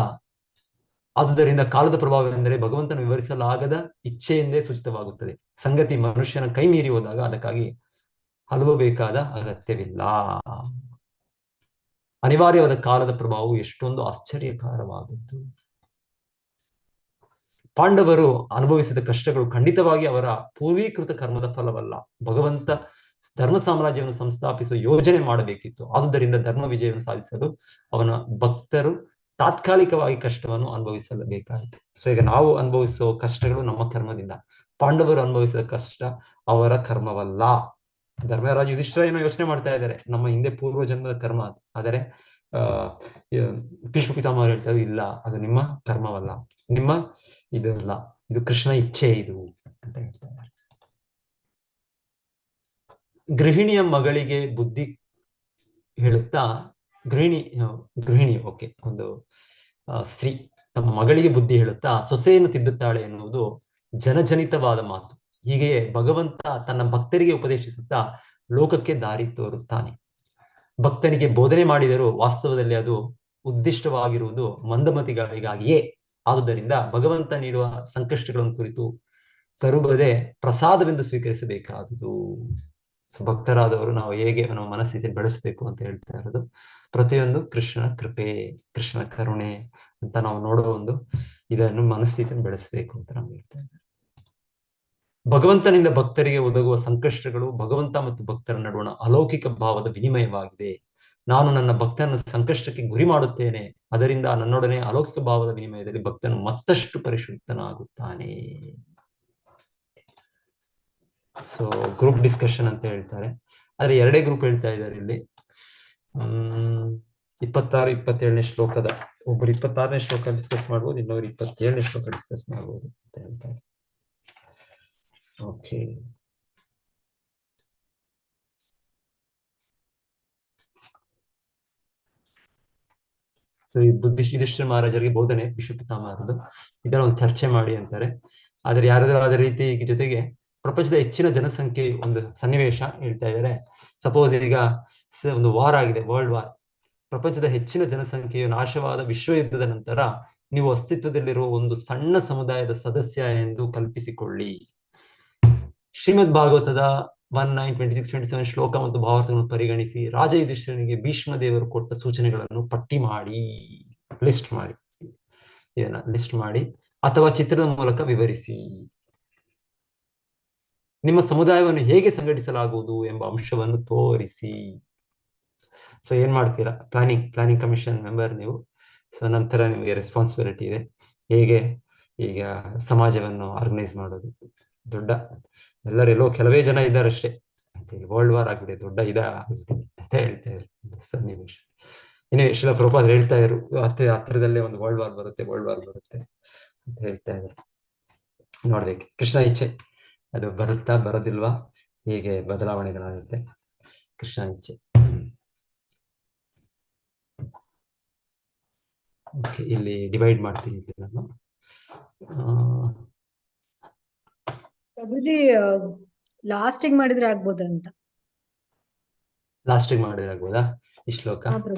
ಆದುದರಿಂದ ಕಾಲದ ಪ್ರಭಾವವೆಂದರೆ ಭಗವಂತನ ವಿವರಿಸಲಾಗದ ಇಚ್ಛೆಯಿಂದೇ ಸೂಚಿತವಾಗುತ್ತದೆ. ಸಂಗತಿ ಮನುಷ್ಯನ ಕೈ ಮೀರಿ ಹೋದಾಗ ಅದಕ್ಕಾಗಿ ಹಲವಬೇಕಾದ ಅಗತ್ಯವಿಲ್ಲ. ಅನಿವಾರ್ಯವಾದ ಕಾಲದ ಪ್ರಭಾವವು ಎಷ್ಟೊಂದು ಆಶ್ಚರ್ಯಕರವಾದದ್ದು. ಪಾಂಡವರು ಅನುಭವಿಸಿದ ಕಷ್ಟಗಳು ಖಂಡಿತವಾಗಿ ಅವರ ಪೂರ್ವೀಕೃತ ಕರ್ಮದ ಫಲವಲ್ಲ. ಭಗವಂತ ಧರ್ಮ ಸಾಮ್ರಾಜ್ಯವನ್ನು ಸಂಸ್ಥಾಪಿಸುವ ಯೋಜನೆ ಮಾಡಬೇಕಿತ್ತು. ಆದುದರಿಂದ ಧರ್ಮ ವಿಜಯವನ್ನು ಸಾಧಿಸಲು ಅವನ ಭಕ್ತರು ತಾತ್ಕಾಲಿಕವಾಗಿ ಕಷ್ಟವನ್ನು ಅನುಭವಿಸಲೇಬೇಕಾಯಿತು. ಸೊ ಈಗ ನಾವು ಅನುಭವಿಸುವ ಕಷ್ಟಗಳು ನಮ್ಮ ಕರ್ಮದಿಂದ, ಪಾಂಡವರು ಅನುಭವಿಸಿದ ಕಷ್ಟ ಅವರ ಕರ್ಮವಲ್ಲ. ಧರ್ಮರಾಜ ಯುಧಿಷ್ಠಿರ ಏನೋ ಯೋಚನೆ ಮಾಡ್ತಾ ಇದ್ದಾರೆ, ನಮ್ಮ ಹಿಂದೆ ಪೂರ್ವ ಜನ್ಮದ ಕರ್ಮ ಅದು. ಆದರೆ ಭೀಷ್ಮ ಪಿತಾಮಹರು ಹೇಳ್ತಾರೆ, ಇಲ್ಲ, ಅದು ನಿಮ್ಮ ಕರ್ಮವಲ್ಲ, ನಿಮ್ಮ ಇದಲ್ಲ, ಇದು ಕೃಷ್ಣ ಇಚ್ಛೆ ಇದು ಅಂತ ಹೇಳ್ತಾ ಇದ್ದಾರೆ. ಗೃಹಿಣಿಯ ಮಗಳಿಗೆ ಬುದ್ಧಿ ಹೇಳುತ್ತಾ, ಗೃಹಿಣಿ ಓಕೆ, ಒಂದು ಸ್ತ್ರೀ ತಮ್ಮ ಮಗಳಿಗೆ ಬುದ್ಧಿ ಹೇಳುತ್ತಾ ಸೊಸೆಯನ್ನು ತಿದ್ದುತ್ತಾಳೆ ಎನ್ನುವುದು ಜನಜನಿತವಾದ ಮಾತು. ಹೀಗೆಯೇ ಭಗವಂತ ತನ್ನ ಭಕ್ತರಿಗೆ ಉಪದೇಶಿಸುತ್ತಾ ಲೋಕಕ್ಕೆ ದಾರಿ ತೋರುತ್ತಾನೆ. ಭಕ್ತನಿಗೆ ಬೋಧನೆ ಮಾಡಿದರೂ ವಾಸ್ತವದಲ್ಲಿ ಅದು ಉದ್ದಿಷ್ಟವಾಗಿರುವುದು ಮಂದಮತಿಗಳಿಗಾಗಿಯೇ. ಆದುದರಿಂದ ಭಗವಂತ ನೀಡುವ ಸಂಕಷ್ಟಗಳನ್ನು ಕುರಿತು ಕರುಬದೆ ಪ್ರಸಾದವೆಂದು ಸ್ವೀಕರಿಸಬೇಕಾದುದು. ಭಕ್ತರಾದವರು ನಾವು ಹೇಗೆ ನಮ್ಮ ಮನಸ್ಥಿತಿಯಲ್ಲಿ ಬೆಳೆಸಬೇಕು ಅಂತ ಹೇಳ್ತಾ ಇರೋದು, ಪ್ರತಿಯೊಂದು ಕೃಷ್ಣನ ಕೃಪೆ, ಕೃಷ್ಣನ ಕರುಣೆ ಅಂತ ನಾವು ನೋಡೋ ಒಂದು ಇದನ್ನು ಮನಸ್ಥಿತಿಯನ್ನು ಬೆಳೆಸಬೇಕು ಅಂತ ನಾವು ಹೇಳ್ತಾ ಇದ್ದಾರೆ. ಭಗವಂತನಿಂದ ಭಕ್ತರಿಗೆ ಒದಗುವ ಸಂಕಷ್ಟಗಳು ಭಗವಂತ ಮತ್ತು ಭಕ್ತರ ನಡುವಣ ಅಲೌಕಿಕ ಭಾವದ ವಿನಿಮಯವಾಗಿದೆ. ನಾನು ನನ್ನ ಭಕ್ತನನ್ನು ಸಂಕಷ್ಟಕ್ಕೆ ಗುರಿ ಮಾಡುತ್ತೇನೆ, ಅದರಿಂದ ನನ್ನೊಡನೆ ಅಲೌಕಿಕ ಭಾವದ ವಿನಿಮಯದಲ್ಲಿ ಭಕ್ತನು ಮತ್ತಷ್ಟು ಪರಿಶುದ್ಧನಾಗುತ್ತಾನೆ. ಸೊ ಗ್ರೂಪ್ ಡಿಸ್ಕಷನ್ ಅಂತ ಹೇಳ್ತಾರೆ, ಆದ್ರೆ ಎರಡೇ ಗ್ರೂಪ್ ಹೇಳ್ತಾ ಇದ್ದಾರೆ ಇಲ್ಲಿ. 26, 27ನೇ ಶ್ಲೋಕದ ಒಬ್ಬರು 26ನೇ ಶ್ಲೋಕ ಡಿಸ್ಕಸ್ ಮಾಡ್ಬೋದು, ಇನ್ನೊಬ್ರು 27ನೇ ಶ್ಲೋಕ ಡಿಸ್ಕಸ್ ಮಾಡ್ಬೋದು ಅಂತ ಹೇಳ್ತಾರೆ. ಓಕೆ, ಸೊ ಈ ಯುಧಿಷ್ಠಿರ ಮಹಾರಾಜರಿಗೆ ಬೋಧನೆ ಭೀಷ್ಮ ಪಿತಾಮಹರದು, ಇದರ ಒಂದು ಚರ್ಚೆ ಮಾಡಿ ಅಂತಾರೆ. ಆದ್ರೆ ಯಾರಾದ್ರೂ ಅದೇ ರೀತಿ ಜೊತೆಗೆ ಪ್ರಪಂಚದ ಹೆಚ್ಚಿನ ಜನಸಂಖ್ಯೆ ಒಂದು ಸನ್ನಿವೇಶ ಹೇಳ್ತಾ ಇದ್ದಾರೆ. ಸಪೋಸ್ ಈಗ ಒಂದು ವಾರ್ ಆಗಿದೆ, ವರ್ಲ್ಡ್ ವಾರ್, ಪ್ರಪಂಚದ ಹೆಚ್ಚಿನ ಜನಸಂಖ್ಯೆಯು ನಾಶವಾದ ವಿಶ್ವಯುದ್ಧದ ನಂತರ ನೀವು ಅಸ್ತಿತ್ವದಲ್ಲಿರುವ ಒಂದು ಸಣ್ಣ ಸಮುದಾಯದ ಸದಸ್ಯ ಎಂದು ಕಲ್ಪಿಸಿಕೊಳ್ಳಿ. ಶ್ರೀಮದ್ ಭಾಗವತದ 19, 26, 27 ಶ್ಲೋಕ ಮತ್ತು ಭಾವಾರ್ಥಗಳನ್ನು ಪರಿಗಣಿಸಿ ರಾಜ ಯುಧಿಷ್ಠಿರನಿಗೆ ಭೀಷ್ಮ ದೇವರು ಕೊಟ್ಟ ಸೂಚನೆಗಳನ್ನು ಪಟ್ಟಿ ಮಾಡಿ, ಲಿಸ್ಟ್ ಮಾಡಿ ಅಥವಾ ಚಿತ್ರದ ಮೂಲಕ ವಿವರಿಸಿ. ನಿಮ್ಮ ಸಮುದಾಯವನ್ನು ಹೇಗೆ ಸಂಘಟಿಸಲಾಗುವುದು ಎಂಬ ಅಂಶವನ್ನು ತೋರಿಸಿ. ಸೊ ಏನ್ ಮಾಡ್ತೀರಾ? ಪ್ಲಾನಿಂಗ್ ಕಮಿಷನ್ ಮೆಂಬರ್ ನೀವು. ಸೊ ನಂತರ ನಿಮಗೆ ರೆಸ್ಪಾನ್ಸಿಬಿಲಿಟಿ ಇದೆ, ಹೇಗೆ ಈಗ ಸಮಾಜವನ್ನು ಆರ್ಗನೈಸ್ ಮಾಡೋದು. ದೊಡ್ಡ ಎಲ್ಲರೆಲ್ಲೋ ಕೆಲವೇ ಜನ ಇದ್ದಾರೆ ಅಷ್ಟೇ ಅಂತ ಹೇಳಿ ವರ್ಲ್ಡ್ ವಾರ್ ಆಗಿದೆ, ದೊಡ್ಡ ಅಂತ ಹೇಳ್ತಾ ಇದ್ರು ಸನ್ನಿವೇಶ. ಶ್ರೀಲ ಪ್ರಭುಪಾದರು ಹೇಳ್ತಾ ಇದ್ರು, ಹತ್ತಿರದಲ್ಲೇ ಒಂದು ವರ್ಲ್ಡ್ ವಾರ್ ಬರುತ್ತೆ ಅಂತ ಹೇಳ್ತಾ ಇದ್ರು. ನೋಡ್ಬೇಕು ಕೃಷ್ಣ ಇಚ್ಛೆ, ಅದು ಬರುತ್ತಾ ಬರೋದಿಲ್ವಾ, ಹೀಗೆ ಬದಲಾವಣೆಗಳಾಗುತ್ತೆ, ಕೃಷ್ಣ ಇಚ್ಛೆ. ಓಕೆ, ಇಲ್ಲಿ ಡಿವೈಡ್ ಮಾಡ್ತೀನಿ ನಾನು. ಪ್ರಭುಜಿ ಲಾಸ್ಟಿಗೆ ಮಾಡಿದ್ರೆ ಆಗ್ಬೋದಂತ. ಲಾಸ್ಟಿಗೆ ಮಾಡಿದ್ರೆ ಆಗ್ಬೋದಾ ಈ ಶ್ಲೋಕ?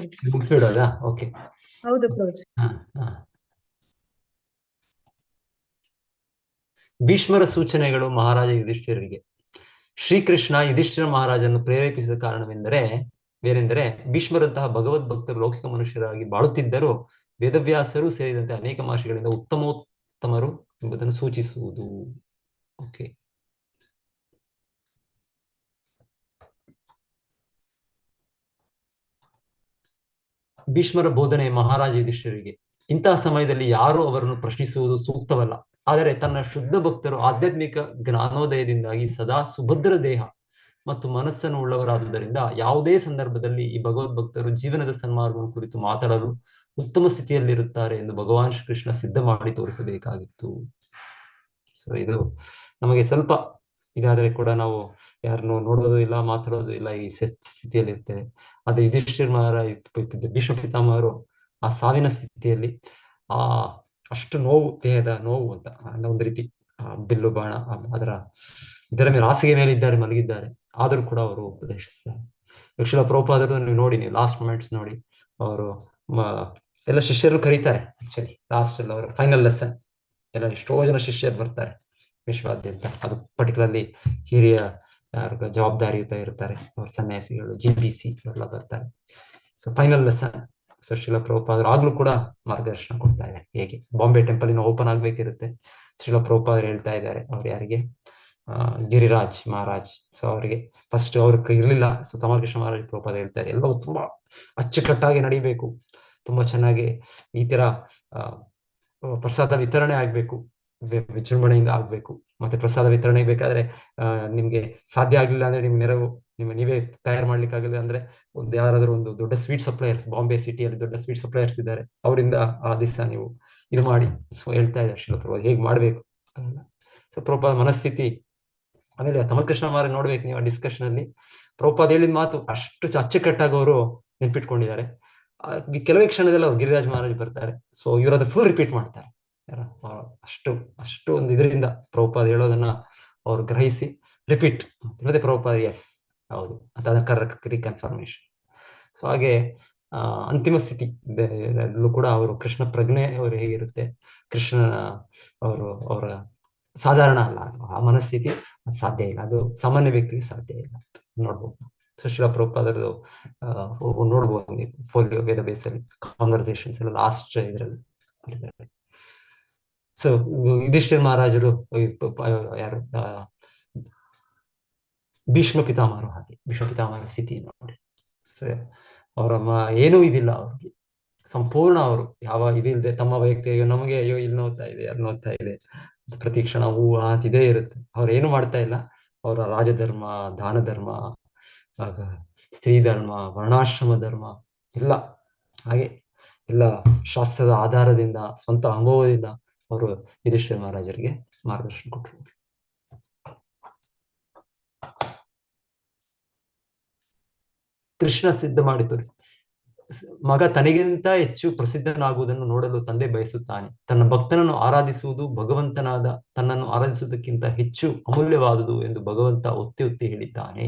ಮುಗಿಸ್ಬಿಡೋದಾ? ಓಕೆ, ಹೌದು ಪ್ರಭುಜಿ. ಭೀಷ್ಮರ ಸೂಚನೆಗಳು ಮಹಾರಾಜ ಯುಧಿಷ್ಠಿರರಿಗೆ. ಶ್ರೀಕೃಷ್ಣ ಯುಧಿಷ್ಠಿರ ಮಹಾರಾಜನ್ನು ಪ್ರೇರೇಪಿಸಿದ ಬೇರೆಂದರೆ ಭೀಷ್ಮರಂತಹ ಭಗವದ್ ಭಕ್ತರು ಲೌಕಿಕ ಮನುಷ್ಯರಾಗಿ ಬಾಳುತ್ತಿದ್ದರೂ ವೇದವ್ಯಾಸರು ಸೇರಿದಂತೆ ಅನೇಕ ಮಹರ್ಷಿಗಳಿಂದ ಉತ್ತಮೋತ್ತಮರು ಎಂಬುದನ್ನು ಸೂಚಿಸುವುದು. ಓಕೆ, ಭೀಷ್ಮರ ಬೋಧನೆ ಮಹಾರಾಜ ಯುಧಿಷ್ಠಿರರಿಗೆ. ಇಂತಹ ಸಮಯದಲ್ಲಿ ಯಾರು ಅವರನ್ನು ಪ್ರಶ್ನಿಸುವುದು ಸೂಕ್ತವಲ್ಲ. ಆದರೆ ತನ್ನ ಶುದ್ಧ ಭಕ್ತರು ಆಧ್ಯಾತ್ಮಿಕ ಜ್ಞಾನೋದಯದಿಂದಾಗಿ ಸದಾ ಸುಭದ್ರ ದೇಹ ಮತ್ತು ಮನಸ್ಸನ್ನು ಉಳ್ಳವರಾದುದರಿಂದ ಯಾವುದೇ ಸಂದರ್ಭದಲ್ಲಿ ಈ ಭಗವದ್ಭಕ್ತರು ಜೀವನದ ಸನ್ಮಾರ್ಗವನ್ನು ಕುರಿತು ಮಾತಾಡಲು ಉತ್ತಮ ಸ್ಥಿತಿಯಲ್ಲಿರುತ್ತಾರೆ ಎಂದು ಭಗವಾನ್ ಶ್ರೀಕೃಷ್ಣ ಸಿದ್ಧ ಮಾಡಿ ತೋರಿಸಬೇಕಾಗಿತ್ತು. ಸೊ ಇದು ನಮಗೆ ಸ್ವಲ್ಪ ಇದಾದ್ರೆ ಕೂಡ ನಾವು ಯಾರನ್ನು ನೋಡೋದು ಇಲ್ಲ, ಮಾತಾಡೋದು ಇಲ್ಲ, ಈ ಸ್ಥಿತಿಯಲ್ಲಿ ಇರ್ತೇವೆ. ಅದೇ ಯುಧಿಷ್ಠಿರ ಭೀಷ್ಮ ಪಿತಾಮಹರು ಆ ಸಾವಿನ ಸ್ಥಿತಿಯಲ್ಲಿ ಅಷ್ಟು ನೋವು, ದೇಹದ ನೋವು ಅಂತ ಒಂದು ರೀತಿ ಬಿಲ್ಲು ಬಾಣ ಇದರ ಮೇಲೆ ಹಾಸಿಗೆ ಮೇಲೆ ಇದ್ದಾರೆ, ಮಲಗಿದ್ದಾರೆ, ಆದರೂ ಕೂಡ ಅವರು ಉಪದೇಶಿಸ್ತಾರೆ. ಶ್ರೀಲ ಪ್ರಭುಪಾದರು ನೀವು ನೋಡಿ, ನೀವು ಲಾಸ್ಟ್ ಮೊಮೆಂಟ್ಸ್ ನೋಡಿ, ಅವರು ಎಲ್ಲ ಶಿಷ್ಯರು ಕರೀತಾರೆ. ಆಕ್ಚುಲಿ ಲಾಸ್ಟ್ ಎಲ್ಲ ಅವರ ಫೈನಲ್ ಲೆಸನ್ ಎಲ್ಲ ಎಷ್ಟೋ ಜನ ಶಿಷ್ಯರು ಬರ್ತಾರೆ ವಿಶ್ವಾದ್ಯಂತ. ಅದು ಪರ್ಟಿಕ್ಯುಲರ್ಲಿ ಹಿರಿಯ ಜವಾಬ್ದಾರಿಯುತ ಇರ್ತಾರೆ, ಅವ್ರ ಸನ್ಯಾಸಿಗಳು, GPC ಎಲ್ಲ ಬರ್ತಾರೆ. So final lesson so Srila ಪ್ರಭುಪಾದರು ಆಗ್ಲೂ ಕೂಡ ಮಾರ್ಗದರ್ಶನ ಕೊಡ್ತಾ ಇದ್ದಾರೆ. ಹೇಗೆ ಬಾಂಬೆ ಟೆಂಪಲ್ ಇನ್ನು ಓಪನ್ ಆಗ್ಬೇಕಿರುತ್ತೆ, ಶ್ರೀಲ ಪ್ರಭುಪಾದರು ಹೇಳ್ತಾ ಇದ್ದಾರೆ ಅವ್ರು ಯಾರಿಗೆ, ಗಿರಿರಾಜ್ ಮಹಾರಾಜ್. ಸೊ ಅವರಿಗೆ ಫಸ್ಟ್ ಅವ್ರಿಗೆ ಇರ್ಲಿಲ್ಲ. ಸೊ ತಮಾಕೃಷ್ಣ ಮಹಾರಾಜ್ ಪ್ರಭುಪಾದ ಹೇಳ್ತಾರೆ ಎಲ್ಲವೂ ತುಂಬಾ ಅಚ್ಚುಕಟ್ಟಾಗಿ ನಡಿಬೇಕು, ತುಂಬಾ ಚೆನ್ನಾಗಿ ಈ ತರ ಪ್ರಸಾದ ವಿತರಣೆ ಆಗ್ಬೇಕು, ವಿಜೃಂಭಣೆಯಿಂದ ಆಗ್ಬೇಕು. ಮತ್ತೆ ಪ್ರಸಾದ ವಿತರಣೆ ಬೇಕಾದ್ರೆ ನಿಮ್ಗೆ ಸಾಧ್ಯ ಆಗ್ಲಿಲ್ಲ ಅಂದ್ರೆ ನಿಮ್ ನೆರವು ನೀವೇ ತಯಾರು ಮಾಡ್ಲಿಕ್ಕೆ ಆಗಿಲ್ಲ ಅಂದ್ರೆ ಒಂದು ಯಾರಾದ್ರೂ ಒಂದು ದೊಡ್ಡ ಸ್ವೀಟ್ ಸಪ್ಲೈಯರ್ಸ್, ಬಾಂಬೆ ಸಿಟಿಯಲ್ಲಿ ದೊಡ್ಡ ಸ್ವೀಟ್ ಸಪ್ಲೈಯರ್ಸ್ ಇದ್ದಾರೆ, ಅವರಿಂದ ಆ ದಿವಸ ನೀವು ಇದು ಮಾಡಿ. ಸೊ ಹೇಳ್ತಾ ಇದ್ದಾರೆ ಶ್ರೀಲ ಪ್ರಭುಪಾದ ಹೇಗ್ ಮಾಡ್ಬೇಕು. ಸೊ ಪ್ರಭುಪಾದ ಮನಸ್ಥಿತಿ. ಆಮೇಲೆ ತಮಕೃಷ್ಣ ಮಹಾರಾಜ್ ನೋಡ್ಬೇಕು ನೀವು ಆ ಡಿಸ್ಕಷನ್ ಅಲ್ಲಿ ಪ್ರಭುಪಾದ ಹೇಳಿದ ಮಾತು ಅಷ್ಟು ಅಚ್ಚುಕಟ್ಟಾಗಿ ಅವರು ನೆನ್ಪಿಟ್ಕೊಂಡಿದ್ದಾರೆ. ಕೆಲವೇ ಕ್ಷಣದಲ್ಲಿ ಅವ್ರು ಗಿರಿರಾಜ್ ಮಹಾರಾಜ್ ಬರ್ತಾರೆ. ಸೊ ಇವರದು ಫುಲ್ ರಿಪೀಟ್ ಮಾಡ್ತಾರೆ. ಅಷ್ಟು ಒಂದು ಇದರಿಂದ ಪ್ರಭುಪಾದ ಹೇಳೋದನ್ನ ಅವ್ರು ಗ್ರಹಿಸಿ ರಿಪೀಟ್ ಮತ್ತೆ ಪ್ರಭುಪಾದ ಎಸ್ ಹೌದು ಅಂತ ಕನ್ಫರ್ಮೇಶನ್. ಸೊ ಹಾಗೆ ಅಂತಿಮ ಸ್ಥಿತಿ ಅಲ್ಲೂ ಕೂಡ ಅವರು ಕೃಷ್ಣ ಪ್ರಜ್ಞೆ ಅವರು ಹೇಗಿರುತ್ತೆ, ಕೃಷ್ಣನ ಅವರ ಸಾಧಾರಣ ಅಲ್ಲ ಅದು, ಆ ಮನಸ್ಥಿತಿ ಸಾಧ್ಯ ಇಲ್ಲ, ಅದು ಸಾಮಾನ್ಯ ವ್ಯಕ್ತಿಗೆ ಸಾಧ್ಯ ಇಲ್ಲ. ನೋಡ್ಬೋದು ಸುಶೀಲ ಪ್ರಭುಪಾದರದು ನೋಡ್ಬೋದು ನೀವು ಫೋಲಿಯೋ ವೇದ ಬೇಸಲ್ಲಿ ಕಾನ್ವರ್ಸೇಷನ್ಸ್ ಎಲ್ಲ ಲಾಸ್ಟ್ ಇದರಲ್ಲಿ. ಸೊ ಯುಧಿಷ್ಠಿರ ಮಹಾರಾಜರು ಯಾರು ಭೀಷ್ಮ ಪಿತಾಮಹರು, ಹಾಗೆ ಭೀಷ್ಮ ಪಿತಾಮಹರ ಸ್ಥಿತಿ ನೋಡಿ. ಸೊ ಅವರ ಏನೂ ಇದಿಲ್ಲ ಅವ್ರಿಗೆ, ಸಂಪೂರ್ಣ ಅವರು ಯಾವ ಇದಿಲ್ಲದೆ ತಮ್ಮ ವೈಯಕ್ತಿಕ ನಮಗೆ ಅಯ್ಯೋ ಇಲ್ಲಿ ನೋಡ್ತಾ ಇದೆ ಅಲ್ಲಿ ನೋಡ್ತಾ ಇದೆ ಪ್ರತಿ ಕ್ಷಣ ಹೂ ಇದೇ ಇರುತ್ತೆ. ಅವ್ರು ಏನು ಮಾಡ್ತಾ ಇಲ್ಲ. ಅವರ ರಾಜಧರ್ಮ, ದಾನ ಧರ್ಮ, ಸ್ತ್ರೀ ಧರ್ಮ, ವರ್ಣಾಶ್ರಮ ಧರ್ಮ ಎಲ್ಲ ಹಾಗೆ ಎಲ್ಲ ಶಾಸ್ತ್ರದ ಆಧಾರದಿಂದ ಸ್ವಂತ ಅನುಭವದಿಂದ ಅವರು ಯುಧಿಷ್ಠಿರ ಮಹಾರಾಜರಿಗೆ ಮಾರ್ಗದರ್ಶನ ಕೊಟ್ಟರು. ಕೃಷ್ಣ ಸಿದ್ಧ ಮಾಡಿ ತೋರಿಸಿ, ಮಗ ತನಗಿಂತ ಹೆಚ್ಚು ಪ್ರಸಿದ್ಧನಾಗುವುದನ್ನು ನೋಡಲು ತಂದೆ ಬಯಸುತ್ತಾನೆ. ತನ್ನ ಭಕ್ತನನ್ನು ಆರಾಧಿಸುವುದು ಭಗವಂತನಾದ ತನ್ನನ್ನು ಆರಾಧಿಸುವುದಕ್ಕಿಂತ ಹೆಚ್ಚು ಅಮೂಲ್ಯವಾದುದು ಎಂದು ಭಗವಂತ ಒತ್ತಿ ಒತ್ತಿ ಹೇಳಿದ್ದಾನೆ.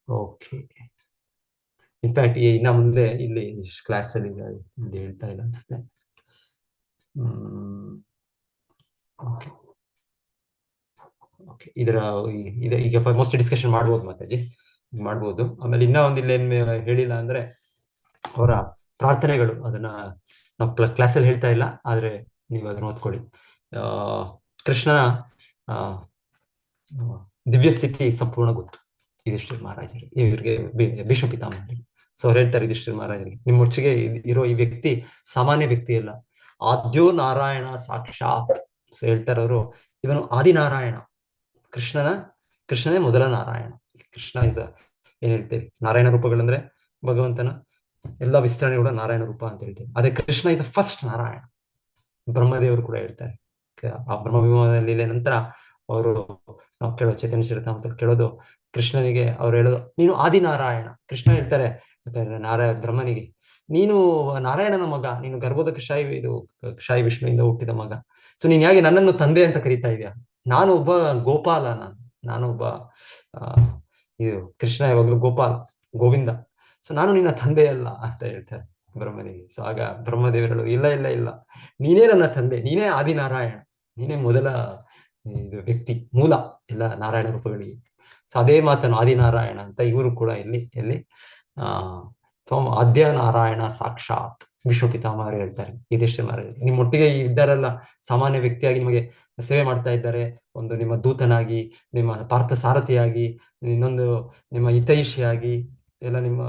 ಓಕೆ, ಇನ್ಫ್ಯಾಕ್ಟ್ ಇನ್ನ ಮುಂದೆ ಇಲ್ಲಿ ಕ್ಲಾಸ್ ಅಲ್ಲಿ ಹೇಳ್ತಾ ಇಲ್ಲ ಅನ್ಸುತ್ತೆ. ಓಕೆ, ಈಗ ಮೋಸ್ಟ್ ಡಿಸ್ಕಷನ್ ಮಾಡ್ಬೋದು ಮಾತಾಜಿ, ಮಾಡ್ಬೋದು. ಆಮೇಲೆ ಇನ್ನ ಒಂದಿಲ್ಲ ಏನ್ ಹೇಳಿಲ್ಲ ಅಂದ್ರೆ ಅವರ ಪ್ರಾರ್ಥನೆಗಳು, ಅದನ್ನ ನಾವು ಕ್ಲಾಸಲ್ಲಿ ಹೇಳ್ತಾ ಇಲ್ಲ, ಆದ್ರೆ ನೀವು ಅದನ್ನ ಓದ್ಕೊಳ್ಳಿ. ಕೃಷ್ಣನ ದಿವ್ಯ ಸ್ಥಿತಿ ಸಂಪೂರ್ಣ ಗೊತ್ತು ಯುಧಿಷ್ಠಿರ ಮಹಾರಾಜರಿಗೆ, ಇವ್ರಿಗೆ ಭೀಷ್ಮ ಪಿತಾಮಹರಿಗೆ. ಸೊ ಅವ್ರು ಹೇಳ್ತಾರೆ ಯುಧಿಷ್ಠಿರ ಮಹಾರಾಜರಿಗೆ, ನಿಮ್ಮ ಒಟ್ಟಿಗೆ ಇರೋ ಈ ವ್ಯಕ್ತಿ ಸಾಮಾನ್ಯ ವ್ಯಕ್ತಿ ಅಲ್ಲ, ಆದ್ಯೋ ನಾರಾಯಣ ಸಾಕ್ಷಾತ್. ಸೊ ಹೇಳ್ತಾರೆ ಅವರು, ಇವನು ಆದಿನಾರಾಯಣ, ಕೃಷ್ಣನೇ ಮೊದಲ ನಾರಾಯಣ. ಕೃಷ್ಣ ಏನ್ ಹೇಳ್ತೇವೆ, ನಾರಾಯಣ ರೂಪಗಳಂದ್ರೆ ಭಗವಂತನ ಎಲ್ಲ ವಿಸ್ತರಣೆಗಳು ನಾರಾಯಣ ರೂಪ ಅಂತ ಹೇಳ್ತೇವೆ. ಅದೇ ಕೃಷ್ಣ ಇದು ಫಸ್ಟ್ ನಾರಾಯಣ. ಬ್ರಹ್ಮದೇವರು ಕೂಡ ಹೇಳ್ತಾರೆ ಆ ಬ್ರಹ್ಮವಿಮಾನದಲ್ಲಿ ನಂತರ ಅವರು ನಾವು ಕೇಳೋ ಚೈತನ್ಯ ಚರಿತಾಮೃತದಲ್ಲಿ ಕೇಳೋದು, ಕೃಷ್ಣನಿಗೆ ಅವ್ರು ಹೇಳೋದು ನೀನು ಆದಿನಾರಾಯಣ. ಕೃಷ್ಣ ಹೇಳ್ತಾರೆ ಬ್ರಹ್ಮನಿಗೆ, ನೀನು ನಾರಾಯಣನ ಮಗ, ನೀನು ಗರ್ಭೋದಕ ಕ್ಷಾಯಿ ವಿಷ್ಣುವಿಂದ ಹುಟ್ಟಿದ ಮಗ. ಸೊ ನೀನ್ ಹೇಗೆ ನನ್ನನ್ನು ತಂದೆ ಅಂತ ಕರೀತಾ ಇದೆಯಾ? ನಾನು ಒಬ್ಬ ಗೋಪಾಲ, ನಾನೊಬ್ಬ ಇದು ಕೃಷ್ಣ ಯಾವಾಗ್ಲೂ ಗೋಪಾಲ, ಗೋವಿಂದ. ಸೊ ನಾನು ನಿನ್ನ ತಂದೆ ಅಲ್ಲ ಅಂತ ಹೇಳ್ತಾರೆ ಬ್ರಹ್ಮನಿಗೆ. ಸೊ ಆಗ ಬ್ರಹ್ಮದೇವರು ಇಲ್ಲ ಇಲ್ಲ ಇಲ್ಲ, ನೀನೇ ನನ್ನ ತಂದೆ, ನೀನೇ ಆದಿನಾರಾಯಣ, ನೀನೇ ಮೊದಲ ಇದು ವ್ಯಕ್ತಿ, ಮೂಲ ಎಲ್ಲ ನಾರಾಯಣ ರೂಪಗಳಿಗೆ. ಸೊ ಅದೇ ಮಾತನ್ನು ಆದಿನಾರಾಯಣ ಅಂತ ಇವರು ಕೂಡ ಎಲ್ಲಿ ಆದ್ಯ ನಾರಾಯಣ ಸಾಕ್ಷಾತ್ ಭೀಷ್ಮ ಪಿತಾಮಹರು ಹೇಳ್ತಾರೆ ಯುಧಿಷ್ಠಿರ ಮಹಾರಾಜ. ನಿಮ್ಮೊಟ್ಟಿಗೆ ಇದ್ದಾರಲ್ಲ, ಸಾಮಾನ್ಯ ವ್ಯಕ್ತಿಯಾಗಿ ನಿಮಗೆ ಸೇವೆ ಮಾಡ್ತಾ ಇದ್ದಾರೆ, ಒಂದು ನಿಮ್ಮ ದೂತನಾಗಿ, ನಿಮ್ಮ ಪಾರ್ಥ ಸಾರಥಿಯಾಗಿ, ಇನ್ನೊಂದು ನಿಮ್ಮ ಹಿತೈಷಿಯಾಗಿ, ನಿಮ್ಮ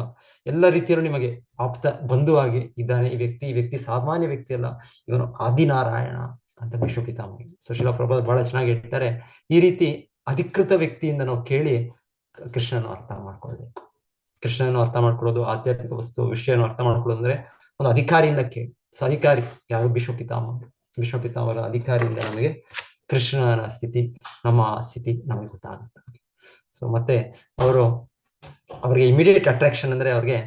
ಎಲ್ಲ ರೀತಿಯಲ್ಲೂ ನಿಮಗೆ ಆಪ್ತ ಬಂಧುವಾಗಿ ಇದ್ದಾನೆ ಈ ವ್ಯಕ್ತಿ ಸಾಮಾನ್ಯ ವ್ಯಕ್ತಿ ಅಲ್ಲ, ಇವನು ಆದಿನಾರಾಯಣ ಅಂತ ಭೀಷ್ಮ ಪಿತಾಮಹ. ಸುಶೀಲ ಪ್ರಭಾತ್ ಬಹಳ ಚೆನ್ನಾಗಿ ಹೇಳ್ತಾರೆ, ಈ ರೀತಿ ಅಧಿಕೃತ ವ್ಯಕ್ತಿಯಿಂದ ನಾವು ಕೇಳಿ ಕೃಷ್ಣನ ಅರ್ಥ ಮಾಡ್ಕೊಳ್ಳೋದು. ಕೃಷ್ಣನ ಅರ್ಥ ಮಾಡ್ಕೊಳ್ಳೋದು, ಆಧ್ಯಾತ್ಮಿಕ ವಸ್ತು ವಿಷಯನ ಅರ್ಥ ಮಾಡ್ಕೊಳ್ಳೋದು ಅಂದ್ರೆ ಒಂದು ಅಧಿಕಾರಿಯಿಂದ ಕೇಳಿ. ಸೊ ಅಧಿಕಾರಿ ಯಾರು? ಭೀಷ್ಮ ಪಿತಾಮಹರ ಅಧಿಕಾರಿಯಿಂದ ನಮಗೆ ಕೃಷ್ಣನ ಸ್ಥಿತಿ, ನಮ್ಮ ಸ್ಥಿತಿ ನಮಗೆ ಗೊತ್ತಾಗುತ್ತೆ. ಸೊ ಮತ್ತೆ ಅವ್ರಿಗೆ ಇಮಿಡಿಯೇಟ್ ಅಟ್ರಾಕ್ಷನ್ ಅಂದ್ರೆ ಅವ್ರಿಗೆ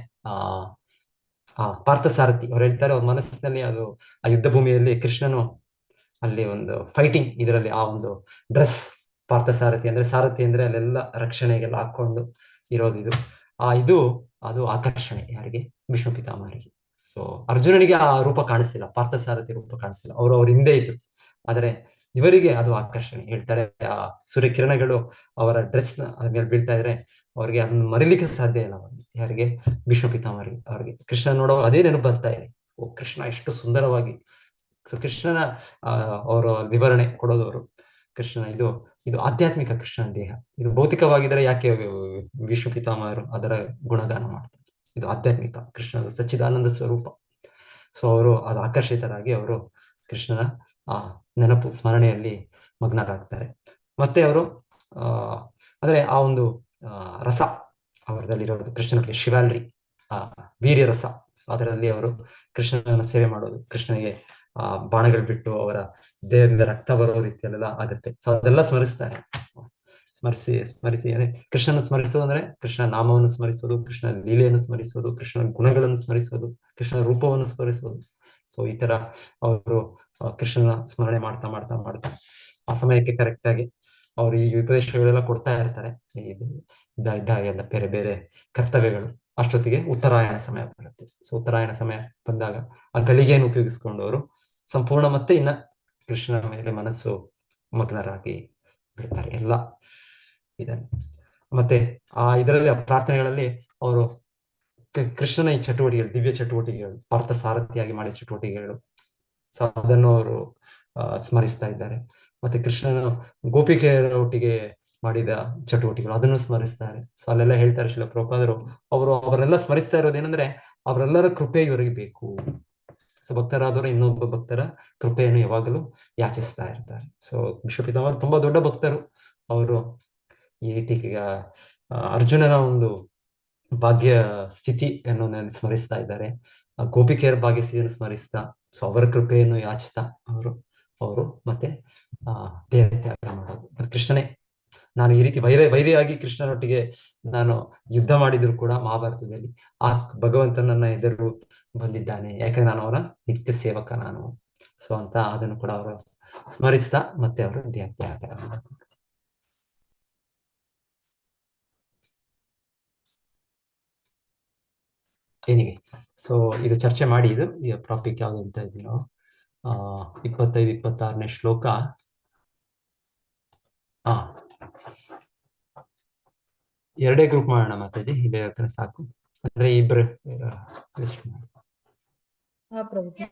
ಪಾರ್ಥಸಾರಥಿ. ಅವ್ರು ಹೇಳ್ತಾರೆ ಅವ್ರ ಮನಸ್ಸಿನಲ್ಲಿ ಅದು ಆ ಯುದ್ಧ ಭೂಮಿಯಲ್ಲಿ ಕೃಷ್ಣನು ಅಲ್ಲಿ ಒಂದು ಫೈಟಿಂಗ್ ಇದರಲ್ಲಿ ಆ ಒಂದು ಡ್ರೆಸ್, ಪಾರ್ಥಸಾರಥಿ ಅಂದ್ರೆ ಸಾರಥಿ ಅಂದ್ರೆ ಅಲ್ಲೆಲ್ಲ ರಕ್ಷಣೆಗೆಲ್ಲ ಹಾಕೊಂಡು ಇರೋದು ಅದು ಆಕರ್ಷಣೆ ಯಾರಿಗೆ? ಭೀಷ್ಮ ಪಿತಾಮಹರಿಗೆ. ಸೊ ಅರ್ಜುನನಿಗೆ ಆ ರೂಪ ಕಾಣಿಸ್ತಿಲ್ಲ, ಪಾರ್ಥಸಾರಥಿ ರೂಪ ಕಾಣಿಸ್ತಿಲ್ಲ, ಅವ್ರ ಹಿಂದೆ ಇದ್ರು. ಆದ್ರೆ ಇವರಿಗೆ ಅದು ಆಕರ್ಷಣೆ. ಹೇಳ್ತಾರೆ ಆ ಸೂರ್ಯಕಿರಣಗಳು ಅವರ ಡ್ರೆಸ್ ಮೇಲೆ ಬೀಳ್ತಾ ಇದ್ರೆ ಅವ್ರಿಗೆ ಅದನ್ನ ಮರಿಲಿಕ್ಕೆ ಸಾಧ್ಯ ಇಲ್ಲ. ಅವ್ರಿಗೆ ಯಾರಿಗೆ? ಭೀಷ್ಮ ಪಿತಾಮಹರಿಗೆ. ಅವ್ರಿಗೆ ಕೃಷ್ಣ ನೋಡೋ ಅದೇ ನೆನಪು ಬರ್ತಾ ಇದೆ. ಓ, ಕೃಷ್ಣ ಎಷ್ಟು ಸುಂದರವಾಗಿ. ಸೊ ಕೃಷ್ಣನ ಅವರ ವಿವರಣೆ ಕೊಡೋದವರು. ಕೃಷ್ಣ ಇದು ಇದು ಆಧ್ಯಾತ್ಮಿಕ ಕೃಷ್ಣನ ದೇಹ. ಇದು ಭೌತಿಕವಾಗಿದ್ರೆ ಯಾಕೆ ಭೀಷ್ಮ ಪಿತಾಮಹರು ಅದರ ಗುಣಗಾನ ಮಾಡ್ತಾರೆ? ಇದು ಆಧ್ಯಾತ್ಮಿಕ ಕೃಷ್ಣನ ಸಚ್ಚಿದಾನಂದ ಸ್ವರೂಪ. ಸೊ ಅವರು ಅದು ಆಕರ್ಷಿತರಾಗಿ ಅವರು ಕೃಷ್ಣನ ಆ ನೆನಪು ಸ್ಮರಣೆಯಲ್ಲಿ ಮಗ್ನರಾಗ್ತಾರೆ. ಮತ್ತೆ ಅವರು ಅಂದ್ರೆ ಆ ಒಂದು ರಸ ಅವರದಲ್ಲಿರೋದು ಕೃಷ್ಣನಿಗೆ ಶಿವಾಲ್ರಿ, ವೀರ್ಯ ರಸ. ಸೊ ಅದರಲ್ಲಿ ಅವರು ಕೃಷ್ಣನ ಸೇವೆ ಮಾಡೋದು, ಕೃಷ್ಣನಿಗೆ ಬಾಣಗಳು ಬಿಟ್ಟು ಅವರ ದೇಹದಿಂದ ರಕ್ತ ಬರೋ ರೀತಿಯಲ್ಲೆಲ್ಲ ಆಗುತ್ತೆ. ಸೊ ಅದೆಲ್ಲ ಸ್ಮರಿಸ್ತಾರೆ. ಸ್ಮರಿಸಿ ಅಂದ್ರೆ ಕೃಷ್ಣನ ಸ್ಮರಿಸೋದು ಅಂದ್ರೆ ಕೃಷ್ಣ ನಾಮವನ್ನು ಸ್ಮರಿಸೋದು, ಕೃಷ್ಣ ಲೀಲೆಯನ್ನು ಸ್ಮರಿಸೋದು, ಕೃಷ್ಣನ ಗುಣಗಳನ್ನು ಸ್ಮರಿಸೋದು, ಕೃಷ್ಣನ ರೂಪವನ್ನು ಸ್ಮರಿಸೋದು. ಸೊ ಈ ತರ ಅವರು ಕೃಷ್ಣನ ಸ್ಮರಣೆ ಮಾಡ್ತಾ ಮಾಡ್ತಾ ಮಾಡ್ತಾ ಆ ಸಮಯಕ್ಕೆ ಕರೆಕ್ಟ್ ಆಗಿ ಅವ್ರು ಈ ಉಪದೇಶಗಳೆಲ್ಲ ಕೊಡ್ತಾ ಇರ್ತಾರೆ. ಇದ್ದಾಗೆಲ್ಲ ಬೇರೆ ಬೇರೆ ಕರ್ತವ್ಯಗಳು. ಅಷ್ಟೊತ್ತಿಗೆ ಉತ್ತರಾಯಣ ಸಮಯ ಬರುತ್ತೆ. ಸೊ ಉತ್ತರಾಯಣ ಸಮಯ ಬಂದಾಗ ಆ ಗಳಿಗೆಯನ್ನು ಉಪಯೋಗಿಸ್ಕೊಂಡು ಅವರು ಸಂಪೂರ್ಣ ಮತ್ತೆ ಇನ್ನ ಕೃಷ್ಣನ ಮೇಲೆ ಮನಸ್ಸು ಮಗ್ನರಾಗಿ ಬಿಡ್ತಾರೆ ಎಲ್ಲ ಇದನ್ನು. ಮತ್ತೆ ಇದರಲ್ಲಿ ಪ್ರಾರ್ಥನೆಗಳಲ್ಲಿ ಅವರು ಕೃಷ್ಣನ ಈ ಚಟುವಟಿಕೆಗಳು, ದಿವ್ಯ ಚಟುವಟಿಕೆಗಳು, ಪಾರ್ಥ ಸಾರಥಿಯಾಗಿ ಮಾಡಿದ ಚಟುವಟಿಕೆಗಳು, ಸೊ ಅದನ್ನು ಅವರು ಸ್ಮರಿಸ್ತಾ ಇದ್ದಾರೆ. ಮತ್ತೆ ಕೃಷ್ಣನ ಗೋಪಿಕೆಯರ ಒಟ್ಟಿಗೆ ಮಾಡಿದ ಚಟುವಟಿಕೆಗಳು ಅದನ್ನು ಸ್ಮರಿಸ್ತಾರೆ. ಸೊ ಅಲ್ಲೆಲ್ಲ ಹೇಳ್ತಾರೆ ಶ್ರೀಲ ಪ್ರಭುಪಾದರು, ಅವರೆಲ್ಲ ಸ್ಮರಿಸ್ತಾ ಇರೋದೇನಂದ್ರೆ ಅವರೆಲ್ಲರ ಕೃಪೆ ಇವರಿಗೆ ಬೇಕು. ಸೊ ಭಕ್ತರಾದವರು ಇನ್ನೊಬ್ಬ ಭಕ್ತರ ಕೃಪೆಯನ್ನು ಯಾವಾಗಲೂ ಯಾಚಿಸ್ತಾ ಇರ್ತಾರೆ. ಸೊ ಭೀಷ್ಮ ಪಿತಾಮಹರು ತುಂಬಾ ದೊಡ್ಡ ಭಕ್ತರು. ಅವರು ಈ ರೀತಿ ಅರ್ಜುನನ ಒಂದು ಭಾಗ್ಯ ಸ್ಥಿತಿಯನ್ನು ಸ್ಮರಿಸ್ತಾ ಇದ್ದಾರೆ, ಗೋಪಿಕೆಯರ ಭಾಗ್ಯ ಸ್ಥಿತಿಯನ್ನು ಸ್ಮರಿಸ್ತಾ, ಸೊ ಅವರ ಕೃಪೆಯನ್ನು ಯಾಚಿಸ್ತಾ ಅವರು ಮತ್ತೆ ದೇಹ ತ್ಯಾಗ ಮಾಡೋದು. ಮತ್ತೆ ಕೃಷ್ಣನೇ, ನಾನು ಈ ರೀತಿ ವೈರಿಯಾಗಿ ಕೃಷ್ಣನೊಟ್ಟಿಗೆ ನಾನು ಯುದ್ಧ ಮಾಡಿದ್ರು ಕೂಡ ಮಹಾಭಾರತದಲ್ಲಿ ಆ ಭಗವಂತ ನನ್ನ ಎದುರು ಬಂದಿದ್ದಾನೆ, ಯಾಕಂದ್ರೆ ನಾನು ಅವನ ನಿತ್ಯ ಸೇವಕ ನಾನು. ಸೊ ಅಂತ ಅದನ್ನು ಕೂಡ ಅವರು ಸ್ಮರಿಸ್ತಾ ಮತ್ತೆ ಅವರು ದೇಹ ತ್ಯಾಗ ಮಾಡೋದು. ಏನಿವೆ. ಸೊ ಇದು ಚರ್ಚೆ ಮಾಡಿ, ಇದು ಟಾಪಿಕ್ ಯಾವ್ದು ಅಂತ ಇದ್ದೀನೋ 25-26ನೇ ಶ್ಲೋಕ. ಎರಡೇ ಗ್ರೂಪ್ ಮಾಡೋಣ ಮಾತಾಜಿ, ಇಲ್ಲೇ ಹೇಳ್ತಾನೆ ಸಾಕು. ಅಂದ್ರೆ ಇಬ್ರು ಪ್ರಭುಜಿ.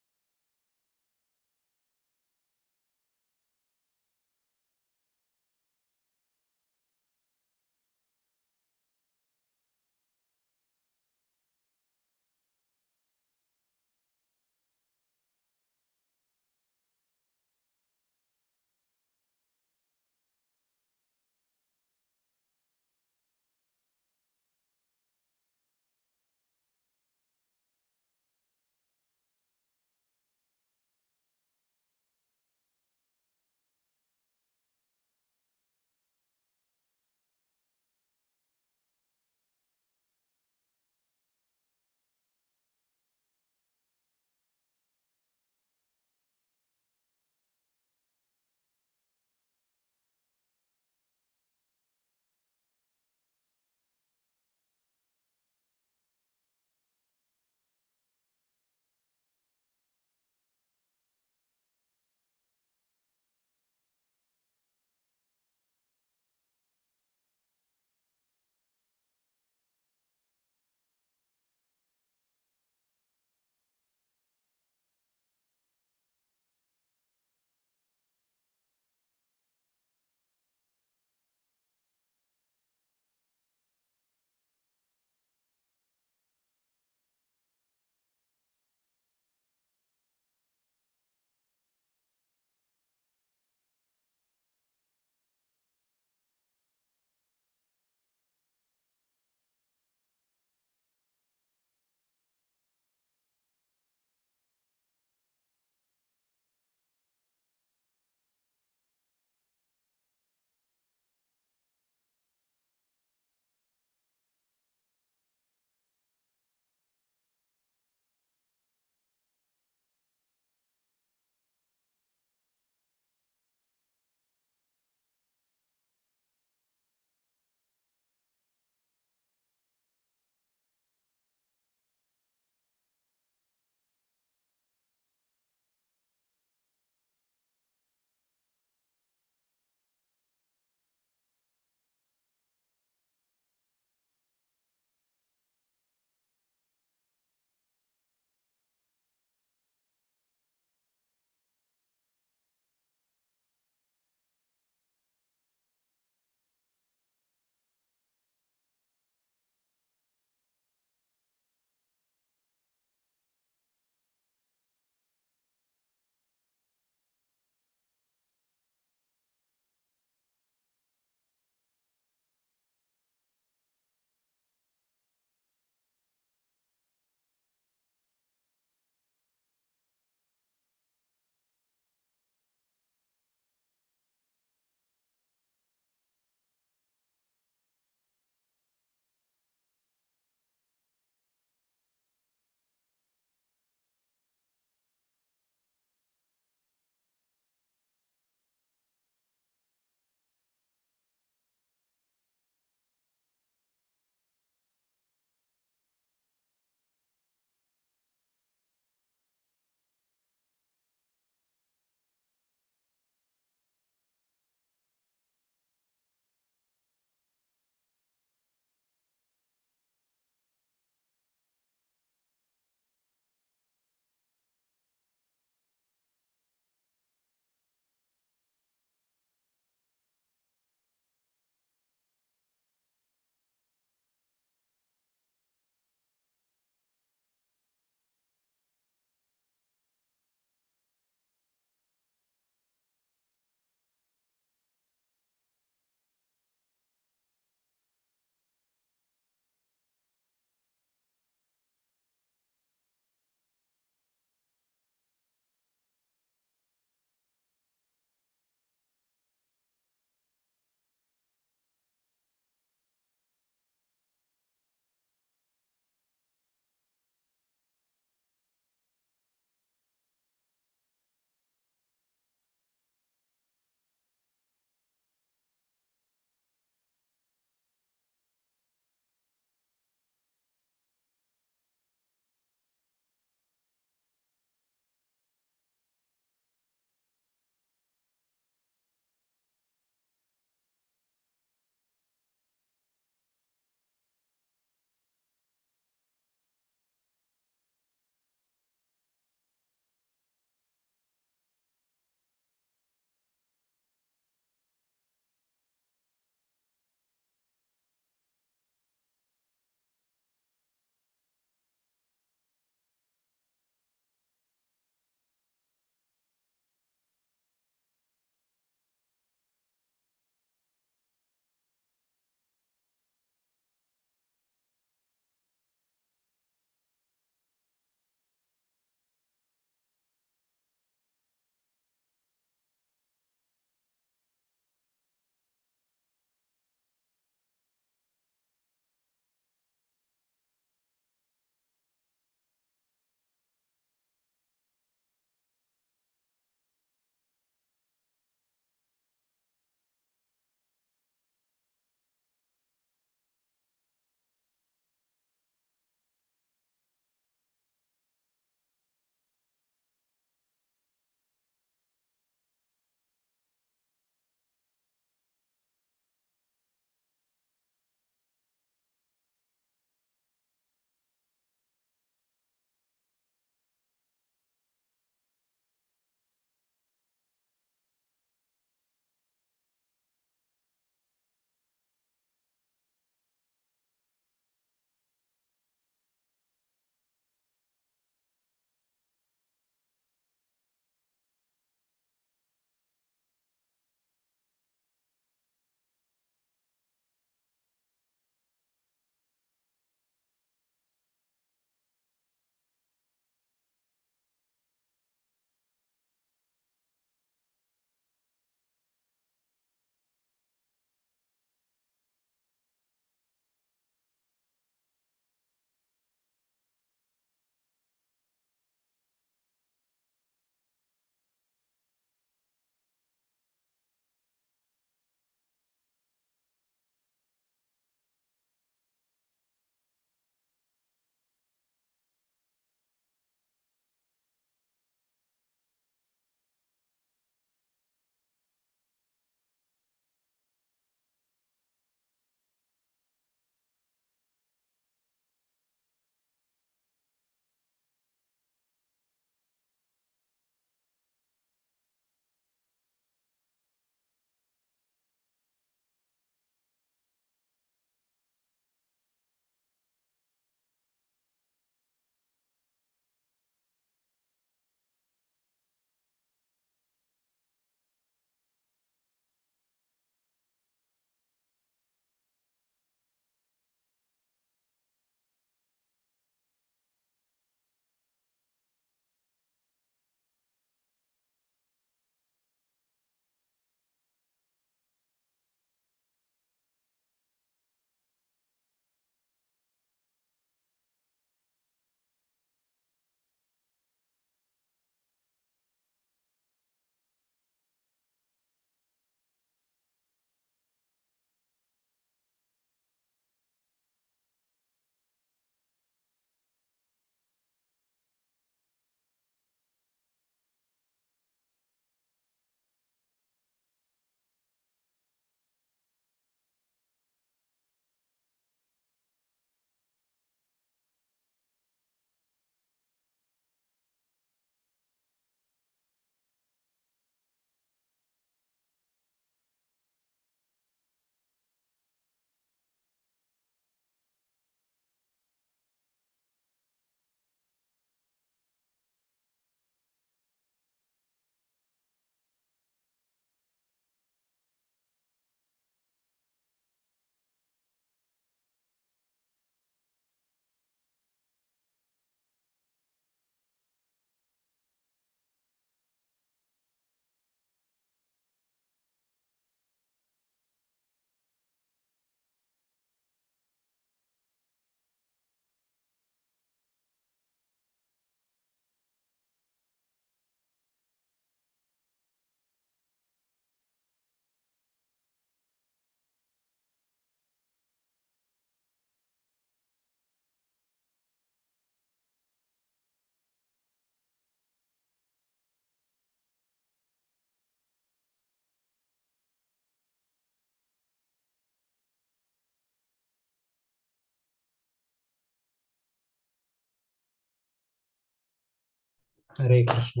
ಹರೇ ಕೃಷ್ಣ.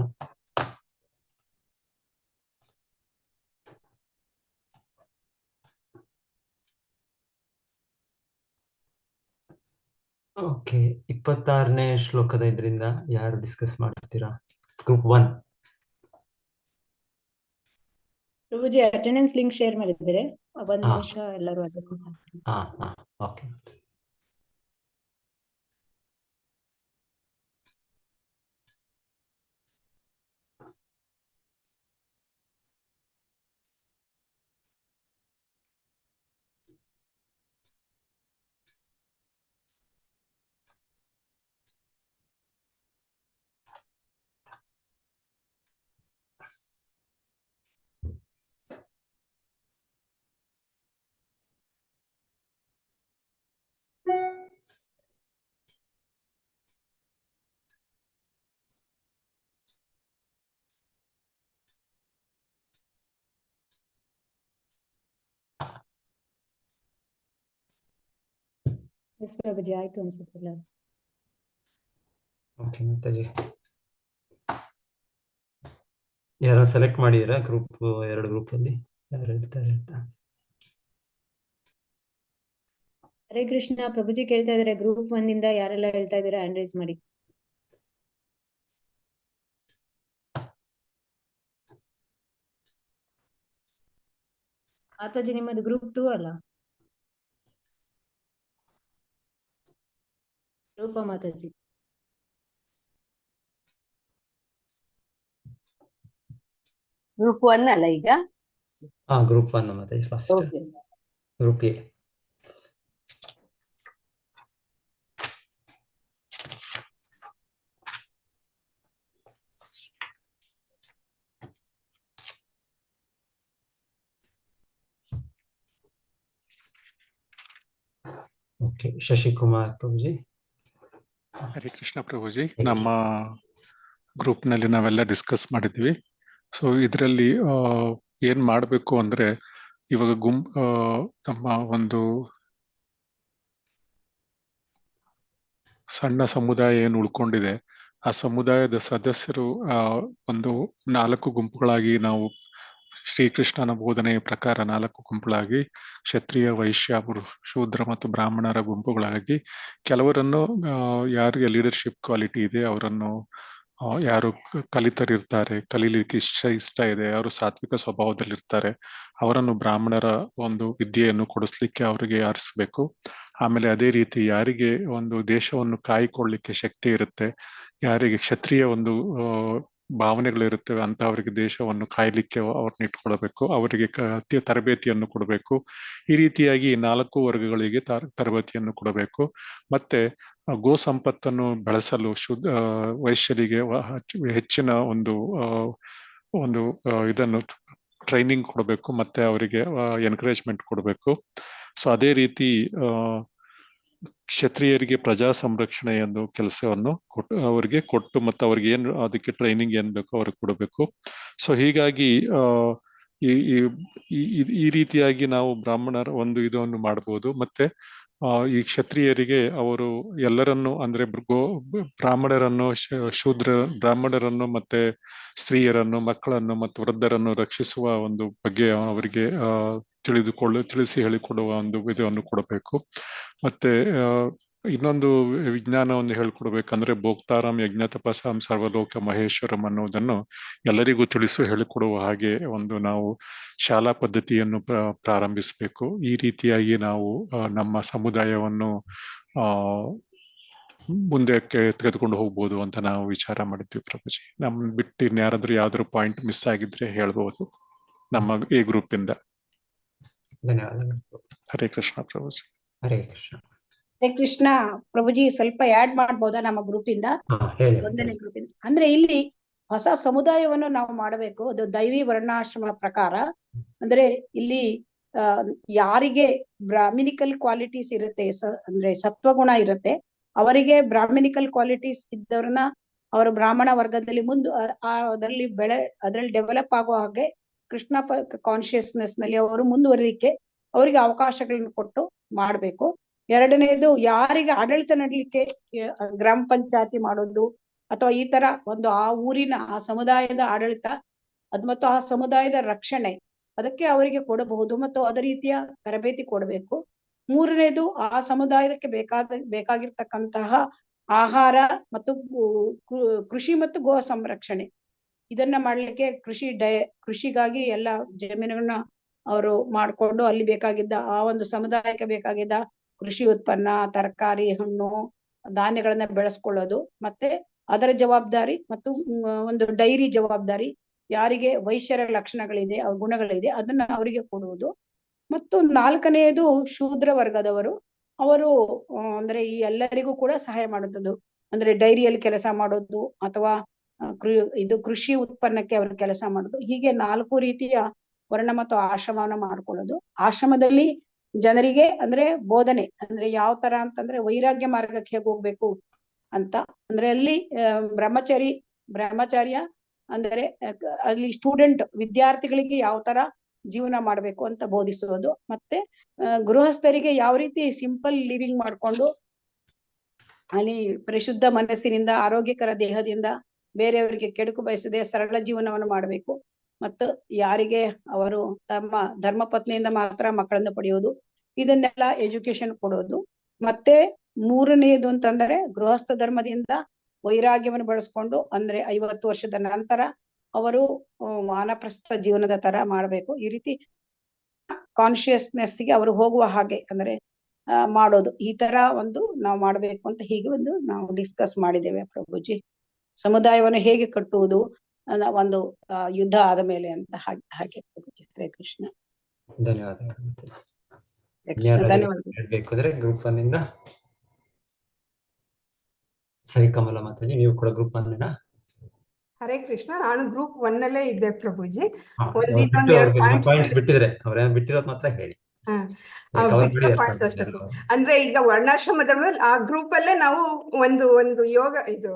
ಓಕೆ, 26ನೇ ಶ್ಲೋಕದ ಇದರಿಂದ ಯಾರು ಡಿಸ್ಕಸ್ ಮಾಡ್ತೀರಾ? ಗ್ರೂಪ್ 1. ಪ್ರಭುಜಿ ಅಟೆಂಡೆನ್ಸ್ ಲಿಂಕ್ ಶೇರ್ ಮಾಡಿದ್ದಾರೆ, ಒಂದ್ ಹಾ. ನಿಮಿಷ ಎಲ್ಲರೂ ಅಟೆಂಡೆನ್ಸ್ ಹಾಕ್ತಾರೆ. ಓಕೆ. ಎಸ್ ಪ್ರಭುಜಿ, ಆಯ್ತು ಅನ್ಸುತ್ತೆ ಎಲ್ಲ. ಓಕೆ ಮಾತಾಜಿ, ಯಾರು ಸೆಲೆಕ್ಟ್ ಮಾಡಿದೀರಾ ಗ್ರೂಪ್ 2 ಗ್ರೂಪ್ ಅಲ್ಲಿ ಯಾರು ಹೇಳ್ತಾರೆ ಅಂತ? ಹರೇ ಕೃಷ್ಣ. ಪ್ರಭುಜಿ ಕೇಳ್ತಾ ಇದಾರೆ, ಗ್ರೂಪ್ 1 ಇಂದ ಯಾರೆಲ್ಲ ಹೇಳ್ತಾ ಇದಾರೆ ಹ್ಯಾಂಡ್ ರೈಸ್ ಮಾಡಿ. ಮಾತಾಜಿ ನಿಮ್ಮದು ಗ್ರೂಪ್ 2 ಅಲ್ಲ? ರೂಪ ಮಾತಾಜಿ. ಗ್ರೂಪ್ 1 ಅಲ್ಲ ಈಗ? Group 1 Mataji first. Okay. Group A. Okay, Shashikumar Prabhuji. Hare Krishna Prabhuji. ನಮ್ಮ ಗ್ರೂಪ್ ನಲ್ಲಿ ನಾವೆಲ್ಲ ಡಿಸ್ಕಸ್ ಮಾಡಿದ್ವಿ. ಸೊ ಇದರಲ್ಲಿ ಏನ್ ಮಾಡಬೇಕು ಅಂದ್ರೆ, ಇವಾಗ ನಮ್ಮ ಒಂದು ಸಣ್ಣ ಸಮುದಾಯ ಏನು ಉಳ್ಕೊಂಡಿದೆ, ಆ ಸಮುದಾಯದ ಸದಸ್ಯರು ಒಂದು 4 ಗುಂಪುಗಳಾಗಿ ನಾವು ಶ್ರೀಕೃಷ್ಣನ ಬೋಧನೆಯ ಪ್ರಕಾರ 4 ಗುಂಪುಗಳಾಗಿ, ಕ್ಷತ್ರಿಯ, ವೈಶ್ಯ, ಶೂದ್ರ ಮತ್ತು ಬ್ರಾಹ್ಮಣರ ಗುಂಪುಗಳಾಗಿ, ಕೆಲವರನ್ನು ಯಾರಿಗೆ ಲೀಡರ್ಶಿಪ್ ಕ್ವಾಲಿಟಿ ಇದೆ ಅವರನ್ನು, ಯಾರು ಕಲಿತರಿರ್ತಾರೆ, ಕಲೀಲಿಕ್ಕೆ ಇಷ್ಟ ಇದೆ, ಅವರು ಸಾತ್ವಿಕ ಸ್ವಭಾವದಲ್ಲಿರ್ತಾರೆ, ಅವರನ್ನು ಬ್ರಾಹ್ಮಣರ ಒಂದು ವಿದ್ಯೆಯನ್ನು ಕೊಡಿಸ್ಲಿಕ್ಕೆ ಅವರಿಗೆ ಆರಿಸ್ಬೇಕು. ಆಮೇಲೆ ಅದೇ ರೀತಿ ಯಾರಿಗೆ ಒಂದು ದೇಶವನ್ನು ಕಾಯ್ಕೊಳ್ಳಿಕ್ಕೆ ಶಕ್ತಿ ಇರುತ್ತೆ, ಯಾರಿಗೆ ಕ್ಷತ್ರಿಯ ಒಂದು ಭಾವನೆಗಳಿರುತ್ತವೆ ಅಂತವರಿಗೆ ದೇಶವನ್ನು ಕಾಯ್ಲಿಕ್ಕೆ ಅವ್ರನ್ನ ಇಟ್ಕೊಳ್ಬೇಕು, ಅವರಿಗೆ ತರಬೇತಿಯನ್ನು ಕೊಡಬೇಕು. ಈ ರೀತಿಯಾಗಿ 4 ವರ್ಗಗಳಿಗೆ ತರಬೇತಿಯನ್ನು ಕೊಡಬೇಕು. ಮತ್ತೆ ಗೋ ಸಂಪತ್ತನ್ನು ಬೆಳೆಸಲು ವೈಶ್ಯರಿಗೆ ಹೆಚ್ಚಿನ ಒಂದು ಇದನ್ನು ಟ್ರೈನಿಂಗ್ ಕೊಡಬೇಕು, ಮತ್ತೆ ಅವರಿಗೆ ಎನ್ಕರೇಜ್ಮೆಂಟ್ ಕೊಡಬೇಕು. ಸೊ ಅದೇ ರೀತಿ ಕ್ಷತ್ರಿಯರಿಗೆ ಪ್ರಜಾ ಸಂರಕ್ಷಣೆ ಎಂದು ಕೆಲಸವನ್ನು ಅವರಿಗೆ ಕೊಟ್ಟು, ಮತ್ತೆ ಅವ್ರಿಗೆ ಏನು ಅದಕ್ಕೆ ಟ್ರೈನಿಂಗ್ ಏನ್ ಬೇಕೋ ಅವ್ರಿಗೆ ಕೊಡಬೇಕು. ಸೊ ಹೀಗಾಗಿ ಈ ರೀತಿಯಾಗಿ ನಾವು ಬ್ರಾಹ್ಮಣರ ಒಂದು ಇದನ್ನು ಮಾಡಬಹುದು. ಮತ್ತೆ ಈ ಕ್ಷತ್ರಿಯರಿಗೆ ಅವರು ಎಲ್ಲರನ್ನು ಅಂದ್ರೆ ಬ್ರಾಹ್ಮಣರನ್ನು, ಬ್ರಾಹ್ಮಣರನ್ನು ಮತ್ತೆ ಸ್ತ್ರೀಯರನ್ನು, ಮಕ್ಕಳನ್ನು ಮತ್ತು ವೃದ್ಧರನ್ನು ರಕ್ಷಿಸುವ ಒಂದು ಬಗ್ಗೆ ಅವರಿಗೆ ತಿಳಿಸಿ ಹೇಳಿಕೊಡುವ ಒಂದು ವಿಧವನ್ನು ಕೊಡಬೇಕು. ಮತ್ತೆ ಇನ್ನೊಂದು ವಿಜ್ಞಾನವನ್ನು ಹೇಳ್ಕೊಡ್ಬೇಕಂದ್ರೆ, ಭೋಕ್ತಾರಂ ಯಜ್ಞ ತಪಸಾಂ ಸರ್ವಲೋಕ ಮಹೇಶ್ವರಂ ಅನ್ನೋದನ್ನು ಎಲ್ಲರಿಗೂ ಹೇಳಿಕೊಡುವ ಹಾಗೆ ಒಂದು ನಾವು ಶಾಲಾ ಪದ್ಧತಿಯನ್ನು ಪ್ರಾರಂಭಿಸಬೇಕು. ಈ ರೀತಿಯಾಗಿ ನಾವು ನಮ್ಮ ಸಮುದಾಯವನ್ನು ಮುಂದಕ್ಕೆ ತೆಗೆದುಕೊಂಡು ಹೋಗ್ಬೋದು ಅಂತ ನಾವು ವಿಚಾರ ಮಾಡಿದ್ವಿ ಪ್ರಭುಜಿ. ಬಿಟ್ಟು ಇನ್ಯಾರಾದ್ರೂ ಯಾವ್ದಾದ್ರು ಪಾಯಿಂಟ್ ಮಿಸ್ ಆಗಿದ್ರೆ ಹೇಳ್ಬೋದು ನಮ್ಮ ಈ ಗ್ರೂಪ್ ಇಂದ. ಧನ್ಯವಾದಗಳು. ಹರೇ ಕೃಷ್ಣ ಪ್ರಭುಜಿ. ಹರೇ ಕೃಷ್ಣ. ಹರೇ ಕೃಷ್ಣ ಪ್ರಭುಜಿ, ಸ್ವಲ್ಪ ಆಡ್ ಮಾಡ್ಬೋದಾ ನಮ್ಮ ಗ್ರೂಪ್ ಇಂದ? ಹೇಳಿ. 1ನೇ ಗ್ರೂಪ್ ಇಂದ ಅಂದ್ರೆ ಇಲ್ಲಿ ಹೊಸ ಸಮುದಾಯವನ್ನು ನಾವು ಮಾಡಬೇಕು. ಅದು ದೈವಿ ವರ್ಣಾಶ್ರಮ ಪ್ರಕಾರ. ಅಂದ್ರೆ ಇಲ್ಲಿ ಯಾರಿಗೆ ಬ್ರಾಹ್ಮಿನಿಕಲ್ ಕ್ವಾಲಿಟೀಸ್ ಇರುತ್ತೆ, ಅಂದ್ರೆ ಸತ್ವಗುಣ ಇರುತ್ತೆ, ಅವರಿಗೆ ಬ್ರಾಹ್ಮಿನಿಕಲ್ ಕ್ವಾಲಿಟೀಸ್ ಇದ್ದವ್ರನ್ನ ಅವರು ಬ್ರಾಹ್ಮಣ ವರ್ಗದಲ್ಲಿ ಅದರಲ್ಲಿ ಡೆವಲಪ್ ಆಗೋ ಹಾಗೆ ಕೃಷ್ಣ ಕಾನ್ಶಿಯಸ್ನೆಸ್ ನಲ್ಲಿ ಅವರು ಮುಂದುವರಿಲಿಕ್ಕೆ ಅವರಿಗೆ ಅವಕಾಶಗಳನ್ನು ಕೊಟ್ಟು ಮಾಡ್ಬೇಕು. 2ನೇದು, ಯಾರಿಗೆ ಆಡಳಿತ ನಡಲಿಕ್ಕೆ ಗ್ರಾಮ ಪಂಚಾಯತಿ ಮಾಡೋದು, ಅಥವಾ ಈ ತರ ಒಂದು ಆ ಊರಿನ ಆ ಸಮುದಾಯದ ಆಡಳಿತ ಮತ್ತು ಆ ಸಮುದಾಯದ ರಕ್ಷಣೆ ಅದಕ್ಕೆ ಅವರಿಗೆ ಕೊಡಬಹುದು ಮತ್ತು ಅದೇ ರೀತಿಯ ತರಬೇತಿ ಕೊಡಬೇಕು. ಮೂರನೇದು ಆ ಸಮುದಾಯಕ್ಕೆ ಬೇಕಾಗಿರ್ತಕ್ಕಂತಹ ಆಹಾರ ಮತ್ತು ಕೃಷಿ ಮತ್ತು ಗೋ ಸಂರಕ್ಷಣೆ ಇದನ್ನ ಮಾಡ್ಲಿಕ್ಕೆ ಕೃಷಿಗಾಗಿ ಎಲ್ಲ ಜಮೀನುಗಳನ್ನ ಅವರು ಮಾಡ್ಕೊಂಡು ಅಲ್ಲಿ ಬೇಕಾಗಿದ್ದ ಆ ಒಂದು ಸಮುದಾಯಕ್ಕೆ ಬೇಕಾಗಿದ್ದ ಕೃಷಿ ಉತ್ಪನ್ನ, ತರಕಾರಿ, ಹಣ್ಣು, ಧಾನ್ಯಗಳನ್ನ ಬೆಳೆಸ್ಕೊಳ್ಳೋದು, ಮತ್ತೆ ಅದರ ಜವಾಬ್ದಾರಿ ಮತ್ತು ಒಂದು ಡೈರಿ ಜವಾಬ್ದಾರಿ, ಯಾರಿಗೆ ವೈಶ್ಯರ ಲಕ್ಷಣಗಳಿದೆ, ಗುಣಗಳಿದೆ ಅದನ್ನ ಅವರಿಗೆ ಕೊಡುವುದು. ಮತ್ತು ನಾಲ್ಕನೆಯದು ಶೂದ್ರ ವರ್ಗದವರು, ಅವರು ಅಂದ್ರೆ ಈ ಎಲ್ಲರಿಗೂ ಕೂಡ ಸಹಾಯ ಮಾಡುವುದು, ಅಂದ್ರೆ ಡೈರಿಯಲ್ಲಿ ಕೆಲಸ ಮಾಡೋದು ಅಥವಾ ಇದು ಕೃಷಿ ಉತ್ಪನ್ನಕ್ಕೆ ಅವರು ಕೆಲಸ ಮಾಡೋದು. ಹೀಗೆ 4 ರೀತಿಯ ವರ್ಣ ಮತ್ತು ಆಶ್ರಮವನ್ನು ಮಾಡ್ಕೊಳ್ಳೋದು. ಆಶ್ರಮದಲ್ಲಿ ಜನರಿಗೆ ಅಂದ್ರೆ ಬೋಧನೆ ಅಂದ್ರೆ ಯಾವ ತರ ಅಂತಂದ್ರೆ ವೈರಾಗ್ಯ ಮಾರ್ಗಕ್ಕೆ ಹೇಗೆ ಹೋಗ್ಬೇಕು ಅಂತ, ಅಂದ್ರೆ ಅಲ್ಲಿ ಬ್ರಹ್ಮಚರ್ಯ ಅಂದ್ರೆ ಅಲ್ಲಿ ವಿದ್ಯಾರ್ಥಿಗಳಿಗೆ ಯಾವ ತರ ಜೀವನ ಮಾಡ್ಬೇಕು ಅಂತ ಬೋಧಿಸುವುದು. ಮತ್ತೆ ಗೃಹಸ್ಥರಿಗೆ ಯಾವ ರೀತಿ ಸಿಂಪಲ್ ಲಿವಿಂಗ್ ಮಾಡ್ಕೊಂಡು ಅಲ್ಲಿ ಪರಿಶುದ್ಧ ಮನಸ್ಸಿನಿಂದ ಆರೋಗ್ಯಕರ ದೇಹದಿಂದ ಬೇರೆಯವರಿಗೆ ಕೆಡುಕು ಬಯಸದೆ ಸರಳ ಜೀವನವನ್ನು ಮಾಡಬೇಕು. ಮತ್ತು ಯಾರಿಗೆ ಅವರು ತಮ್ಮ ಧರ್ಮ ಪತ್ನಿಯಿಂದ ಮಾತ್ರ ಮಕ್ಕಳನ್ನು ಪಡೆಯೋದು, ಇದನ್ನೆಲ್ಲ ಎಜುಕೇಶನ್ ಕೊಡೋದು. ಮತ್ತೆ ಮೂರನೆಯದು ಅಂತಂದ್ರೆ ಗೃಹಸ್ಥ ಧರ್ಮದಿಂದ ವೈರಾಗ್ಯವನ್ನು ಬಳಸ್ಕೊಂಡು ಅಂದ್ರೆ 50 ವರ್ಷದ ನಂತರ ಅವರು ವಾನಪ್ರಸ್ಥ ಜೀವನದ ತರ ಮಾಡಬೇಕು. ಈ ರೀತಿ ಕಾನ್ಶಿಯಸ್ನೆಸ್ ಗೆ ಅವರು ಹೋಗುವ ಹಾಗೆ ಅಂದ್ರೆ ಮಾಡೋದು. ಈ ತರ ಒಂದು ನಾವು ಮಾಡ್ಬೇಕು ಅಂತ ಹೀಗೆ ಒಂದು ನಾವು ಡಿಸ್ಕಸ್ ಮಾಡಿದ್ದೇವೆ ಪ್ರಭುಜಿ. ಸಮುದಾಯವನ್ನು ಹೇಗೆ ಕಟ್ಟುವುದು ಒಂದು ಯುದ್ಧ ಆದ ಮೇಲೆ ಅಂತ ಹಾಗೆ ಪ್ರಭುಜಿ. ಹರೇ ಕೃಷ್ಣ. ಧನ್ಯವಾದ. ಹೇಳ್ಬೇಕು ಅಂದ್ರೆ ಗ್ರೂಪ್ 1 ಇಂದ ಸರಿ ಕಮಲ ಮಾತಾಜಿ, ನೀವು ಕೂಡ ಗ್ರೂಪ್ 1 ಹರೇ ಕೃಷ್ಣ. ನಾನು ಗ್ರೂಪ್ 1 ಅಲ್ಲೇ ಇದ್ದೆ ಪ್ರಭುಜಿ. ಪಾಯಿಂಟ್ಸ್ ಬಿಟ್ಟಿದ್ರೆ ಅವ್ರ ಬಿಟ್ಟಿರೋದು ಮಾತ್ರ ಹೇಳಿ. ಪಾಯಿಂಟ್ಸ್ ಅಷ್ಟೇ ಅಂದ್ರೆ ಈಗ ವರ್ಣಾಶ್ರಮದ ಆ ಗ್ರೂಪ್ ಅಲ್ಲೇ ನಾವು ಒಂದು ಯೋಗ ಇದು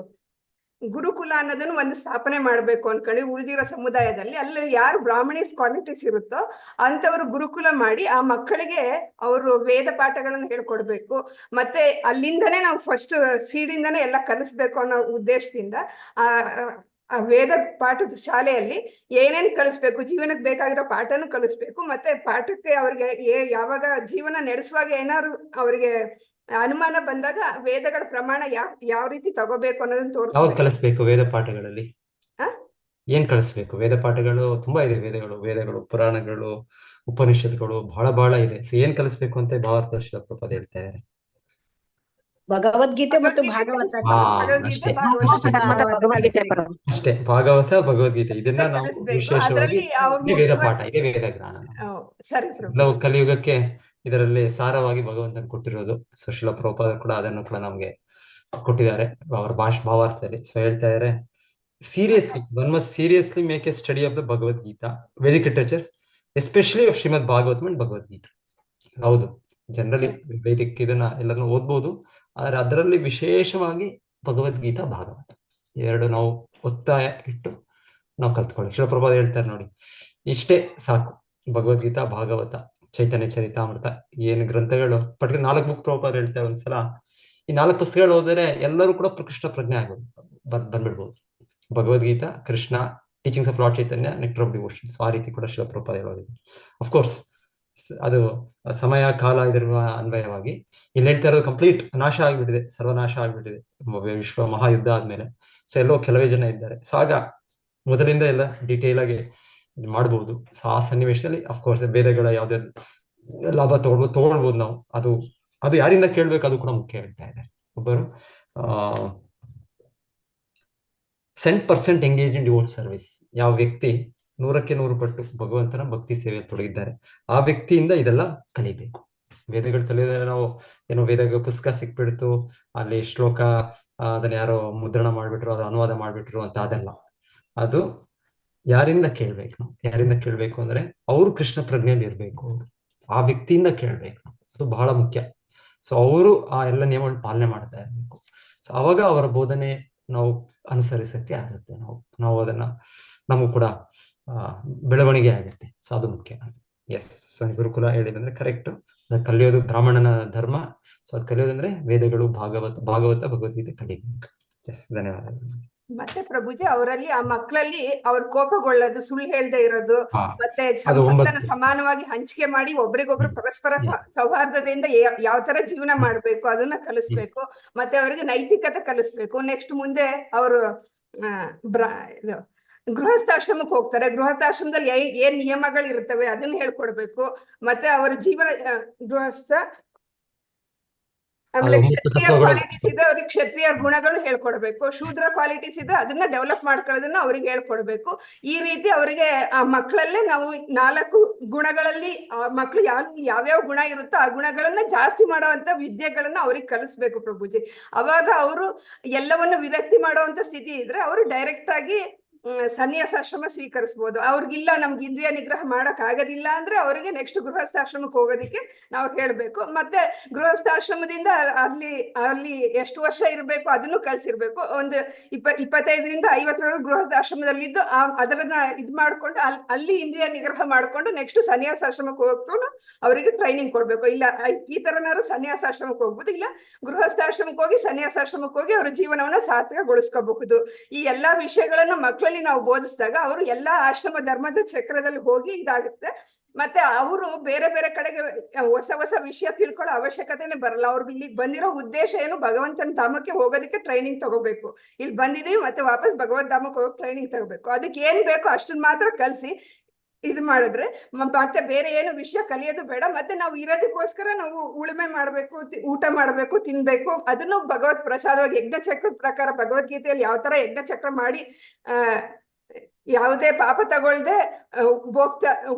ಗುರುಕುಲ ಅನ್ನೋದನ್ನು ಒಂದು ಸ್ಥಾಪನೆ ಮಾಡ್ಬೇಕು ಅನ್ಕೊಳ್ಳಿ. ಉಳಿದಿರೋ ಸಮುದಾಯದಲ್ಲಿ ಅಲ್ಲಿ ಯಾರು ಬ್ರಾಹ್ಮಣೀಸ್ ಕ್ವಾಲಿಟೀಸ್ ಇರುತ್ತೋ ಅಂತವ್ರು ಗುರುಕುಲ ಮಾಡಿ ಆ ಮಕ್ಕಳಿಗೆ ಅವರು ವೇದ ಪಾಠಗಳನ್ನು ಹೇಳ್ಕೊಡ್ಬೇಕು. ಮತ್ತೆ ಅಲ್ಲಿಂದನೇ ನಾವು ಫಸ್ಟ್ ಸೀಡಿಂದಾನೇ ಎಲ್ಲ ಕಲಿಸ್ಬೇಕು ಅನ್ನೋ ಉದ್ದೇಶದಿಂದ ಆ ವೇದ ಪಾಠದ ಶಾಲೆಯಲ್ಲಿ ಏನೇನ್ ಕಲಿಸ್ಬೇಕು, ಜೀವನಕ್ಕೆ ಬೇಕಾಗಿರೋ ಪಾಠನೂ ಕಲಿಸ್ಬೇಕು. ಮತ್ತೆ ಪಾಠಕ್ಕೆ ಅವ್ರಿಗೆ ಯಾವಾಗ ಜೀವನ ನಡೆಸುವಾಗ ಏನಾದ್ರು ಅವ್ರಿಗೆ ಅನುಮಾನ ಬಂದಾಗ ವೇದಗಳ ಪ್ರಮಾಣ ಯಾವ ರೀತಿ ತಗೋಬೇಕು ಅನ್ನೋದನ್ನ ತೋರಿಸ್ಬೇಕು. ಕಲಿಸ್ಬೇಕು ವೇದ ಪಾಠಗಳಲ್ಲಿ ಏನ್ ಕಲಿಸ್ಬೇಕು? ವೇದ ಪಾಠಗಳು ತುಂಬಾ ಇದೆ. ವೇದಗಳು, ಪುರಾಣಗಳು, ಉಪನಿಷತ್ಗಳು ಬಹಳ ಇದೆ. ಸೊ ಏನ್ ಕಲಿಸ್ಬೇಕು ಅಂತ ಭಾವಾರ್ಥ ಶ್ರೀಲ ಪ್ರಭುಪಾದ ಹೇಳ್ತಾ ಇದ್ದಾರೆ. ಭಗವದ್ಗೀತೆ ಮತ್ತು ಭಾಗವತ ಅಷ್ಟೇ. ಭಾಗವತ, ಭಗವದ್ಗೀತೆ ಇದನ್ನ ನಾವು ವಿಶೇಷವಾಗಿ ವೇದ ಪಾಠ ಇದೆ, ವೇದ ಜ್ಞಾನ ನಾವು ಕಲಿಯುಗಕ್ಕೆ ಇದರಲ್ಲಿ ಸಾರವಾಗಿ ಭಗವಂತನ ಕೊಟ್ಟಿರೋದು. ಸೊ ಶ್ರೀಲ ಪ್ರಭುಪಾದ ಕೂಡ ಅದನ್ನು ಕೂಡ ನಮ್ಗೆ ಕೊಟ್ಟಿದ್ದಾರೆ ಅವರ ಭಾವಾರ್ಥದಲ್ಲಿ. ಸೊ ಹೇಳ್ತಾ ಇದ್ದಾರೆ, one must seriously make a study of the Bhagavad Gita, Vedic literatures, especially of Srimad Bhagavatam and Bhagavad Gita. ಹೌದು, ಜನರಲಿ ವೇದಿಕ್ ಇದನ್ನ ಎಲ್ಲರನ್ನು ಓದ್ಬೋದು, ಆದ್ರೆ ಅದರಲ್ಲಿ ವಿಶೇಷವಾಗಿ ಭಗವದ್ಗೀತಾ, ಭಾಗವತ ಎರಡು ನಾವು ಒತ್ತಾಯ ಇಟ್ಟು ನಾವು ಕಲ್ತ್ಕೊಳ್ಳಿ. ಶ್ರೀಲ ಪ್ರಭುಪಾದ ಹೇಳ್ತಾರೆ ನೋಡಿ, ಇಷ್ಟೇ ಸಾಕು. ಭಗವದ್ಗೀತಾ, ಭಾಗವತ, ಚೈತನ್ಯ ಚರಿತಾಮೃತ ಏನು ಗ್ರಂಥಗಳು, ಪರ್ಟಿಕ್ಯುಲರ್ 4 ಬುಕ್ ಪ್ರಭುಪಾದ ಹೇಳ್ತಾರೆ. ಒಂದ್ಸಲ ಈ 4 ಪುಸ್ತಕಗಳು ಓದಿದ್ರೆ ಎಲ್ಲರೂ ಕೂಡ ಕೃಷ್ಣ ಪ್ರಜ್ಞೆ ಆಗೋದು ಬಂದ್ಬಿಡ್ಬೋದು. Bhagavad Gita, Krishna, teachings of lord Chaitanya, nectar of devotions, ಆ ರೀತಿ ಕೂಡ ಶ್ರೀಲ ಪ್ರಭುಪಾದ ಹೇಳೋದಿದೆ. ಅಫ್ಕೋರ್ಸ್ ಅದು ಸಮಯ ಕಾಲ ಇದರ ಅನ್ವಯವಾಗಿ ಇಲ್ಲಿ ಹೇಳ್ತಾ ಇರೋದು ಕಂಪ್ಲೀಟ್ ನಾಶ ಆಗ್ಬಿಟ್ಟಿದೆ, ಸರ್ವನಾಶ ಆಗ್ಬಿಟ್ಟಿದೆ ವಿಶ್ವ ಮಹಾಯುದ್ಧ ಆದ್ಮೇಲೆ. ಸೊ ಎಲ್ಲೋ ಕೆಲವೇ ಜನ ಇದ್ದಾರೆ. ಸೊ ಆಗ ಮೊದಲಿಂದ ಎಲ್ಲ ಡೀಟೇಲ್ ಆಗಿ ಮಾಡ್ಬೋದು. ಸೊ ಆ ಸನ್ನಿವೇಶದಲ್ಲಿ ಅಫ್ಕೋರ್ಸ್ ವೇದಗಳ ಯಾವ್ದೇ ಲಾಭ ತಗೊಳ್ಬೋದು ನಾವು. ಅದು ಯಾರಿಂದ ಕೇಳ್ಬೇಕು ಅದು ಕೂಡ ಮುಖ್ಯ ಹೇಳ್ತಾ ಇದ್ದಾರೆ. ಒಬ್ಬರು 100% ಎಂಗೇಜ್ ಇನ್ ಡಿವೋಟ್ ಸರ್ವಿಸ್, ಯಾವ ವ್ಯಕ್ತಿ 100ಕ್ಕೆ 100 ಪಟ್ಟು ಭಗವಂತನ ಭಕ್ತಿ ಸೇವೆಯಲ್ಲಿ ತೊಡಗಿದ್ದಾರೆ, ಆ ವ್ಯಕ್ತಿಯಿಂದ ಇದೆಲ್ಲ ಕಲಿಬೇಕು. ವೇದಗಳು ಕಲಿಯೋದ್ರೆ ನಾವು ಏನೋ ವೇದ ಪುಸ್ತಕ ಸಿಕ್ಬಿಡ್ತು, ಅಲ್ಲಿ ಶ್ಲೋಕ ಅದನ್ನ ಯಾರೋ ಮುದ್ರಣ ಮಾಡ್ಬಿಟ್ರು, ಅದು ಅನುವಾದ ಮಾಡ್ಬಿಟ್ರು ಅಂತ ಅದೆಲ್ಲ. ಅದು ಯಾರಿಂದ ಕೇಳ್ಬೇಕು ಅಂದ್ರೆ ಅವ್ರು ಕೃಷ್ಣ ಪ್ರಜ್ಞೆಯಲ್ಲಿ ಇರ್ಬೇಕು, ಆ ವ್ಯಕ್ತಿಯಿಂದ ಕೇಳ್ಬೇಕು. ಅದು ಬಹಳ ಮುಖ್ಯ. ಸೊ ಅವರು ಆ ಎಲ್ಲ ನಿಯಮಗಳನ್ನ ಪಾಲನೆ ಮಾಡ್ತಾ ಇರ್ಬೇಕು. ಸೊ ಅವಾಗ ಅವರ ಬೋಧನೆ ನಾವು ಅನುಸರಿಸಕ್ಕೆ ಆಗುತ್ತೆ. ನಾವು ಅದನ್ನ ನಮಗೂ ಕೂಡ ಬೆಳವಣಿಗೆ ಆಗುತ್ತೆ. ಸೊ ಅದು ಮುಖ್ಯ. ಎಸ್, ಸೊ ಗುರುಕುಲ ಹೇಳಿದಂದ್ರೆ ಕರೆಕ್ಟ್. ಅದು ಕಲಿಯೋದು ಬ್ರಾಹ್ಮಣನ ಧರ್ಮ. ಸೊ ಅದು ಕಲಿಯೋದಂದ್ರೆ ವೇದಗಳು, ಭಾಗವತ, ಭಗವದ್ಗೀತೆ ಕಲಿಬೇಕು. ಎಸ್, ಧನ್ಯವಾದಗಳು. ಮತ್ತೆ ಪ್ರಭುಜಿ ಅವರಲ್ಲಿ ಆ ಮಕ್ಕಳಲ್ಲಿ ಅವ್ರ ಕೋಪಗೊಳ್ಳೋದು, ಸುಳ್ಳು ಹೇಳ್ದೆ ಇರೋದು, ಹಾ, ಮತ್ತೆ ಅದು ಸಂಪತ್ತನ್ನ 9. ಸಮಾನವಾಗಿ ಹಂಚಿಕೆ ಮಾಡಿ ಒಬ್ರಿಗೊಬ್ರು ಪರಸ್ಪರ ಸೌಹಾರ್ದದಿಂದ ಯಾವ ತರ ಜೀವನ ಮಾಡ್ಬೇಕು ಅದನ್ನ ಕಲಿಸ್ಬೇಕು. ಮತ್ತೆ ಅವರಿಗೆ ನೈತಿಕತೆ ಕಲಿಸ್ಬೇಕು. ನೆಕ್ಸ್ಟ್ ಮುಂದೆ ಅವರು ಇದು ಗೃಹಸ್ಥಾಶ್ರಮಕ್ಕೆ ಹೋಗ್ತಾರೆ. ಗೃಹಸ್ಥಾಶ್ರಮದಲ್ಲಿ ಏನ್ ನಿಯಮಗಳು ಇರ್ತವೆ ಅದನ್ನ ಹೇಳ್ಕೊಡ್ಬೇಕು. ಮತ್ತೆ ಅವರ ಜೀವನ ಗೃಹಸ್ಥ, ಆಮೇಲೆ ಕ್ಷತ್ರಿಯ ಕ್ವಾಲಿಟೀಸ್ ಇದ್ರೆ ಅವ್ರಿಗೆ ಕ್ಷತ್ರಿಯ ಗುಣಗಳು ಹೇಳ್ಕೊಡ್ಬೇಕು. ಶೂದ್ರ ಕ್ವಾಲಿಟೀಸ್ ಇದ್ರೆ ಅದನ್ನ ಡೆವಲಪ್ ಮಾಡ್ಕೊಳ್ಳೋದನ್ನ ಅವ್ರಿಗೆ ಹೇಳ್ಕೊಡ್ಬೇಕು. ಈ ರೀತಿ ಅವರಿಗೆ ಆ ಮಕ್ಕಳಲ್ಲೇ ನಾವು 4 ಗುಣಗಳಲ್ಲಿ ಮಕ್ಳು ಯಾವ್ಯಾವ ಗುಣ ಇರುತ್ತೋ ಆ ಗುಣಗಳನ್ನ ಜಾಸ್ತಿ ಮಾಡುವಂತ ವಿದ್ಯೆಗಳನ್ನ ಅವ್ರಿಗೆ ಕಲಿಸ್ಬೇಕು ಪ್ರಭುಜಿ. ಅವಾಗ ಅವರು ಎಲ್ಲವನ್ನು ವಿರಕ್ತಿ ಮಾಡುವಂತ ಸ್ಥಿತಿ ಇದ್ರೆ ಅವರು ಡೈರೆಕ್ಟ್ ಆಗಿ ಸನ್ಯಾಸಾಶ್ರಮ ಸ್ವೀಕರಿಸಬಹುದು. ಅವ್ರಿಗಿಲ್ಲ ನಮ್ಗೆ ಇಂದ್ರಿಯ ನಿಗ್ರಹ ಮಾಡಕ್ ಆಗೋದಿಲ್ಲ ಅಂದ್ರೆ ಅವರಿಗೆ ನೆಕ್ಸ್ಟ್ ಗೃಹಸ್ಥಾಶ್ರಮಕ್ಕೆ ಹೋಗೋದಿಕ್ಕೆ ನಾವು ಹೇಳ್ಬೇಕು. ಮತ್ತೆ ಗೃಹಸ್ಥಾಶ್ರಮದಿಂದ ಅಲ್ಲಿ ಎಷ್ಟು ವರ್ಷ ಇರ್ಬೇಕು ಅದನ್ನು ಕಲ್ಸಿರ್ಬೇಕು. ಒಂದು 25ರಿಂದ 50 ಗೃಹಸ್ಥಾಶ್ರಮದಲ್ಲಿದ್ದು ಅದನ್ನ ಇದ್ ಮಾಡ್ಕೊಂಡು ಅಲ್ಲಿ ಇಂದ್ರಿಯ ನಿಗ್ರಹ ಮಾಡ್ಕೊಂಡು ನೆಕ್ಸ್ಟ್ ಸನ್ಯಾಸಾಶ್ರಮಕ್ಕೆ ಹೋಗ್ಕೊಂಡು ಅವರಿಗೆ ಟ್ರೈನಿಂಗ್ ಕೊಡ್ಬೇಕು. ಇಲ್ಲ ಈ ತರನಾರು ಸನ್ಯಾಸಾಶ್ರಮಕ್ಕೆ ಹೋಗ್ಬೋದು, ಇಲ್ಲ ಗೃಹಸ್ಥಾಶ್ರಮಕ್ಕೆ ಹೋಗಿ ಸನ್ಯಾಸಾಶ್ರಮಕ್ಕೆ ಹೋಗಿ ಅವರ ಜೀವನವನ್ನ ಸಾರ್ಥಕಗೊಳಿಸ್ಕೋಬಹುದು. ಈ ಎಲ್ಲಾ ವಿಷಯಗಳನ್ನು ಮಕ್ಕಳಲ್ಲಿ ನಾವು ಬೋಧಿಸಿದಾಗ ಅವರು ಎಲ್ಲಾ ಆಶ್ರಮ ಧರ್ಮದ ಚಕ್ರದಲ್ಲಿ ಹೋಗಿ ಇದಾಗುತ್ತೆ. ಮತ್ತೆ ಅವರು ಬೇರೆ ಬೇರೆ ಕಡೆಗೆ ಹೊಸ ವಿಷಯ ತಿಳ್ಕೊಳ್ಳೋ ಅವಶ್ಯಕತೆನೆ ಬರಲ್ಲ. ಅವ್ರು ಇಲ್ಲಿಗೆ ಬಂದಿರೋ ಉದ್ದೇಶ ಏನು, ಭಗವಂತನ ಧಾಮಕ್ಕೆ ಹೋಗೋದಕ್ಕೆ ಟ್ರೈನಿಂಗ್ ತಗೋಬೇಕು. ಇಲ್ಲಿ ಬಂದಿದೀವಿ ಮತ್ತೆ ವಾಪಸ್ ಭಗವದ್ ಧಾಮಕ್ಕೆ ಹೋಗಿ ಟ್ರೈನಿಂಗ್ ತಗೋಬೇಕು. ಅದಕ್ಕೆ ಏನ್ ಬೇಕೋ ಅಷ್ಟನ್ನ ಮಾತ್ರ ಕಲ್ಸಿ ಇದು ಮಾಡಿದ್ರೆ ಮತ್ತೆ ಬೇರೆ ಏನು ವಿಷಯ ಕಲಿಯೋದು ಬೇಡ. ಮತ್ತೆ ನಾವು ಇರೋದಕ್ಕೋಸ್ಕರ ನಾವು ಉಳುಮೆ ಮಾಡ್ಬೇಕು, ಊಟ ಮಾಡ್ಬೇಕು, ತಿನ್ಬೇಕು. ಅದನ್ನು ಭಗವತ್ ಪ್ರಸಾದವಾಗಿ ಯಜ್ಞಚಕ್ರದ ಪ್ರಕಾರ ಭಗವದ್ಗೀತೆಯಲ್ಲಿ ಯಾವ ತರ ಯಜ್ಞಚಕ್ರ ಮಾಡಿ ಯಾವುದೇ ಪಾಪ ತಗೊಳ್ದೆ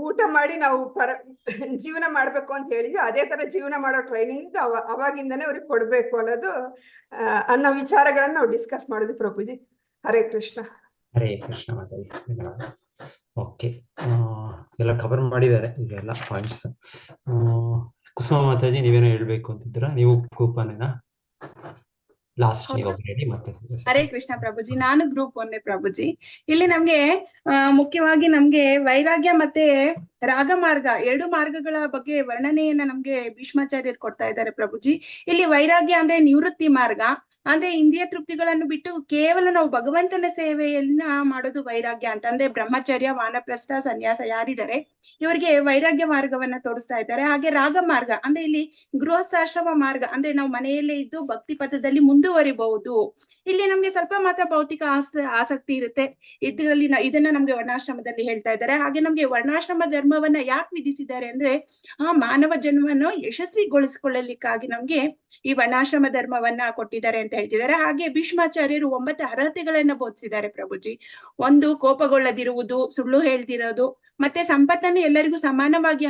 ಊಟ ಮಾಡಿ ನಾವು ಜೀವನ ಮಾಡ್ಬೇಕು ಅಂತ ಹೇಳಿದ್ವಿ. ಅದೇ ತರ ಜೀವನ ಮಾಡೋ ಟ್ರೈನಿಂಗ್ ಅವಾಗಿಂದನೇ ಅವ್ರಿಗೆ ಕೊಡ್ಬೇಕು ಅನ್ನೋ ವಿಚಾರಗಳನ್ನ ನಾವು ಡಿಸ್ಕಸ್ ಮಾಡಿದ್ವಿ ಪ್ರಭುಜಿ. ಹರೇ ಕೃಷ್ಣ. ಹರೇ ಕೃಷ್ಣ ಮಾತಾಡಿ. ಧನ್ಯವಾದ. ಓಕೆ, ಎಲ್ಲ ಕವರ್ ಮಾಡಿದ್ದಾರೆ ಈಗೆಲ್ಲ ಪಾಯಿಂಟ್ಸ್. ಕುಸುಮ ಮಾತಾಜಿ ನೀವೇನೋ ಹೇಳ್ಬೇಕು ಅಂತಿದ್ದೀರಾ? ನೀವು ಕೂಪನೇನಾ ಲಾಸ್ಟ್ ನೀವು ಹೇಳಿ ಮತ್ತೆ. ಹರೇ ಕೃಷ್ಣ ಪ್ರಭುಜಿ, ನಾನು ಗ್ರೂಪ್ 1 ಪ್ರಭುಜಿ. ಇಲ್ಲಿ ನಮ್ಗೆ ಮುಖ್ಯವಾಗಿ ನಮ್ಗೆ ವೈರಾಗ್ಯ ಮತ್ತೆ ರಾಗಮಾರ್ಗ 2 ಮಾರ್ಗಗಳ ಬಗ್ಗೆ ವರ್ಣನೆಯನ್ನ ನಮ್ಗೆ ಭೀಷ್ಮಾಚಾರ್ಯರು ಕೊಡ್ತಾ ಇದ್ದಾರೆ ಪ್ರಭುಜಿ. ಇಲ್ಲಿ ವೈರಾಗ್ಯ ಅಂದ್ರೆ ನಿವೃತ್ತಿ ಮಾರ್ಗ, ಅಂದ್ರೆ ಇಂದ್ರಿಯ ತೃಪ್ತಿಗಳನ್ನು ಬಿಟ್ಟು ಕೇವಲ ನಾವು ಭಗವಂತನ ಸೇವೆಯನ್ನ ಮಾಡೋದು ವೈರಾಗ್ಯ ಅಂತ. ಅಂದ್ರೆ ಬ್ರಹ್ಮಚರ್ಯ, ವಾನಪ್ರಸ್ಥ, ಸನ್ಯಾಸ ಯಾರಿದ್ದಾರೆ ಇವರಿಗೆ ವೈರಾಗ್ಯ ಮಾರ್ಗವನ್ನ ತೋರಿಸ್ತಾ ಇದ್ದಾರೆ. ಹಾಗೆ ರಾಗ ಮಾರ್ಗ ಅಂದ್ರೆ ಇಲ್ಲಿ ಗೃಹಸ್ಥಾಶ್ರಮ ಮಾರ್ಗ, ಅಂದ್ರೆ ನಾವು ಮನೆಯಲ್ಲೇ ಇದ್ದು ಭಕ್ತಿ ಪಥದಲ್ಲಿ ಮುಂದುವರಿಬಹುದು. ಇಲ್ಲಿ ನಮ್ಗೆ ಸ್ವಲ್ಪ ಮಾತ್ರ ಭೌತಿಕ ಆಸಕ್ತಿ ಇರುತ್ತೆ ಇದರಲ್ಲಿ, ಇದನ್ನ ನಮ್ಗೆ ವರ್ಣಾಶ್ರಮದಲ್ಲಿ ಹೇಳ್ತಾ ಇದ್ದಾರೆ. ಹಾಗೆ ನಮ್ಗೆ ವರ್ಣಾಶ್ರಮ ಧರ್ಮವನ್ನ ಯಾಕೆ ವಿಧಿಸಿದ್ದಾರೆ ಅಂದ್ರೆ ಮಾನವ ಜನ್ಮವನ್ನು ಯಶಸ್ವಿಗೊಳಿಸಿಕೊಳ್ಳಲಿಕ್ಕಾಗಿ ನಮ್ಗೆ ಈ ವರ್ಣಾಶ್ರಮ ಧರ್ಮವನ್ನ ಕೊಟ್ಟಿದ್ದಾರೆ ಅಂತ ಹೇಳ್ತಿದ್ದಾರೆ. ಹಾಗೆ ಭೀಷ್ಮಾಚಾರ್ಯರು 9 ಅರ್ಹತೆಗಳನ್ನ ಬೋಧಿಸಿದ್ದಾರೆ ಪ್ರಭುಜಿ. 1 ಕೋಪಗೊಳ್ಳದಿರುವುದು, ಸುಳ್ಳು ಹೇಳ್ತಿರೋದು, ಮತ್ತೆ ಸಂಪತ್ತನ್ನು ಎಲ್ಲರಿಗೂ ಸಮಾನವಾಗಿ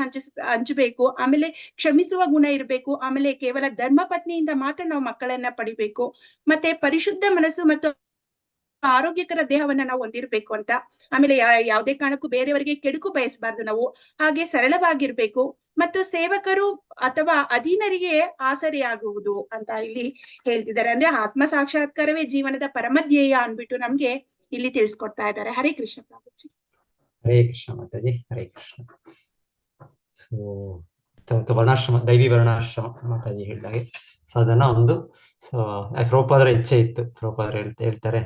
ಹಂಚಬೇಕು, ಆಮೇಲೆ ಕ್ಷಮಿಸುವ ಗುಣ ಇರಬೇಕು, ಆಮೇಲೆ ಕೇವಲ ಧರ್ಮ ಪತ್ನಿಯಿಂದ ಮಾತ್ರ ನಾವು ಮಕ್ಕಳನ್ನ ಪಡಿಬೇಕು, ಮತ್ತೆ ಪರಿಶುದ್ಧ ಮನಸ್ಸು ಮತ್ತು ಆರೋಗ್ಯಕರ ದೇಹವನ್ನ ನಾವು ಹೊಂದಿರ್ಬೇಕು ಅಂತ. ಆಮೇಲೆ ಯಾವುದೇ ಕಾರಣಕ್ಕೂ ಬೇರೆಯವರಿಗೆ ಕೆಡುಕು ಬಯಸಬಾರ್ದು ನಾವು. ಹಾಗೆ ಸರಳವಾಗಿರ್ಬೇಕು ಮತ್ತು ಸೇವಕರು ಅಥವಾ ಅಧೀನರಿಗೆ ಆಸರೆಯಾಗುವುದು ಅಂತ ಇಲ್ಲಿ ಹೇಳ್ತಿದ್ದಾರೆ. ಅಂದ್ರೆ ಆತ್ಮ ಸಾಕ್ಷಾತ್ಕಾರವೇ ಜೀವನದ ಪರಮಧ್ಯೇಯ ಅನ್ಬಿಟ್ಟು ನಮ್ಗೆ ಇಲ್ಲಿ ತಿಳಿಸ್ಕೊಡ್ತಾ ಇದ್ದಾರೆ. ಹರೇ ಕೃಷ್ಣ ಪ್ರಭುಜಿ. ಹರೇ ಕೃಷ್ಣ ಮಾತಾಜಿ. ಹರೇ ಕೃಷ್ಣ. ಸೊ ವರ್ಣಾಶ್ರಮ, ದೈವಿ ವರ್ಣಾಶ್ರಮ ಮಾತಾಜಿ ಹೇಳಿದಾಗೆ ಸಾಧನ ಒಂದು ಪ್ರಭುಪಾದರ ಇಚ್ಛೆ ಇತ್ತು. ಪ್ರಭುಪಾದರ ಹೇಳ್ತಾರೆ,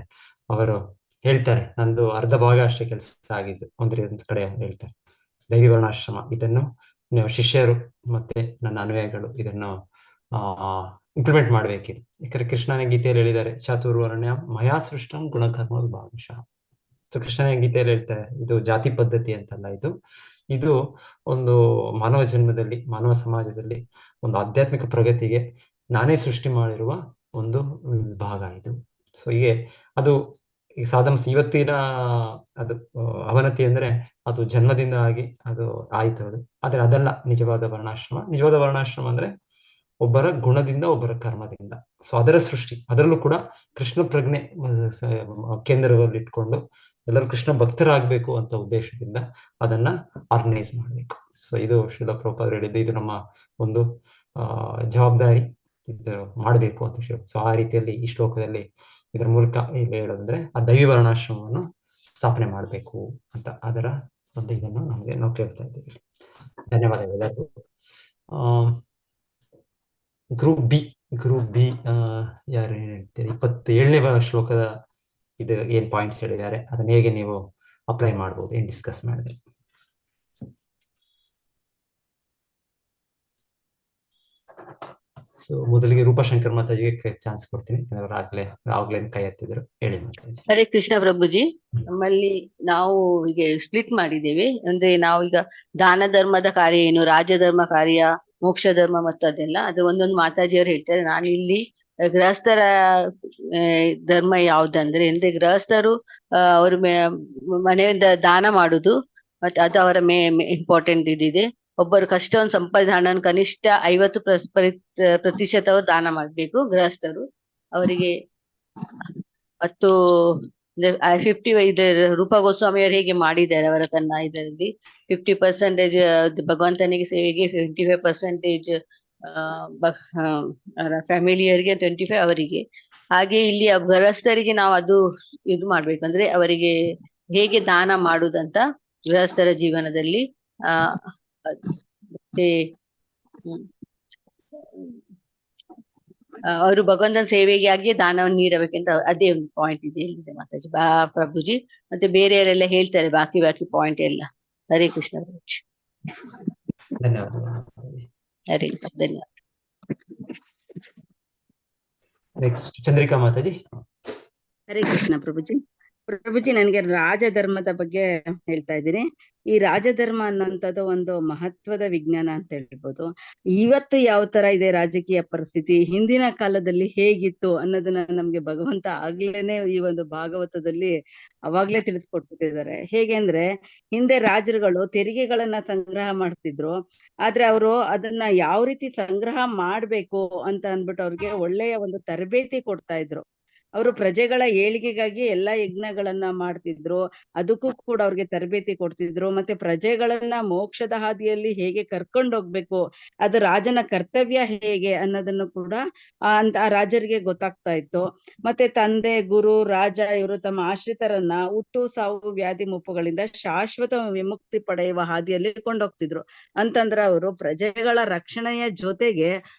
ಅವರು ಹೇಳ್ತಾರೆ ನಂದು ಅರ್ಧ ಭಾಗ ಅಷ್ಟೇ ಕೆಲಸ ಆಗಿದ್ದು ಒಂದು ಕಡೆ ಹೇಳ್ತಾರೆ ದೈವಿ ವರ್ಣಾಶ್ರಮ ಇದನ್ನು ಶಿಷ್ಯರು ಮತ್ತೆ ನನ್ನ ಅನ್ವಯಗಳು ಇದನ್ನು ಇಂಪ್ಲಿಮೆಂಟ್ ಮಾಡ್ಬೇಕಿದೆ. ಯಾಕಂದ್ರೆ ಕೃಷ್ಣನ ಗೀತೆಯಲ್ಲಿ ಹೇಳಿದ್ದಾರೆ ಚಾತುರ್ವರ್ಣ್ಯ ಮಯಾ ಸೃಷ್ಟಂ ಗುಣಕರ್ಮ ವಿಭಾಗಶಃ. ಸೊ ಕೃಷ್ಣನ ಗೀತೆಯಲ್ಲಿ ಹೇಳ್ತಾರೆ ಇದು ಜಾತಿ ಪದ್ಧತಿ ಅಂತಲ್ಲ, ಇದು ಒಂದು ಮಾನವ ಜನ್ಮದಲ್ಲಿ, ಮಾನವ ಸಮಾಜದಲ್ಲಿ ಒಂದು ಆಧ್ಯಾತ್ಮಿಕ ಪ್ರಗತಿಗೆ ನಾನೇ ಸೃಷ್ಟಿ ಮಾಡಿರುವ ಒಂದು ಭಾಗ ಇದು. ಸೊ ಹೀಗೆ ಅದು ಈ ಇವತ್ತಿನ ಅದು ಅವನತಿ ಅಂದ್ರೆ ಅದು ಜನ್ಮದಿಂದ ಆಗಿ ಅದು ಆಯ್ತು ಅದು. ಆದ್ರೆ ಅದಲ್ಲ ನಿಜವಾದ ವರ್ಣಾಶ್ರಮ. ನಿಜವಾದ ವರ್ಣಾಶ್ರಮ ಅಂದ್ರೆ ಒಬ್ಬರ ಗುಣದಿಂದ, ಒಬ್ಬರ ಕರ್ಮದಿಂದ. ಸೊ ಅದರ ಸೃಷ್ಟಿ, ಅದರಲ್ಲೂ ಕೂಡ ಕೃಷ್ಣ ಪ್ರಜ್ಞೆ ಕೇಂದ್ರದಲ್ಲಿ ಇಟ್ಕೊಂಡು ಎಲ್ಲರೂ ಕೃಷ್ಣ ಭಕ್ತರಾಗ್ಬೇಕು ಅಂತ ಉದ್ದೇಶದಿಂದ ಅದನ್ನ ಆರ್ಗನೈಸ್ ಮಾಡ್ಬೇಕು. ಸೊ ಇದು ಶ್ರೀಲ ಪ್ರಭುಪಾದರು ಹೇಳಿದ್ದು, ಇದು ನಮ್ಮ ಒಂದು ಜವಾಬ್ದಾರಿ, ಇದು ಮಾಡ್ಬೇಕು ಅಂತ ಶ್ರೀ. ಸೊ ಆ ರೀತಿಯಲ್ಲಿ ಈ ಶ್ಲೋಕದಲ್ಲಿ ಇದರ ಮೂಲಕ ಇಲ್ಲಿ ಹೇಳೋದಂದ್ರೆ ಆ ದೈವಿ ವರ್ಣಾಶ್ರಮವನ್ನು ಸ್ಥಾಪನೆ ಮಾಡ್ಬೇಕು ಅಂತ ಅದರ ಒಂದು ಇದನ್ನು ನಾವು ಕೇಳ್ತಾ ಇದ್ದೀವಿ. ಧನ್ಯವಾದಗಳು. ಗ್ರೂಪ್ ಬಿ ಗ್ರೂಪ್ ಬಿ ಯಾರು ಏನ್ ಹೇಳ್ತೀರಿ? 27ನೇ ಶ್ಲೋಕದ ಇದು ಏನ್ ಪಾಯಿಂಟ್ಸ್ ಹೇಳಿದ್ದಾರೆ ಅದನ್ನ ಹೇಗೆ ನೀವು ಅಪ್ಲೈ ಮಾಡ್ಬೋದು, ಏನ್ ಡಿಸ್ಕಸ್ ಮಾಡಿದ್ರೆ? ಸೊ ಮೊದಲಿಗೆ ರೂಪಶಂಕರ್ ಮಾತಾಜಿಗೆ ಚಾನ್ಸ್ ಕೊಡ್ತೀನಿ, ಯಾಕಂದ್ರೆ ಆಗ್ಲೇ ಕೈ ಎತ್ತಿದ್ರು. ಹೇಳಿ ಮಾತಾಜಿ. ಹರೇ ಕೃಷ್ಣ ಪ್ರಭುಜಿ, ನಮ್ಮಲ್ಲಿ ನಾವು ಈಗ ಸ್ಪ್ಲಿಟ್ ಮಾಡಿದ್ದೇವೆ. ಅಂದ್ರೆ ನಾವು ಈಗ ದಾನ ಧರ್ಮದ ಕಾರ್ಯ ಏನು, ರಾಜಧರ್ಮ ಕಾರ್ಯ, ಮೋಕ್ಷ ಧರ್ಮ ಮತ್ತು ಅದೆಲ್ಲ ಅದು ಒಂದೊಂದು ಮಾತಾಜಿಯವರು ಹೇಳ್ತಾರೆ. ನಾನು ಇಲ್ಲಿ ಗೃಹಸ್ಥರ ಧರ್ಮ ಯಾವ್ದಂದ್ರೆ ಗೃಹಸ್ಥರು ಅವ್ರ ಮನೆಯಿಂದ ದಾನ ಮಾಡುದು, ಮತ್ತೆ ಅದು ಅವರ ಇಂಪಾರ್ಟೆಂಟ್ ಇದಿದೆ. ಒಬ್ಬರು ಕಷ್ಟವನ್ನು ಸಂಪಾದಿಸಿದ ಹಣನ ಕನಿಷ್ಠ 50% ಅವರು ದಾನ ಮಾಡ್ಬೇಕು ಗೃಹಸ್ಥರು ಅವರಿಗೆ. ಮತ್ತು 50 ಇದು ರೂಪಾ ಗೋಸ್ವಾಮಿಯವರು ಹೇಗೆ ಮಾಡಿದ್ದಾರೆ ಅವರ ತನ್ನ ಇದರಲ್ಲಿ 50% ಭಗವಂತನಿಗೆ ಸೇವೆಗೆ, 25% ಫ್ಯಾಮಿಲಿಯರಿಗೆ, 25 ಅವರಿಗೆ. ಹಾಗೆ ಇಲ್ಲಿ ಗೃಹಸ್ಥರಿಗೆ ನಾವು ಅದು ಇದು ಮಾಡ್ಬೇಕು, ಅಂದ್ರೆ ಅವರಿಗೆ ಹೇಗೆ ದಾನ ಮಾಡುದಂತ ಗೃಹಸ್ಥರ ಜೀವನದಲ್ಲಿ ಮತ್ತೆ ಅವರು ಭಗವಂತನ ಸೇವೆಗಾಗಿ ದಾನವನ್ನು ನೀಡಬೇಕಂತ ಅದೇ ಒಂದು ಪಾಯಿಂಟ್ ಇದೆ ಹೇಳಿದೆ ಮಾತಾಜಿ. ಪ್ರಭುಜಿ ಮತ್ತೆ ಬೇರೆಯವರೆಲ್ಲ ಹೇಳ್ತಾರೆ ಬಾಕಿ ಪಾಯಿಂಟ್ ಎಲ್ಲ. ಹರೇ ಕೃಷ್ಣ ಪ್ರಭುಜಿ. ಧನ್ಯವಾದ. ಹರೇ ಧನ್ಯವಾದ. ನೆಕ್ಸ್ಟ್ ಚಂದ್ರಿಕಾ ಮಾತಾಜಿ. ಹರೇ ಕೃಷ್ಣ ಪ್ರಭುಜಿ. ಪ್ರಭುಜಿ, ನನಗೆ ರಾಜಧರ್ಮದ ಬಗ್ಗೆ ಹೇಳ್ತಾ ಇದ್ದೀನಿ. ಈ ರಾಜಧರ್ಮ ಅನ್ನೋಂಥದ್ದು ಒಂದು ಮಹತ್ವದ ವಿಜ್ಞಾನ ಅಂತ ಹೇಳ್ಬೋದು. ಇವತ್ತು ಯಾವ ತರ ಇದೆ ರಾಜಕೀಯ ಪರಿಸ್ಥಿತಿ, ಹಿಂದಿನ ಕಾಲದಲ್ಲಿ ಹೇಗಿತ್ತು ಅನ್ನೋದನ್ನ ನಮ್ಗೆ ಭಗವಂತ ಆಗ್ಲೇನೆ ಈ ಒಂದು ಭಾಗವತದಲ್ಲಿ ಅವಾಗ್ಲೇ ತಿಳಿಸ್ಕೊಟ್ಬಿಟ್ಟಿದ್ದಾರೆ. ಹೇಗೆ ಅಂದ್ರೆ, ಹಿಂದೆ ರಾಜರುಗಳು ತೆರಿಗೆಗಳನ್ನ ಸಂಗ್ರಹ ಮಾಡ್ತಿದ್ರು. ಆದ್ರೆ ಅವರು ಅದನ್ನ ಯಾವ ರೀತಿ ಸಂಗ್ರಹ ಮಾಡ್ಬೇಕು ಅಂತ ಅನ್ಬಿಟ್ಟು ಅವ್ರಿಗೆ ಒಳ್ಳೆಯ ಒಂದು ತರಬೇತಿ ಕೊಡ್ತಾ ಇದ್ರು. ಅವರು ಪ್ರಜೆಗಳ ಏಳಿಗೆಗಾಗಿ ಎಲ್ಲಾ ಯಜ್ಞಗಳನ್ನ ಮಾಡ್ತಿದ್ರು, ಅದಕ್ಕೂ ಕೂಡ ಅವ್ರಿಗೆ ತರಬೇತಿ ಕೊಡ್ತಿದ್ರು. ಮತ್ತೆ ಪ್ರಜೆಗಳನ್ನ ಮೋಕ್ಷದ ಹಾದಿಯಲ್ಲಿ ಹೇಗೆ ಕರ್ಕೊಂಡು ಹೋಗ್ಬೇಕು, ಅದು ರಾಜನ ಕರ್ತವ್ಯ ಹೇಗೆ ಅನ್ನೋದನ್ನು ಕೂಡ ಆ ರಾಜರಿಗೆ ಗೊತ್ತಾಗ್ತಾ ಇತ್ತು. ಮತ್ತೆ ತಂದೆ, ಗುರು, ರಾಜ ಇವರು ತಮ್ಮ ಆಶ್ರಿತರನ್ನ ಹುಟ್ಟು, ಸಾವು, ವ್ಯಾಧಿ, ಮುಪ್ಪುಗಳಿಂದ ಶಾಶ್ವತ ವಿಮುಕ್ತಿ ಪಡೆಯುವ ಹಾದಿಯಲ್ಲಿ ಕೊಂಡೋಗ್ತಿದ್ರು. ಅಂತಂದ್ರೆ ಅವರು ಪ್ರಜೆಗಳ ರಕ್ಷಣೆಯ ಜೊತೆಗೆ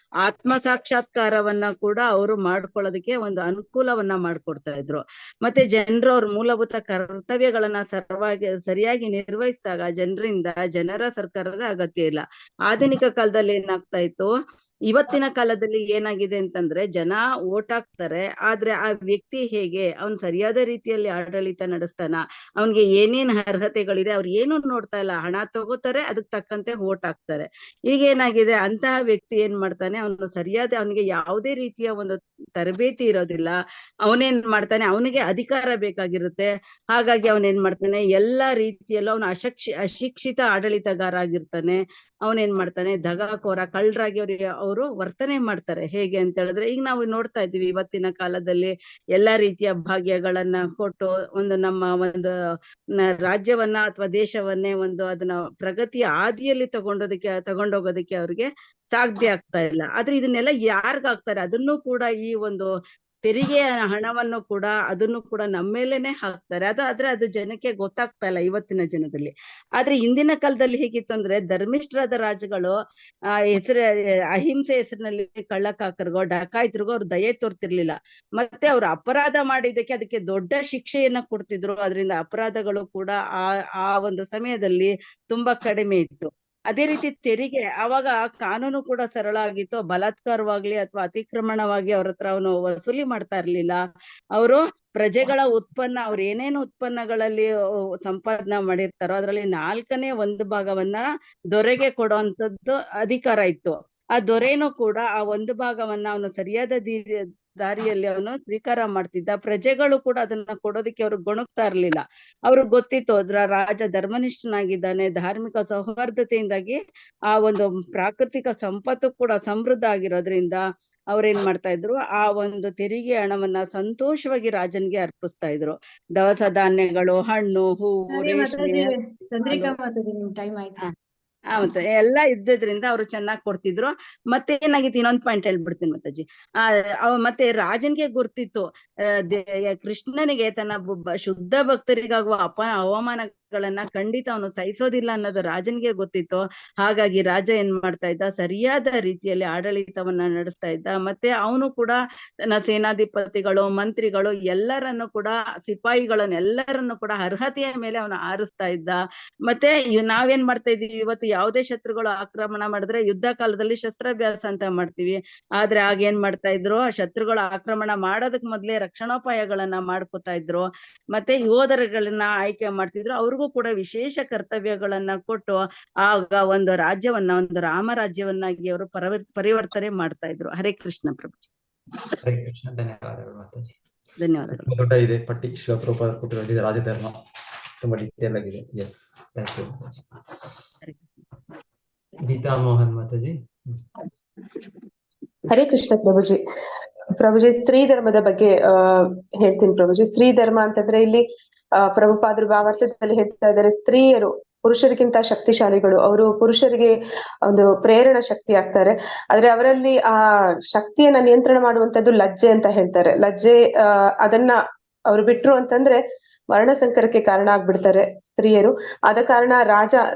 ಆತ್ಮ ಸಾಕ್ಷಾತ್ಕಾರವನ್ನ ಕೂಡ ಅವರು ಮಾಡ್ಕೊಳ್ಳೋದಕ್ಕೆ ಒಂದು ಅನುಕೂಲವನ್ನ ಮಾಡ್ಕೊಡ್ತಾ ಇದ್ರು. ಮತ್ತೆ ಜನರು ಅವ್ರ ಮೂಲಭೂತ ಕರ್ತವ್ಯಗಳನ್ನ ಸರಿಯಾಗಿ ನಿರ್ವಹಿಸಿದಾಗ ಜನರ ಸರ್ಕಾರದ ಅಗತ್ಯ ಇಲ್ಲ. ಆಧುನಿಕ ಕಾಲದಲ್ಲಿ ಏನಾಗ್ತಾ ಇತ್ತು, ಇವತ್ತಿನ ಕಾಲದಲ್ಲಿ ಏನಾಗಿದೆ ಅಂತಂದ್ರೆ, ಜನ ಓಟ್ ಹಾಕ್ತಾರೆ, ಆದ್ರೆ ಆ ವ್ಯಕ್ತಿ ಹೇಗೆ, ಅವ್ನ್ ಸರಿಯಾದ ರೀತಿಯಲ್ಲಿ ಆಡಳಿತ ನಡೆಸ್ತಾನ, ಅವ್ನಿಗೆ ಏನೇನ್ ಅರ್ಹತೆಗಳಿದೆ ಅವ್ರು ಏನು ನೋಡ್ತಾ ಇಲ್ಲ, ಹಣ ತಗೋತಾರೆ, ಅದಕ್ ತಕ್ಕಂತೆ ಓಟ್ ಹಾಕ್ತಾರೆ. ಈಗ ಏನಾಗಿದೆ, ಅಂತಹ ವ್ಯಕ್ತಿ ಏನ್ ಮಾಡ್ತಾನೆ, ಅವನಿಗೆ ಯಾವುದೇ ರೀತಿಯ ಒಂದು ತರಬೇತಿ ಇರೋದಿಲ್ಲ. ಅವನೇನ್ ಮಾಡ್ತಾನೆ, ಅವನಿಗೆ ಅಧಿಕಾರ ಬೇಕಾಗಿರುತ್ತೆ. ಹಾಗಾಗಿ ಅವನೇನ್ ಮಾಡ್ತಾನೆ, ಎಲ್ಲಾ ರೀತಿಯಲ್ಲೂ ಅವನು ಅಶಿಕ್ಷಿತ ಆಡಳಿತಗಾರ ಆಗಿರ್ತಾನೆ. ಅವನೇನ್ ಮಾಡ್ತಾನೆ, ದಗಾಕೋರ, ಕಳ್ಳರಾಗಿ ಅವರು ವರ್ತನೆ ಮಾಡ್ತಾರೆ. ಹೇಗೆ ಅಂತ ಹೇಳಿದ್ರೆ, ಈಗ ನಾವು ನೋಡ್ತಾ ಇದ್ದೀವಿ ಇವತ್ತಿನ ಕಾಲದಲ್ಲಿ ಎಲ್ಲಾ ರೀತಿಯ ಭಾಗ್ಯಗಳನ್ನ ಕೊಟ್ಟು ನಮ್ಮ ರಾಜ್ಯವನ್ನ ಅಥವಾ ದೇಶವನ್ನೇ ಅದನ್ನ ಪ್ರಗತಿಯ ಹಾದಿಯಲ್ಲಿ ತಗೊಂಡೋಗೋದಕ್ಕೆ ಅವ್ರಿಗೆ ಸಾಧ್ಯ ಆಗ್ತಾ ಇಲ್ಲ. ಆದ್ರೆ ಇದನ್ನೆಲ್ಲ ಯಾರಿಗಾಗ್ತಾರೆ, ಅದನ್ನು ಕೂಡ ಈ ಒಂದು ತೆರಿಗೆಯ ಹಣವನ್ನು ಕೂಡ ಅದನ್ನು ಕೂಡ ನಮ್ಮೇಲೇನೆ ಹಾಕ್ತಾರೆ. ಆದ್ರೆ ಅದು ಜನಕ್ಕೆ ಗೊತ್ತಾಗ್ತಾ ಇಲ್ಲ ಇವತ್ತಿನ ಜನದಲ್ಲಿ. ಆದ್ರೆ ಹಿಂದಿನ ಕಾಲದಲ್ಲಿ ಹೇಗಿತ್ತು ಅಂದ್ರೆ, ಧರ್ಮಿಷ್ಠರಾದ ರಾಜಗಳು ಅಹಿಂಸೆ ಹೆಸರಿನಲ್ಲಿ ಕಳ್ಳಕಾಕರಿಗೋ ಡಕಾಯಿತರಿಗೋ ಅವ್ರು ದಯೆ ತೋರ್ತಿರ್ಲಿಲ್ಲ. ಮತ್ತೆ ಅವ್ರು ಅಪರಾಧ ಮಾಡಿದ್ದಕ್ಕೆ ಅದಕ್ಕೆ ದೊಡ್ಡ ಶಿಕ್ಷೆಯನ್ನ ಕೊಡ್ತಿದ್ರು. ಅದರಿಂದ ಅಪರಾಧಗಳು ಕೂಡ ಆ ಒಂದು ಸಮಯದಲ್ಲಿ ತುಂಬಾ ಕಡಿಮೆ ಇತ್ತು. ಅದೇ ರೀತಿ ತೆರಿಗೆ, ಅವಾಗ ಕಾನೂನು ಕೂಡ ಸರಳ ಆಗಿತ್ತು. ಬಲಾತ್ಕಾರವಾಗ್ಲಿ ಅಥವಾ ಅತಿಕ್ರಮಣವಾಗಿ ಅವ್ರ ಹತ್ರ ಅವನು ವಸೂಲಿ ಮಾಡ್ತಾ ಇರ್ಲಿಲ್ಲ. ಅವರು ಪ್ರಜೆಗಳ ಉತ್ಪನ್ನ, ಅವ್ರು ಏನೇನು ಉತ್ಪನ್ನಗಳಲ್ಲಿ ಸಂಪಾದನೆ ಮಾಡಿರ್ತಾರೋ ಅದರಲ್ಲಿ 1/4 ಭಾಗವನ್ನ ದೊರೆಗೆ ಕೊಡುವಂತದ್ದು ಅಧಿಕಾರ ಇತ್ತು. ಆ ದೊರೆನೂ ಕೂಡ ಆ 1 ಭಾಗವನ್ನ ಅವನು ಸರಿಯಾದ ದಾರಿಯಲ್ಲಿ ಅವನು ಸ್ವೀಕಾರ ಮಾಡ್ತಿದ್ದ. ಪ್ರಜೆಗಳು ಕೂಡ ಅದನ್ನ ಕೊಡೋದಕ್ಕೆ ಅವ್ರು ಗೊಣಗ್ತಾ ಇರ್ಲಿಲ್ಲ. ಅವ್ರಿಗೆ ಗೊತ್ತಿತ್ತು ರಾಜ ಧರ್ಮನಿಷ್ಠನಾಗಿದ್ದಾನೆ, ಧಾರ್ಮಿಕ ಸೌಹಾರ್ದತೆಯಿಂದಾಗಿ ಆ ಒಂದು ಪ್ರಾಕೃತಿಕ ಸಂಪತ್ತು ಕೂಡ ಸಮೃದ್ಧ ಆಗಿರೋದ್ರಿಂದ ಅವ್ರೇನ್ ಮಾಡ್ತಾ ಇದ್ರು, ಆ ಒಂದು ತೆರಿಗೆ ಹಣವನ್ನ ಸಂತೋಷವಾಗಿ ರಾಜನ್ಗೆ ಅರ್ಪಿಸ್ತಾ ಇದ್ರು. ದವಸ ಧಾನ್ಯಗಳು, ಹಣ್ಣು, ಹೂವು, ರೇಷ್ಮೆ, ಚಂದ್ರಿಕಾ ಮಾತಾಡಿ, ನಿಮ್ ಟೈಮ್ ಆಯ್ತು. ಮತ್ತೆ ಎಲ್ಲ ಇದ್ದಿದ್ರಿಂದ ಅವ್ರು ಚೆನ್ನಾಗಿ ಕೊಡ್ತಿದ್ರು. ಮತ್ತೆ ಏನಾಗಿತ್ತು, ಇನ್ನೊಂದ್ ಪಾಯಿಂಟ್ ಹೇಳ್ಬಿಡ್ತೀನಿ ಮಾತಾಜಿ. ಮತ್ತೆ ರಾಜನ್ಗೆ ಗೊತ್ತಿತ್ತು, ಕೃಷ್ಣನಿಗೆ ತನ್ನ ಶುದ್ಧ ಭಕ್ತರಿಗಾಗುವ ಅವಮಾನ ಗಳನ್ನ ಖಂಡಿತ ಅವನು ಸಹಿಸೋದಿಲ್ಲ ಅನ್ನೋದು ರಾಜನಿಗೆ ಗೊತ್ತಿತ್ತು. ಹಾಗಾಗಿ ರಾಜ ಏನ್ ಮಾಡ್ತಾ ಇದ್ದ, ಸರಿಯಾದ ರೀತಿಯಲ್ಲಿ ಆಡಳಿತವನ್ನ ನಡೆಸ್ತಾ ಇದ್ದ. ಮತ್ತೆ ಅವನು ಕೂಡ ತನ್ನ ಸೇನಾಧಿಪತಿಗಳು, ಮಂತ್ರಿಗಳು ಎಲ್ಲರನ್ನು ಕೂಡ, ಸಿಪಾಯಿಗಳನ್ನು ಎಲ್ಲರನ್ನು ಕೂಡ ಅರ್ಹತೆಯ ಮೇಲೆ ಅವನು ಆರಿಸ್ತಾ ಇದ್ದ. ಮತ್ತೆ ನಾವೇನ್ ಮಾಡ್ತಾ ಇದೀವಿ ಇವತ್ತು, ಯಾವುದೇ ಶತ್ರುಗಳು ಆಕ್ರಮಣ ಮಾಡಿದ್ರೆ ಯುದ್ಧ ಕಾಲದಲ್ಲಿ ಶಸ್ತ್ರಾಭ್ಯಾಸ ಅಂತ ಮಾಡ್ತೀವಿ. ಆದ್ರೆ ಆಗ ಏನ್ ಮಾಡ್ತಾ ಇದ್ರು, ಆ ಶತ್ರುಗಳ ಆಕ್ರಮಣ ಮಾಡೋದಕ್ ಮೊದ್ಲೇ ರಕ್ಷಣೋಪಾಯಗಳನ್ನ ಮಾಡ್ಕೊತಾ ಇದ್ರು. ಮತ್ತೆ ಯೋಧರುಗಳನ್ನ ಆಯ್ಕೆ ಮಾಡ್ತಿದ್ರು. ಅವ್ರಿಗೂ ಕೂಡ ವಿಶೇಷ ಕರ್ತವ್ಯಗಳನ್ನ ಕೊಟ್ಟು ಆಗ ಒಂದು ರಾಜ್ಯವನ್ನ, ಒಂದು ರಾಮರಾಜ್ಯವನ್ನಾಗಿ ಅವರು ಪರಿವರ್ತನೆ ಮಾಡ್ತಾ ಇದ್ರು. ಹರೇ ಕೃಷ್ಣ ಪ್ರಭುಜಿ. ಹರೇ ಕೃಷ್ಣ. ಧನ್ಯವಾದಗಳು ಮಾತಾಜಿ. ಧನ್ಯವಾದಗಳು. ತುಂಬಾ ದೊಡ್ಡ ಇದೆ ಪಟ್ಟಿ, ಶಿವಪ್ರಭುಪಾದ ಕೊಟ್ಟಿರೋದು ರಾಜಧರ್ಮ, ತುಂಬಾ ಡೀಟೇಲ್ ಆಗಿದೆ. Yes, thank you Mataji. Gita Mohan Mataji. Hare Krishna Prabhuji. Prabhuji, ಸ್ತ್ರೀ ಧರ್ಮದ ಬಗ್ಗೆ ಹೇಳ್ತೀನಿ ಪ್ರಭುಜಿ. ಸ್ತ್ರೀ ಧರ್ಮ ಅಂತಂದ್ರೆ ಇಲ್ಲಿ ಪ್ರಭುಪಾದರು ಭಾವಾರ್ಥದಲ್ಲಿ ಹೇಳ್ತಾ ಇದ್ದಾರೆ, ಸ್ತ್ರೀಯರು ಪುರುಷರಿಗಿಂತ ಶಕ್ತಿಶಾಲಿಗಳು. ಅವರು ಪುರುಷರಿಗೆ ಒಂದು ಪ್ರೇರಣ ಶಕ್ತಿ ಆಗ್ತಾರೆ. ಆದ್ರೆ ಅವರಲ್ಲಿ ಆ ಶಕ್ತಿಯನ್ನ ನಿಯಂತ್ರಣ ಮಾಡುವಂತದ್ದು ಲಜ್ಜೆ ಅಂತ ಹೇಳ್ತಾರೆ. ಲಜ್ಜೆ ಅದನ್ನ ಅವ್ರು ಬಿಟ್ರು ಅಂತಂದ್ರೆ ವರ್ಣಸಂಕರಕ್ಕೆ ಕಾರಣ ಆಗ್ಬಿಡ್ತಾರೆ ಸ್ತ್ರೀಯರು. ಆದ ಕಾರಣ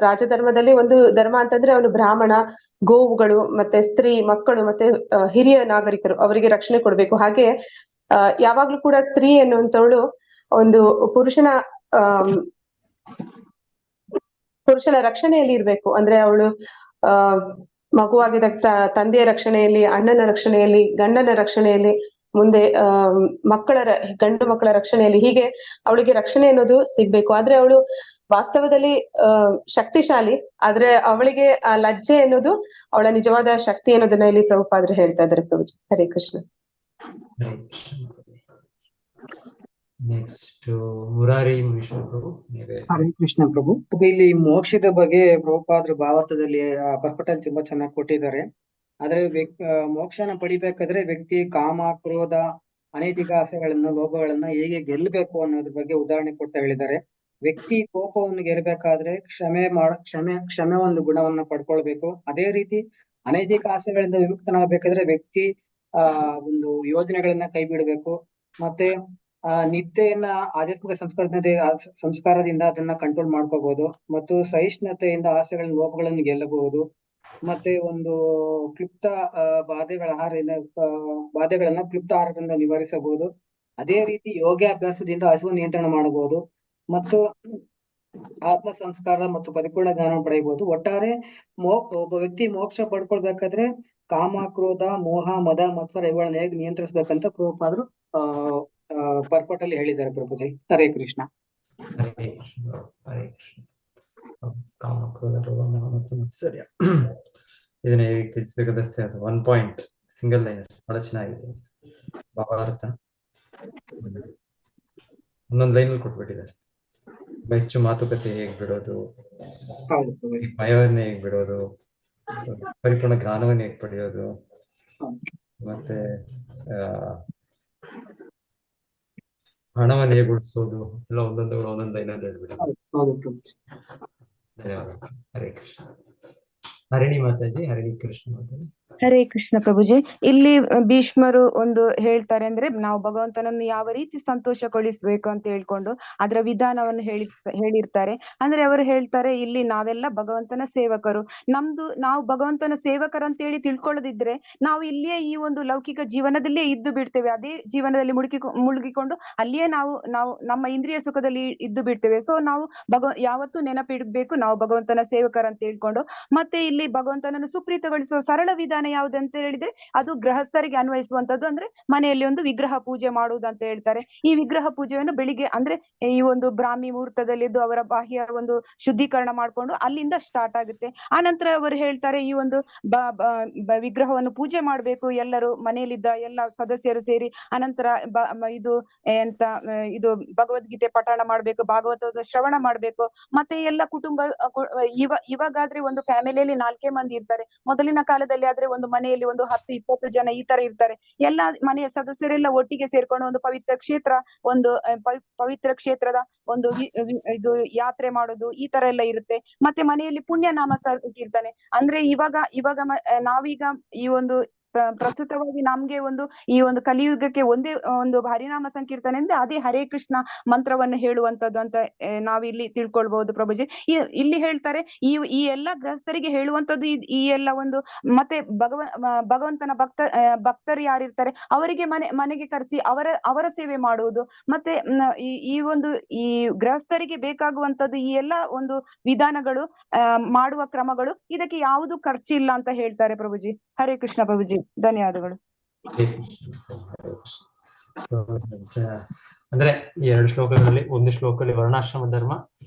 ರಾಜಧರ್ಮದಲ್ಲಿ ಒಂದು ಧರ್ಮ ಅಂತಂದ್ರೆ ಅವನು ಬ್ರಾಹ್ಮಣ, ಗೋವುಗಳು, ಮತ್ತೆ ಸ್ತ್ರೀ, ಮಕ್ಕಳು, ಮತ್ತೆ ಹಿರಿಯ ನಾಗರಿಕರು, ಅವರಿಗೆ ರಕ್ಷಣೆ ಕೊಡ್ಬೇಕು. ಹಾಗೆ ಯಾವಾಗ್ಲೂ ಕೂಡ ಸ್ತ್ರೀ ಎನ್ನುವಂತವಳು ಒಂದು ಪುರುಷನ ರಕ್ಷಣೆಯಲ್ಲಿ ಇರ್ಬೇಕು. ಅಂದ್ರೆ ಅವಳು ಮಗುವಾಗಿದ್ದ ತಂದೆಯ ರಕ್ಷಣೆಯಲ್ಲಿ, ಅಣ್ಣನ ರಕ್ಷಣೆಯಲ್ಲಿ, ಗಂಡನ ರಕ್ಷಣೆಯಲ್ಲಿ, ಮುಂದೆ ಗಂಡು ಮಕ್ಕಳ ರಕ್ಷಣೆಯಲ್ಲಿ, ಹೀಗೆ ಅವಳಿಗೆ ರಕ್ಷಣೆ ಅನ್ನೋದು ಸಿಗ್ಬೇಕು. ಆದ್ರೆ ಅವಳು ವಾಸ್ತವದಲ್ಲಿ ಶಕ್ತಿಶಾಲಿ, ಆದ್ರೆ ಅವಳಿಗೆ ಆ ಲಜ್ಜೆ ಅನ್ನೋದು ಅವಳ ನಿಜವಾದ ಶಕ್ತಿ ಅನ್ನೋದನ್ನ ಇಲ್ಲಿ ಪ್ರಭುಪಾದರು ಹೇಳ್ತಾ ಇದ್ದಾರೆ ಪ್ರಭುಜಿ. ಹರೇ ಕೃಷ್ಣ. ನೆಕ್ಸ್ಟ್ ಮುರಾರಿ ಮುನೀಶ್ವರ ಪ್ರಭು, ನೀವೇ. ಹರೇ ಕೃಷ್ಣ ಪ್ರಭು. ಇಲ್ಲಿ ಮೋಕ್ಷದ ಬಗ್ಗೆ ಪ್ರಭುಪಾದರು ಭಾವಾರ್ಥದಲ್ಲಿ ಪರ್ಪಟಲ್ಲಿ ತುಂಬಾ ಚೆನ್ನಾಗಿ ಕೊಟ್ಟಿದ್ದಾರೆ. ಆದ್ರೆ ಮೋಕ್ಷನ ಪಡಿಬೇಕಾದ್ರೆ ವ್ಯಕ್ತಿ ಕಾಮ, ಕ್ರೋಧ, ಅನೈತಿಕ ಆಸೆಗಳನ್ನ, ಲೋಭಗಳನ್ನ ಹೇಗೆ ಗೆಲ್ಲಬೇಕು ಅನ್ನೋದ್ರ ಬಗ್ಗೆ ಉದಾಹರಣೆ ಕೊಡ್ತಾ ಹೇಳಿದ್ದಾರೆ. ವ್ಯಕ್ತಿ ಕೋಪವನ್ನು ಗೆಲ್ಲಬೇಕಾದ್ರೆ ಕ್ಷಮೆ ಒಂದು ಗುಣವನ್ನ ಪಡ್ಕೊಳ್ಬೇಕು. ಅದೇ ರೀತಿ ಅನೈತಿಕ ಆಸೆಗಳಿಂದ ವಿಮುಕ್ತನಾಗಬೇಕಾದ್ರೆ ವ್ಯಕ್ತಿ ಒಂದು ಯೋಜನೆಗಳನ್ನ ಕೈ ಬಿಡಬೇಕು. ಮತ್ತೆ ನಿತ್ಯೆಯನ್ನ ಆಧ್ಯಾತ್ಮಿಕ ಸಂಸ್ಕಾರದಿಂದ ಅದನ್ನ ಕಂಟ್ರೋಲ್ ಮಾಡ್ಕೋಬಹುದು. ಮತ್ತು ಸಹಿಷ್ಣುತೆಯಿಂದ ಆಸೆಗಳ ಲೋಪಗಳನ್ನು ಗೆಲ್ಲಬಹುದು. ಮತ್ತೆ ಒಂದು ಕ್ಲಿಪ್ತ ಬಾಧೆಗಳನ್ನ ಕ್ಲಿಪ್ತ ಆಹಾರದಿಂದ ನಿವಾರಿಸಬಹುದು. ಅದೇ ರೀತಿ ಯೋಗಾಭ್ಯಾಸದಿಂದ ಹಸಿವು ನಿಯಂತ್ರಣ ಮಾಡಬಹುದು. ಮತ್ತು ಆತ್ಮ ಸಂಸ್ಕಾರ ಮತ್ತು ಪರಿಪೂರ್ಣ ಜ್ಞಾನ ಪಡೆಯಬಹುದು. ಒಟ್ಟಾರೆ ಒಬ್ಬ ವ್ಯಕ್ತಿ ಮೋಕ್ಷ ಪಡ್ಕೊಳ್ಬೇಕಾದ್ರೆ ಕಾಮ, ಕ್ರೋಧ, ಮೋಹ, ಮದ, ಮತ್ಸರ ಇವುಗಳನ್ನ ಹೇಗೆ ನಿಯಂತ್ರಿಸ್ಬೇಕಂತ ಪ್ರಭುಪಾದರು ಪರ್ಪಟಲ್ಲಿ ಹೇಳಿದ್ದಾರೆ ಪ್ರಭುಜಿ. ಹರೇ ಕೃಷ್ಣ. ಹರೇ ಕೃಷ್ಣ. ಹರೇ ಕೃಷ್ಣ. ಕಾಮ, ಕ್ರೋಧ, ರೋಗ, ಮೋಹ ಮತ್ತು ಮತ್ಸರ್ಯ ಇದನ್ನ ಹೇಗೆ ತಿಳಿಸ್ಬೇಕಂತ 1 ಪಾಯಿಂಟ್ ಸಿಂಗಲ್ ಲೈನ್ ಬಹಳ ಚೆನ್ನಾಗಿದೆ. ಭಾವಾರ್ಥ ಒಂದೊಂದು ಲೈನಲ್ಲಿ ಕೊಟ್ಬಿಟ್ಟಿದ್ದಾರೆ. ಹೆಚ್ಚು ಮಾತುಕತೆ ಹೇಗ್ ಬಿಡೋದು, ಭಯವನ್ನ ಹೇಗ್ ಬಿಡೋದು, ಪರಿಪೂರ್ಣ ಜ್ಞಾನವನ್ನ ಹೇಗ್ ಪಡೆಯೋದು, ಮತ್ತೆ ಹಣವನ್ನ ಹೇಗೆ ಉಳಿಸೋದು, ಎಲ್ಲ ಒಂದೊಂದು ಲೈನಲ್ಲಿ ಹೇಳ್ಬಿಟ್ಟು. ಧನ್ಯವಾದ. ಹರೇ ಕೃಷ್ಣ. ಹರಿಣಿ ಮಾತಾಜಿ. ಹರಿಣಿ ಕೃಷ್ಣ ಮಾತಾಜಿ. ಹರೇ ಕೃಷ್ಣ ಪ್ರಭುಜಿ. ಇಲ್ಲಿ ಭೀಷ್ಮರು ಒಂದು ಹೇಳ್ತಾರೆ, ಅಂದ್ರೆ ನಾವು ಭಗವಂತನನ್ನು ಯಾವ ರೀತಿ ಸಂತೋಷಗೊಳಿಸ್ಬೇಕು ಅಂತ ಹೇಳ್ಕೊಂಡು ಅದರ ವಿಧಾನವನ್ನು ಹೇಳಿರ್ತಾರೆ. ಅಂದ್ರೆ ಅವರು ಹೇಳ್ತಾರೆ, ಇಲ್ಲಿ ನಾವೆಲ್ಲ ಭಗವಂತನ ಸೇವಕರು, ನಾವು ಭಗವಂತನ ಸೇವಕರಂತ ಹೇಳಿ ತಿಳ್ಕೊಳ್ಳದಿದ್ರೆ ನಾವು ಇಲ್ಲಿಯೇ ಈ ಒಂದು ಲೌಕಿಕ ಜೀವನದಲ್ಲೇ ಇದ್ದು ಬಿಡ್ತೇವೆ. ಅದೇ ಜೀವನದಲ್ಲಿ ಮುಳುಗಿಕೊಂಡು ಅಲ್ಲಿಯೇ ನಾವು ನಮ್ಮ ಇಂದ್ರಿಯ ಸುಖದಲ್ಲಿ ಇದ್ದು ಬಿಡ್ತೇವೆ. ಸೊ ನಾವು ಯಾವತ್ತೂ ನೆನಪಿಡ್ಬೇಕು ನಾವು ಭಗವಂತನ ಸೇವಕರಂತ ಹೇಳ್ಕೊಂಡು. ಮತ್ತೆ ಇಲ್ಲಿ ಭಗವಂತನನ್ನು ಸುಪ್ರೀತಗೊಳಿಸುವ ಸರಳ ವಿಧಾನ ಯಾವುದಂತ ಹೇಳಿದ್ರೆ ಅದು ಗೃಹಸ್ಥರಿಗೆ ಅನ್ವಯಿಸುವಂತದ್ದು. ಅಂದ್ರೆ ಮನೆಯಲ್ಲಿ ಒಂದು ವಿಗ್ರಹ ಪೂಜೆ ಮಾಡುವುದಂತ ಹೇಳ್ತಾರೆ. ಈ ವಿಗ್ರಹ ಪೂಜೆಯನ್ನು ಬೆಳಿಗ್ಗೆ ಅಂದ್ರೆ ಈ ಒಂದು ಬ್ರಾಹ್ಮಿ ಮುಹೂರ್ತದಲ್ಲಿದ್ದು ಅವರ ಬಾಹ್ಯ ಒಂದು ಶುದ್ಧೀಕರಣ ಮಾಡ್ಕೊಂಡು ಅಲ್ಲಿಂದ ಸ್ಟಾರ್ಟ್ ಆಗುತ್ತೆ. ಆನಂತರ ಅವರು ಹೇಳ್ತಾರೆ, ಈ ಒಂದು ವಿಗ್ರಹವನ್ನು ಪೂಜೆ ಮಾಡ್ಬೇಕು ಎಲ್ಲರೂ, ಮನೆಯಲ್ಲಿದ್ದ ಎಲ್ಲ ಸದಸ್ಯರು ಸೇರಿ. ಅನಂತರ ಇದು ಭಗವದ್ಗೀತೆ ಪಠಣ ಮಾಡ್ಬೇಕು, ಭಾಗವತದ ಶ್ರವಣ ಮಾಡ್ಬೇಕು. ಮತ್ತೆ ಎಲ್ಲ ಕುಟುಂಬ ಇವಾಗಾದ್ರೆ ಒಂದು ಫ್ಯಾಮಿಲಿಯಲ್ಲಿ 4 ಮಂದಿ ಇರ್ತಾರೆ. ಮೊದಲಿನ ಕಾಲದಲ್ಲಿ ಆದ್ರೆ ಒಂದು ಮನೆಯಲ್ಲಿ ಒಂದು 10-20 ಜನ ಈ ತರ ಇರ್ತಾರೆ. ಎಲ್ಲ ಮನೆಯ ಸದಸ್ಯರೆಲ್ಲ ಒಟ್ಟಿಗೆ ಸೇರ್ಕೊಂಡು ಒಂದು ಪವಿತ್ರ ಕ್ಷೇತ್ರದ ಒಂದು ಇದು ಯಾತ್ರೆ ಮಾಡೋದು, ಈ ತರ ಎಲ್ಲ ಇರುತ್ತೆ. ಮತ್ತೆ ಮನೆಯಲ್ಲಿ ಪುಣ್ಯ ನಾಮ ಕೀರ್ತನೆ. ಅಂದ್ರೆ ಇವಾಗ ನಾವೀಗ ಈ ಒಂದು ಪ್ರಸ್ತುತವಾಗಿ ನಮ್ಗೆ ಈ ಒಂದು ಕಲಿಯುಗಕ್ಕೆ ಒಂದೇ ಒಂದು ಹರಿನಾಮ ಸಂಕೀರ್ತನೆ ಅಂದ್ರೆ ಅದೇ ಹರೇ ಕೃಷ್ಣ ಮಂತ್ರವನ್ನು ಹೇಳುವಂತದ್ದು ಅಂತ ನಾವಿಲ್ಲಿ ತಿಳ್ಕೊಳ್ಬಹುದು ಪ್ರಭುಜಿ. ಇಲ್ಲಿ ಹೇಳ್ತಾರೆ ಈ ಎಲ್ಲಾ ಗೃಹಸ್ಥರಿಗೆ ಹೇಳುವಂತದ್ದು ಈ ಎಲ್ಲ ಒಂದು, ಮತ್ತೆ ಭಗವಂತನ ಭಕ್ತರು ಯಾರಿರ್ತಾರೆ ಅವರಿಗೆ ಮನೆಗೆ ಕರೆಸಿ ಅವರ ಸೇವೆ ಮಾಡುವುದು, ಮತ್ತೆ ಈ ಗೃಹಸ್ಥರಿಗೆ ಬೇಕಾಗುವಂತದ್ದು ಈ ಎಲ್ಲಾ ಒಂದು ವಿಧಾನಗಳು ಮಾಡುವ ಕ್ರಮಗಳು, ಇದಕ್ಕೆ ಯಾವುದು ಖರ್ಚಿಲ್ಲ ಅಂತ ಹೇಳ್ತಾರೆ ಪ್ರಭುಜಿ. ಹರೇ ಕೃಷ್ಣ ಪ್ರಭುಜಿ, ಧನ್ಯವಾದಗಳು. ಅಂದ್ರೆ ಈ 2 ಶ್ಲೋಕಗಳಲ್ಲಿ, ಒಂದು ಶ್ಲೋಕದಲ್ಲಿ ವರ್ಣಾಶ್ರಮ ಧರ್ಮ,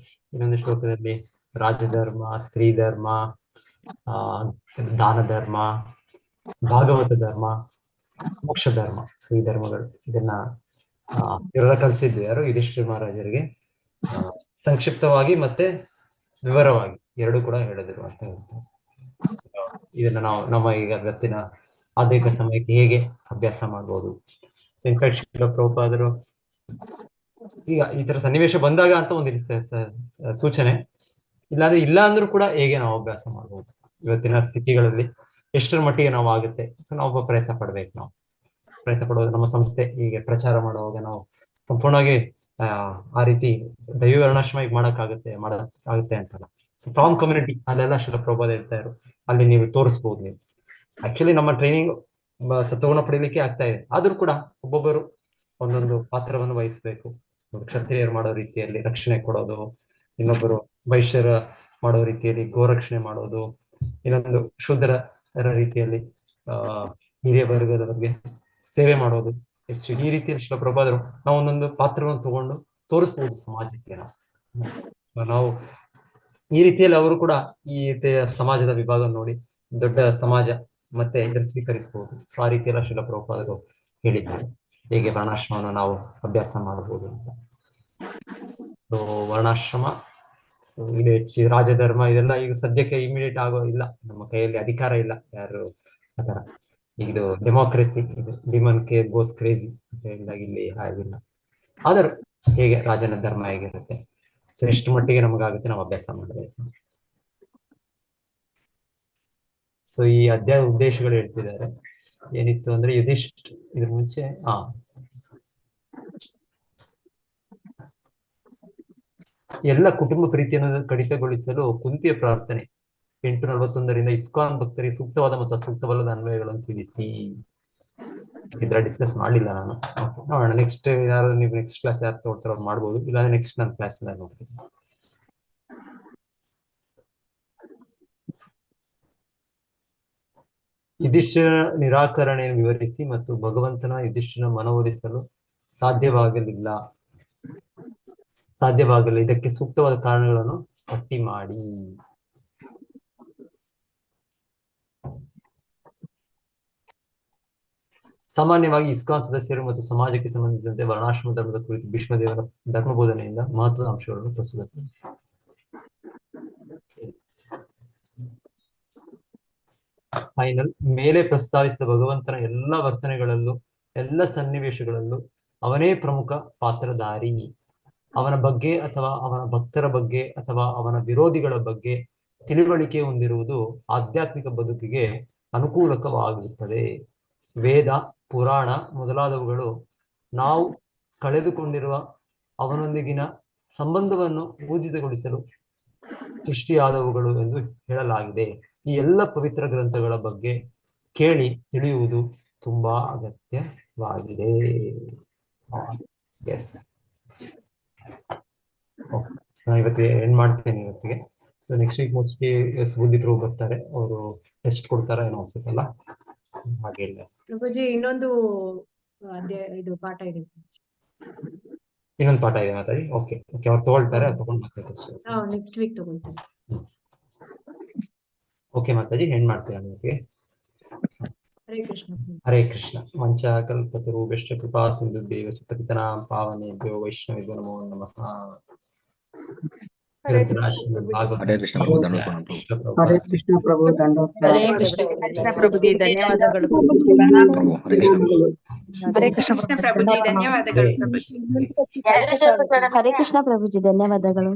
ಇನ್ನೊಂದು ಶ್ಲೋಕದಲ್ಲಿ ರಾಜಧರ್ಮ, ಸ್ತ್ರೀ ಧರ್ಮ, ದಾನ ಧರ್ಮ, ಭಾಗವತ ಧರ್ಮ, ಮೋಕ್ಷ ಧರ್ಮ, ಸೊ ಈ ಧರ್ಮಗಳು ಇದನ್ನ ಇವರೆಲ್ಲ ಕಲಿಸಿದ್ದು ಯಾರು? ಯುಧಿಷ್ಠಿರ ಮಹಾರಾಜರಿಗೆ ಸಂಕ್ಷಿಪ್ತವಾಗಿ ಮತ್ತೆ ವಿವರವಾಗಿ ಎರಡೂ ಕೂಡ ಹೇಳಿದ್ರು ಅಂತ ಹೇಳ್ತಾರೆ. ಇದನ್ನ ನಾವು ನಮ್ಮ ಈಗ ಇವತ್ತಿನ ಆಧುನಿಕ ಸಮಯಕ್ಕೆ ಹೇಗೆ ಅಭ್ಯಾಸ ಮಾಡ್ಬೋದು. ಇನ್ಫ್ಯಾಕ್ಟ್ ಶ್ರೀಲ ಪ್ರಭುಪಾದರು ಈಗ ಈ ತರ ಸನ್ನಿವೇಶ ಬಂದಾಗ ಅಂತ ಒಂದು ಸೂಚನೆ, ಇಲ್ಲಾಂದ್ರೆ ಇಲ್ಲ ಅಂದ್ರೂ ಕೂಡ ಹೇಗೆ ನಾವು ಅಭ್ಯಾಸ ಮಾಡ್ಬೋದು ಇವತ್ತಿನ ಸ್ಥಿತಿಗಳಲ್ಲಿ, ಎಷ್ಟರ ಮಟ್ಟಿಗೆ ನಾವು ಆಗುತ್ತೆ. ಸೊ ನಾವು ಪ್ರಯತ್ನ ಪಡ್ಬೇಕು. ನಾವು ಪ್ರಯತ್ನ ಪಡೋದು, ನಮ್ಮ ಸಂಸ್ಥೆ ಹೀಗೆ ಪ್ರಚಾರ ಮಾಡುವಾಗ ನಾವು ಸಂಪೂರ್ಣವಾಗಿ ಆ ರೀತಿ ದೈವ ವರ್ಣಾಶ್ರಮ ಈಗ ಮಾಡಕ್ಕಾಗುತ್ತೆ ಅಂತಲ್ಲ. ಸೊ ಫ್ರಾಮ್ ಕಮ್ಯುನಿಟಿ ಅಲ್ಲೆಲ್ಲ ಶ್ರೀಲ ಪ್ರಭುಪಾದ ಹೇಳ್ತಾ ಇದ್ರು, ಅಲ್ಲಿ ನೀವು ತೋರಿಸ್ಬೋದು. ನೀವು ಆಕ್ಚುಲಿ ನಮ್ಮ ಟ್ರೈನಿಂಗ್ ಸತ್ವಗುಣ ಪಡೀಲಿಕ್ಕೆ ಆಗ್ತಾ ಇದೆ, ಆದ್ರೂ ಕೂಡ ಒಬ್ಬೊಬ್ಬರು ಒಂದೊಂದು ಪಾತ್ರವನ್ನು ವಹಿಸ್ಬೇಕು. ಕ್ಷತ್ರಿಯರು ಮಾಡೋ ರೀತಿಯಲ್ಲಿ ರಕ್ಷಣೆ ಕೊಡೋದು, ಇನ್ನೊಬ್ಬರು ವೈಶ್ಯರ ಮಾಡೋ ರೀತಿಯಲ್ಲಿ ಗೋರಕ್ಷಣೆ ಮಾಡೋದು, ಇನ್ನೊಂದು ಶೂದ್ರರ ರೀತಿಯಲ್ಲಿ ಹಿರಿಯ ವರ್ಗದವರಿಗೆ ಸೇವೆ ಮಾಡೋದು. ಹೆಚ್ಚು ಈ ರೀತಿಯಲ್ಲಿ ಶ್ರೀಲ ಪ್ರಭುಪಾದರು ನಾವು ಒಂದೊಂದು ಪಾತ್ರವನ್ನು ತಗೊಂಡು ತೋರಿಸ್ಬೋದು ಸಮಾಜಕ್ಕೆ. ನಾವು ಈ ರೀತಿಯಲ್ಲಿ ಅವರು ಕೂಡ ಈ ಸಮಾಜದ ವಿಭಾಗ ನೋಡಿ ದೊಡ್ಡ ಸಮಾಜ ಮತ್ತೆ ಇದನ್ನು ಸ್ವೀಕರಿಸಬಹುದು. ಸೊ ಆ ರೀತಿಯೆಲ್ಲ ಶ್ರೀಲ ಪ್ರಭುಪಾದರು ಹೇಳಿದ್ದಾರೆ, ಹೇಗೆ ವರ್ಣಾಶ್ರಮವನ್ನು ನಾವು ಅಭ್ಯಾಸ ಮಾಡಬಹುದು ಅಂತ. ಸೊ ವರ್ಣಾಶ್ರಮ, ಸೊ ಇದು ಹೆಚ್ಚು ರಾಜಧರ್ಮ ಇದೆಲ್ಲ ಈಗ ಸದ್ಯಕ್ಕೆ ಇಮಿಡಿಯೇಟ್ ಆಗೋ ಇಲ್ಲ, ನಮ್ಮ ಕೈಯಲ್ಲಿ ಅಧಿಕಾರ ಇಲ್ಲ ಯಾರು ಆತರ. ಇದು ಡೆಮೋಕ್ರೆಸಿ, ಇದು ಡಿಮನ್ ಕೆ ಗೋಸ್ ಕ್ರೇಜಿ ಅಂತ ಹೇಳಿದಾಗ ಇಲ್ಲಿ ಆಗಿಲ್ಲ. ಆದರೂ ಹೇಗೆ ರಾಜನ ಧರ್ಮ ಹೇಗಿರುತ್ತೆ, ಸೊ ಎಷ್ಟು ಮಟ್ಟಿಗೆ ನಮಗಾಗುತ್ತೆ ನಾವು ಅಭ್ಯಾಸ ಮಾಡಬೇಕು. ಸೊ ಈ ಅಧ್ಯಾಯ ಉದ್ದೇಶಗಳು ಹೇಳ್ತಿದ್ದಾರೆ. ಏನಿತ್ತು ಅಂದ್ರೆ ಇದ್ರ ಮುಂಚೆ ಎಲ್ಲ ಕುಟುಂಬ ಪ್ರೀತಿಯನ್ನು ಕಡಿತಗೊಳಿಸಲು ಕುಂತಿಯ ಪ್ರಾರ್ಥನೆ 841 ಇಸ್ಕಾನ್ ಭಕ್ತರಿಗೆ ಸೂಕ್ತವಾದ ಮತ್ತು ಅಸೂಕ್ತವಲ್ಲದ ಅನ್ವಯಗಳನ್ನು ತಿಳಿಸಿ. ಇದ್ರ ಡಿಸ್ಕಸ್ ಮಾಡಲಿಲ್ಲ ನಾನು. ನೋಡೋಣ ನೆಕ್ಸ್ಟ್ ಯಾರು ನೀವು ನೆಕ್ಸ್ಟ್ ಕ್ಲಾಸ್ ಯಾರು ತೋಡ್ತಾರೋ ಅವ್ರು ಮಾಡ್ಬೋದು, ಇಲ್ಲಾಂದ್ರೆ ನೆಕ್ಸ್ಟ್ ನನ್ನ ಕ್ಲಾಸ್ ನೋಡ್ತೀನಿ. ಯುಧಿಷ್ಠಿರ ನಿರಾಕರಣೆಯನ್ನು ವಿವರಿಸಿ ಮತ್ತು ಭಗವಂತನ ಯುಧಿಷ್ಠಿರನ ಮನವೊಲಿಸಲು ಸಾಧ್ಯವಾಗಲಿಲ್ಲ, ಇದಕ್ಕೆ ಸೂಕ್ತವಾದ ಕಾರಣಗಳನ್ನು ಪಟ್ಟಿ ಮಾಡಿ. ಸಾಮಾನ್ಯವಾಗಿ ಇಸ್ಕಾನ್ ಸದಸ್ಯರು ಮತ್ತು ಸಮಾಜಕ್ಕೆ ಸಂಬಂಧಿಸಿದಂತೆ ವರ್ಣಾಶ್ರಮ ಧರ್ಮದ ಕುರಿತು ಭೀಷ್ಮದೇವರ ಧರ್ಮಬೋಧನೆಯಿಂದ ಮಹತ್ವದ ಅಂಶಗಳನ್ನು ಪ್ರಸ್ತುತಪಡಿಸಿ. ಫೈನಲ್, ಮೇಲೆ ಪ್ರಸ್ತಾವಿಸಿದ ಭಗವಂತನ ಎಲ್ಲ ವರ್ತನೆಗಳಲ್ಲೂ ಎಲ್ಲ ಸನ್ನಿವೇಶಗಳಲ್ಲೂ ಅವನೇ ಪ್ರಮುಖ ಪಾತ್ರಧಾರಿ. ಅವನ ಬಗ್ಗೆ ಅಥವಾ ಅವನ ಭಕ್ತರ ಬಗ್ಗೆ ಅಥವಾ ಅವನ ವಿರೋಧಿಗಳ ಬಗ್ಗೆ ತಿಳುವಳಿಕೆ ಹೊಂದಿರುವುದು ಆಧ್ಯಾತ್ಮಿಕ ಬದುಕಿಗೆ ಅನುಕೂಲಕವಾಗುತ್ತದೆ. ವೇದ, ಪುರಾಣ ಮೊದಲಾದವುಗಳು ನಾವು ಕಳೆದುಕೊಂಡಿರುವ ಅವನೊಂದಿಗಿನ ಸಂಬಂಧವನ್ನು ಊರ್ಜಿತಗೊಳಿಸಲು ಸೃಷ್ಟಿಯಾದವುಗಳು ಎಂದು ಹೇಳಲಾಗಿದೆ. ಈ ಎಲ್ಲ ಪವಿತ್ರ ಗ್ರಂಥಗಳ ಬಗ್ಗೆ ಕೇಳಿ ತಿಳಿಯುವುದು ತುಂಬಾ ಅಗತ್ಯವಾಗಿದೆ. ಎಸ್, ಇವತ್ತಿಗೆ ಎಂಡ್ ಮಾಡ್ತೇನೆ ಇವತ್ತಿಗೆ. ಸೊ ನೆಕ್ಸ್ಟ್ ವೀಕ್ ಮೋಸ್ಟ್ಲಿ ಸುಬುದ್ಧಿ ಪ್ರಭು ಬರ್ತಾರೆ, ಅವರು ಟೆಸ್ಟ್ ಕೊಡ್ತಾರ ಏನೋ ಅನ್ಸುತ್ತಲ್ಲ, ಹಾಗೆ ಪ್ರಭುಜಿ ಇನ್ನೊಂದು ಇದು ಪಾಠ ಇದೆ, ಇನ್ನೊಂದು ಪಾಠ ಇದೆ ಮಾತಾಡಿ. ಓಕೆ ಓಕೆ, ಅವ್ರು ತಗೊಳ್ತಾರೆ, ಅವ್ರು ತಗೊಂಡು ಮಾತಾಡ್ತಾರೆ. ನೆಕ್ಸ್ಟ್ ವೀಕ್ ತಗೊಳ್ತಾರೆ. ಓಕೆ ಮಾತಾಜಿ, ಎಂಡ್ ಮಾಡ್ತೀರಾ ಇವತ್ತಿಗೆ. ಹರೇ ಕೃಷ್ಣ. ಹರೇ ಕೃಷ್ಣ. ವಂಚಾಕಲ್ಪತರುಭ್ಯಶ್ಚ ಕೃಪಾ ಸಿಂಧುಭ್ಯೇವ ಚ ಪತಿತಾನಾಂ ಪಾವನೇಭ್ಯೋ ವೈಷ್ಣವೇಭ್ಯೋ ನಮೋ ನಮಃ. ಹರೇ ಕೃಷ್ಣ ಪ್ರಭು, ಹರೇ ಕೃಷ್ಣ ಪ್ರಭುಜಿ, ಧನ್ಯವಾದಗಳು. ಹರೇ ಕೃಷ್ಣ ಪ್ರಭುಜಿ, ಧನ್ಯವಾದಗಳು. ಹರೇ ಕೃಷ್ಣ ಪ್ರಭುಜಿ, ಧನ್ಯವಾದಗಳು.